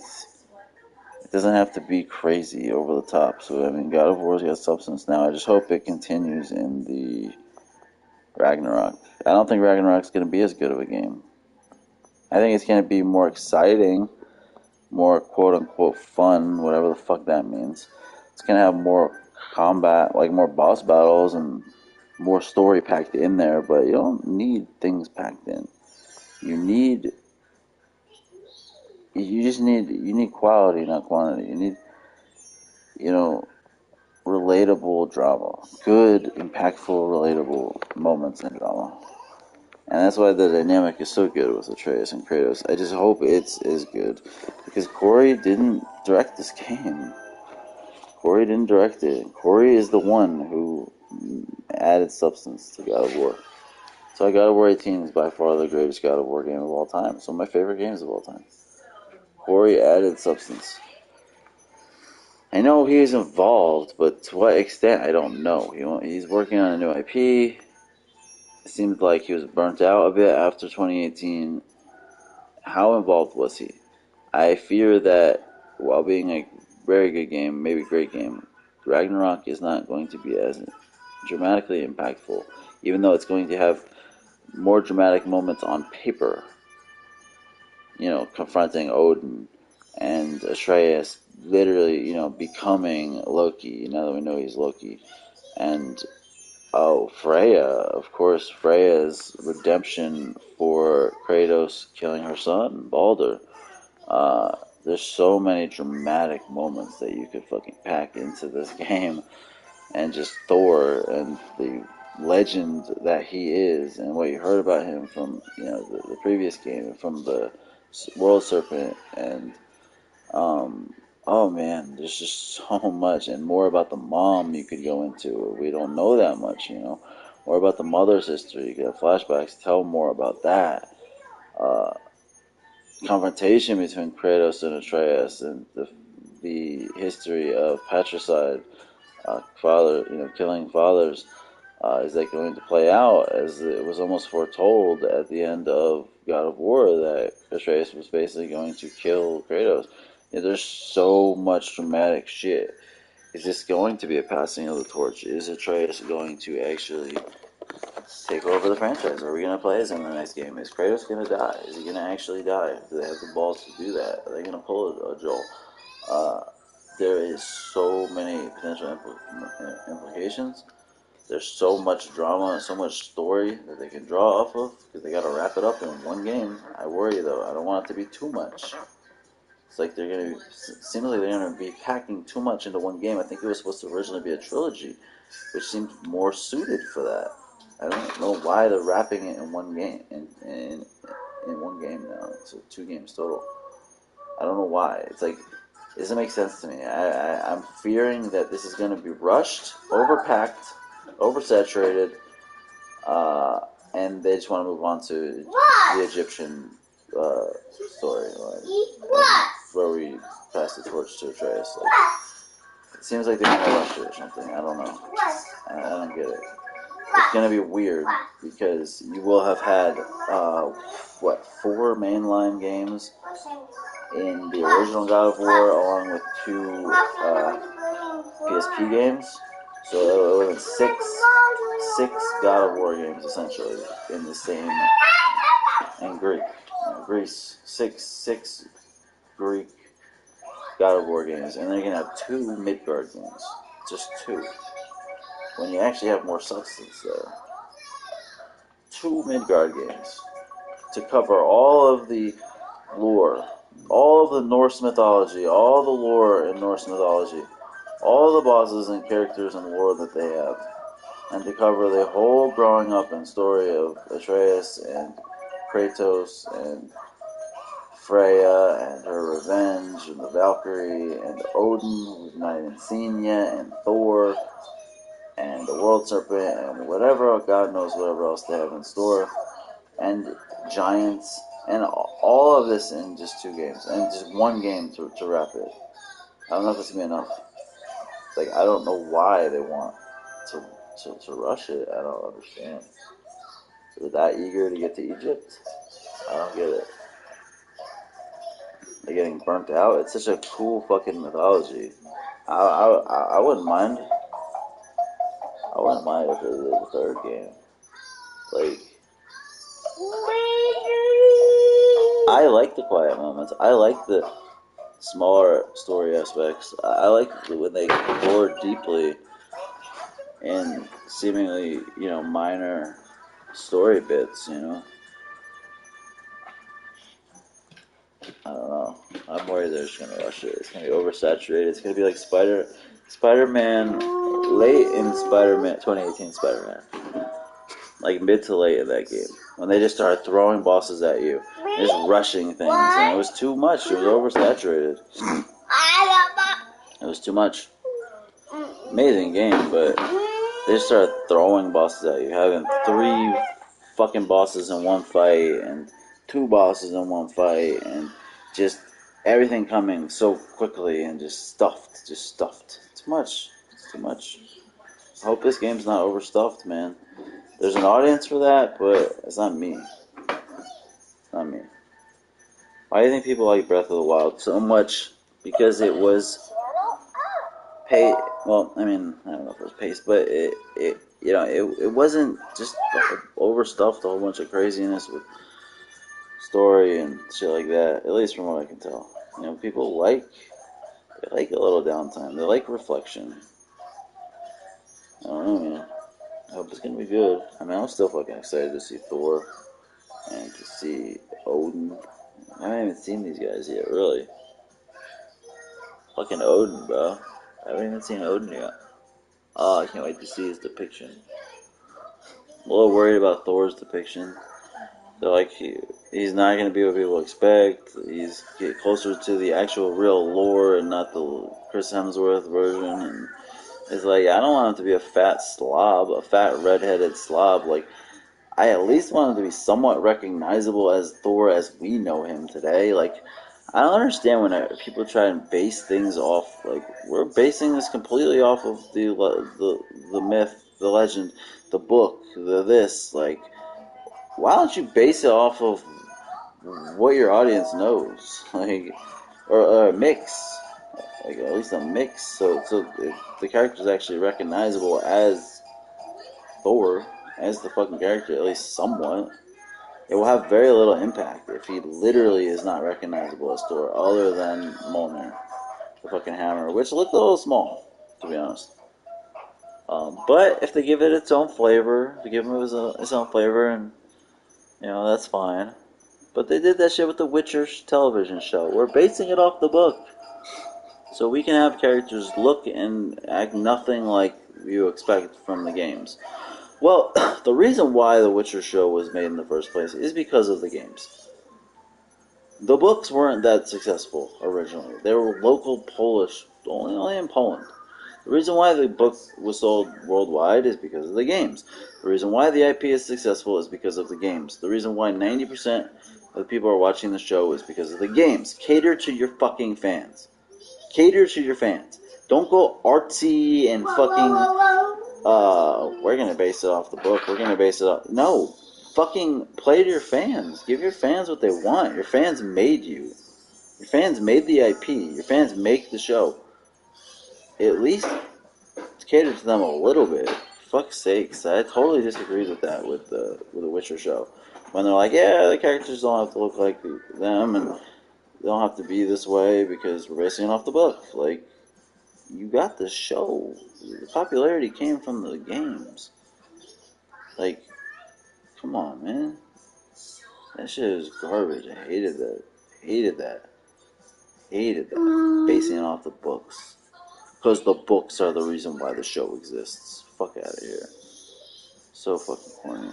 doesn't have to be crazy over the top. So God of War's got substance now. I just hope it continues in the Ragnarok. I don't think Ragnarok's going to be as good of a game. I think it's going to be more exciting, more quote-unquote fun, whatever the fuck that means. It's going to have more combat, more boss battles and more story packed in there, but you don't need things packed in. You need quality, not quantity. You need, relatable drama. Good, impactful, relatable moments in drama. And that's why the dynamic is so good with Atreus and Kratos. I just hope it's as good. Because Corey didn't direct this game. Corey didn't direct it. Corey is the one who added substance to God of War. So God of War 18 is by far the greatest God of War game of all time. It's one of my favorite games of all time. Corey added substance. I know he is involved, but to what extent, I don't know. He's working on a new IP. It seemed like he was burnt out a bit after 2018. How involved was he? I fear that while being a very good game, maybe great game. Ragnarok is not going to be as dramatically impactful, even though it's going to have more dramatic moments on paper. You know, confronting Odin and Atreus, literally, you know, becoming Loki. Now that we know he's Loki, and Freya, of course, Freya's redemption for Kratos killing her son, Baldur. There's so many dramatic moments that you could fucking pack into this game, and just Thor and the legend that he is, and what you heard about him from, you know, the previous game, and from the World Serpent, and oh man, there's just so much, and more about the mom you could go into. We don't know that much, you know. More about the mother's history. You could have flashbacks, tell more about that. Uh, Confrontation between Kratos and Atreus, and the history of patricide, father, you know, killing fathers. Is that going to play out, as it was almost foretold at the end of God of War, that Atreus was basically going to kill Kratos? You know, there's so much dramatic shit. Is this going to be a passing of the torch? Is Atreus going to actually take over the franchise? Are we going to play as him in the next game? Is Kratos going to die? Is he going to actually die? Do they have the balls to do that? Are they going to pull a Joel? There is so many potential implications. There's so much drama and so much story that they can draw off of, because they got to wrap it up in one game. I worry, though. I don't want it to be too much. It's like they're going to, seemingly they're going to be packing too much into one game. I think it was supposed to originally be a trilogy, which seems more suited for that. I don't know why they're wrapping it in one game, in one game now. So 2 games total. I don't know why. It's like, it doesn't make sense to me. I'm fearing that this is going to be rushed, overpacked, oversaturated, and they just want to move on to the Egyptian story, where we pass the torch to Atreus. Like, it seems like they're going to rush it or something. I don't know. I don't get it. It's going to be weird, because you will have had, 4 mainline games in the original God of War, along with 2 PSP games. So it would have been six God of War games, essentially, in the same, and Greece, six Greek God of War games, and then you're gonna have 2 Midgard games, just 2. When you actually have more substance there, 2 Midgard games to cover all of the lore, all of the Norse mythology, all the lore in Norse mythology, all the bosses and characters and lore that they have, and to cover the whole growing up and story of Atreus and Kratos and Freya and her revenge, and the Valkyrie, and Odin, who we've not even seen yet, and Thor, and the World Serpent, and whatever, God knows whatever else they have in store, and giants, and all of this in just 2 games, and just 1 game to wrap it. I don't know if it's going to be enough. Like, I don't know why they want to rush it. I don't understand. They're that eager to get to Egypt? I don't get it. They're getting burnt out. It's such a cool fucking mythology. I wouldn't mind. I wouldn't mind if it was a 3rd game. Like, I like the quiet moments. I like the smaller story aspects. I like when they explore deeply in seemingly, you know, minor story bits, you know. I don't know. I'm worried they're just gonna rush it. It's gonna be oversaturated. It's gonna be like Spider-Man, late in Spider-Man, 2018 Spider-Man, like mid to late in that game, when they just started throwing bosses at you, and just rushing things, and it was too much. It was oversaturated. It was too much. Amazing game, but they just started throwing bosses at you, having 3 fucking bosses in one fight, and 2 bosses in one fight, and just everything coming so quickly, and just stuffed. Too much. It's too much. I hope this game's not overstuffed, man. There's an audience for that, but it's not me. It's not me. Why do you think people like Breath of the Wild so much? Because it was pace. Well, I mean, I don't know if it was pace, but it wasn't just overstuffed a whole bunch of craziness with story and shit like that. At least from what I can tell, people they like a little downtime. They like reflection. I don't know, man. I hope it's gonna be good. I mean, I'm still fucking excited to see Thor and to see Odin. I haven't even seen these guys yet, really. Fucking Odin, bro. I haven't even seen Odin yet. Oh, I can't wait to see his depiction. I'm a little worried about Thor's depiction. They're like, he's not going to be what people expect. He's get closer to the actual real lore and not the Chris Hemsworth version. And it's like, I don't want him to be a fat slob, a fat redheaded slob. Like, I at least want him to be somewhat recognizable as Thor as we know him today. Like, I don't understand when people try and base things off. Like, we're basing this completely off of the myth, the legend, the book, the this. Like, why don't you base it off of what your audience knows? Like, or a mix, like at least a mix, so the character is actually recognizable as Thor, as the fucking character, at least somewhat. It will have very little impact if he literally is not recognizable as Thor, other than Mjolnir, the fucking hammer, which looked a little small, to be honest. But if they give it its own flavor, they give him its own flavor, and that's fine. But they did that shit with the Witcher television show. We're basing it off the book. So we can have characters look and act nothing like you expect from the games. Well, the reason why the Witcher show was made in the first place is because of the games. The books weren't that successful originally. They were local Polish, only in Poland. The reason why the book was sold worldwide is because of the games. The reason why the IP is successful is because of the games. The reason why 90% of the people are watching the show is because of the games. Cater to your fucking fans. Cater to your fans. Don't go artsy and fucking, we're gonna base it off the book. We're gonna base it off... No. Fucking play to your fans. Give your fans what they want. Your fans made you. Your fans made the IP. Your fans make the show. At least cater to them a little bit. Fuck's sakes, I totally disagreed with that with the Witcher show. When they're like, yeah, the characters don't have to look like them, and they don't have to be this way because we're basing it off the book. Like, you got the show. The popularity came from the games. Like, come on, man. That shit is garbage. I hated that. Hated that. Hated that. Basing it off the books. Because the books are the reason why the show exists. Fuck out of here. So fucking corny.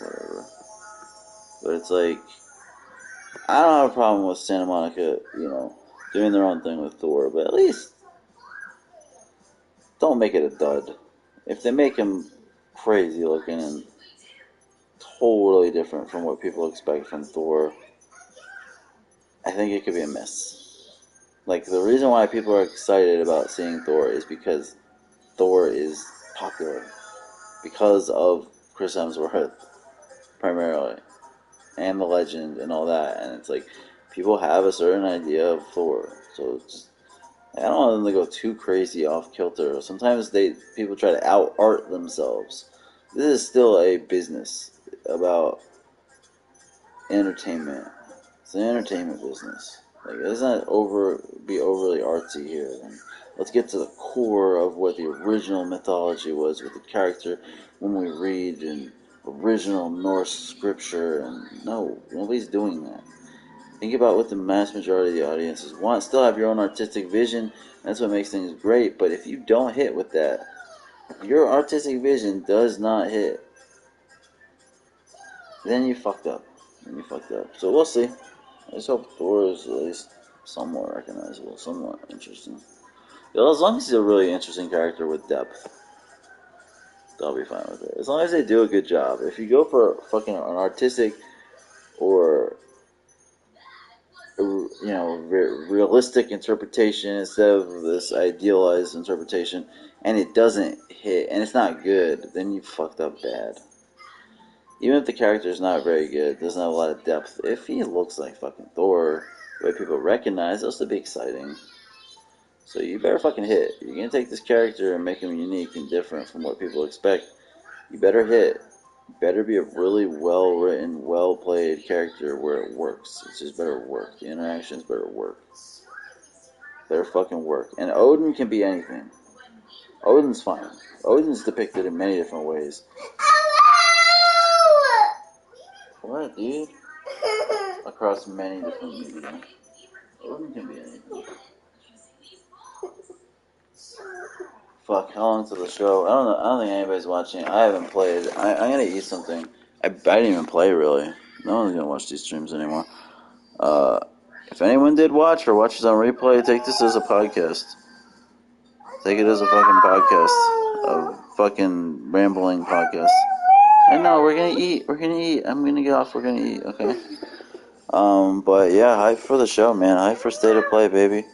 Whatever. But it's like, I don't have a problem with Santa Monica, doing their own thing with Thor, but at least don't make it a dud. If they make him crazy looking and totally different from what people expect from Thor, I think it could be a miss. Like, the reason why people are excited about seeing Thor is because Thor is popular. Because of Chris Hemsworth, primarily. And the legend and all that. And it's like, people have a certain idea of Thor. So it's, I don't want them to go too crazy off kilter. Sometimes people try to out-art themselves. This is still a business about entertainment. It's an entertainment business. Like, let's not be overly artsy here. And let's get to the core of what the original mythology was with the character when we read in original Norse scripture. And no, nobody's doing that. Think about what the mass majority of the audiences want. Still have your own artistic vision. That's what makes things great. But if you don't hit with that, your artistic vision does not hit, then you fucked up. So we'll see. I just hope Thor is at least somewhat recognizable, somewhat interesting. As long as he's a really interesting character with depth, I'll be fine with it. As long as they do a good job. If you go for fucking an artistic or realistic interpretation instead of this idealized interpretation, and it doesn't hit, and it's not good, then you fucked up bad. Even if the character is not very good, doesn't have a lot of depth, if he looks like fucking Thor, the way people recognize, it'll still be exciting. So you better fucking hit. You're gonna take this character and make him unique and different from what people expect. You better hit. You better be a really well-written, well-played character where it works. It just better work. The interactions better work. Better fucking work. And Odin can be anything. Odin's fine. Odin's depicted in many different ways. What, dude? Across many different media. Odin can be anything. Fuck, how long's the show? I don't think anybody's watching. I haven't played. I'm gonna eat something. I didn't even play, really. No one's gonna watch these streams anymore. If anyone did watch or watches on replay, take this as a podcast. Take it as a fucking podcast. A fucking rambling podcast. And no, we're gonna eat. We're gonna eat. I'm gonna get off. We're gonna eat, okay? But yeah, hype for the show, man. Hype for State of Play, baby.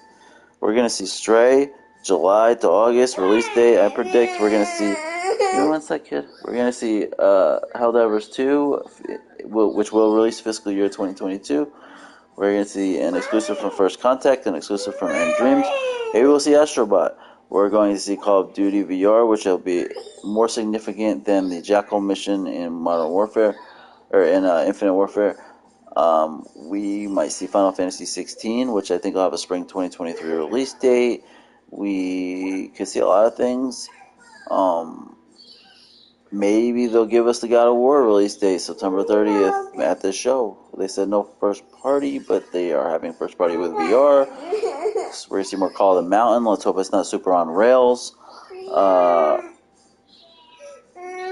We're gonna see Stray, July to August, release date. I predict we're gonna see. Give me one sec, kid. We're gonna see Helldivers 2, which will release fiscal year 2022. We're gonna see an exclusive from First Contact, an exclusive from End Dreams. Maybe we'll see Astrobot. We're going to see Call of Duty VR, which will be more significant than the Jackal mission in Modern Warfare, or in Infinite Warfare. We might see Final Fantasy 16, which I think will have a spring 2023 release date. We could see a lot of things. Maybe they'll give us the God of War release date, September 30th, at this show. They said no first party, but they are having first party with VR. So we're going to see more Call of the Mountain. Let's hope it's not super on rails. I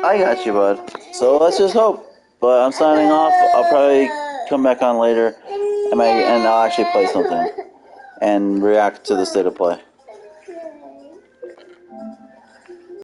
got you, bud. So let's just hope. But I'm signing off. I'll probably come back on later, and I'll actually play something and react to the State of Play.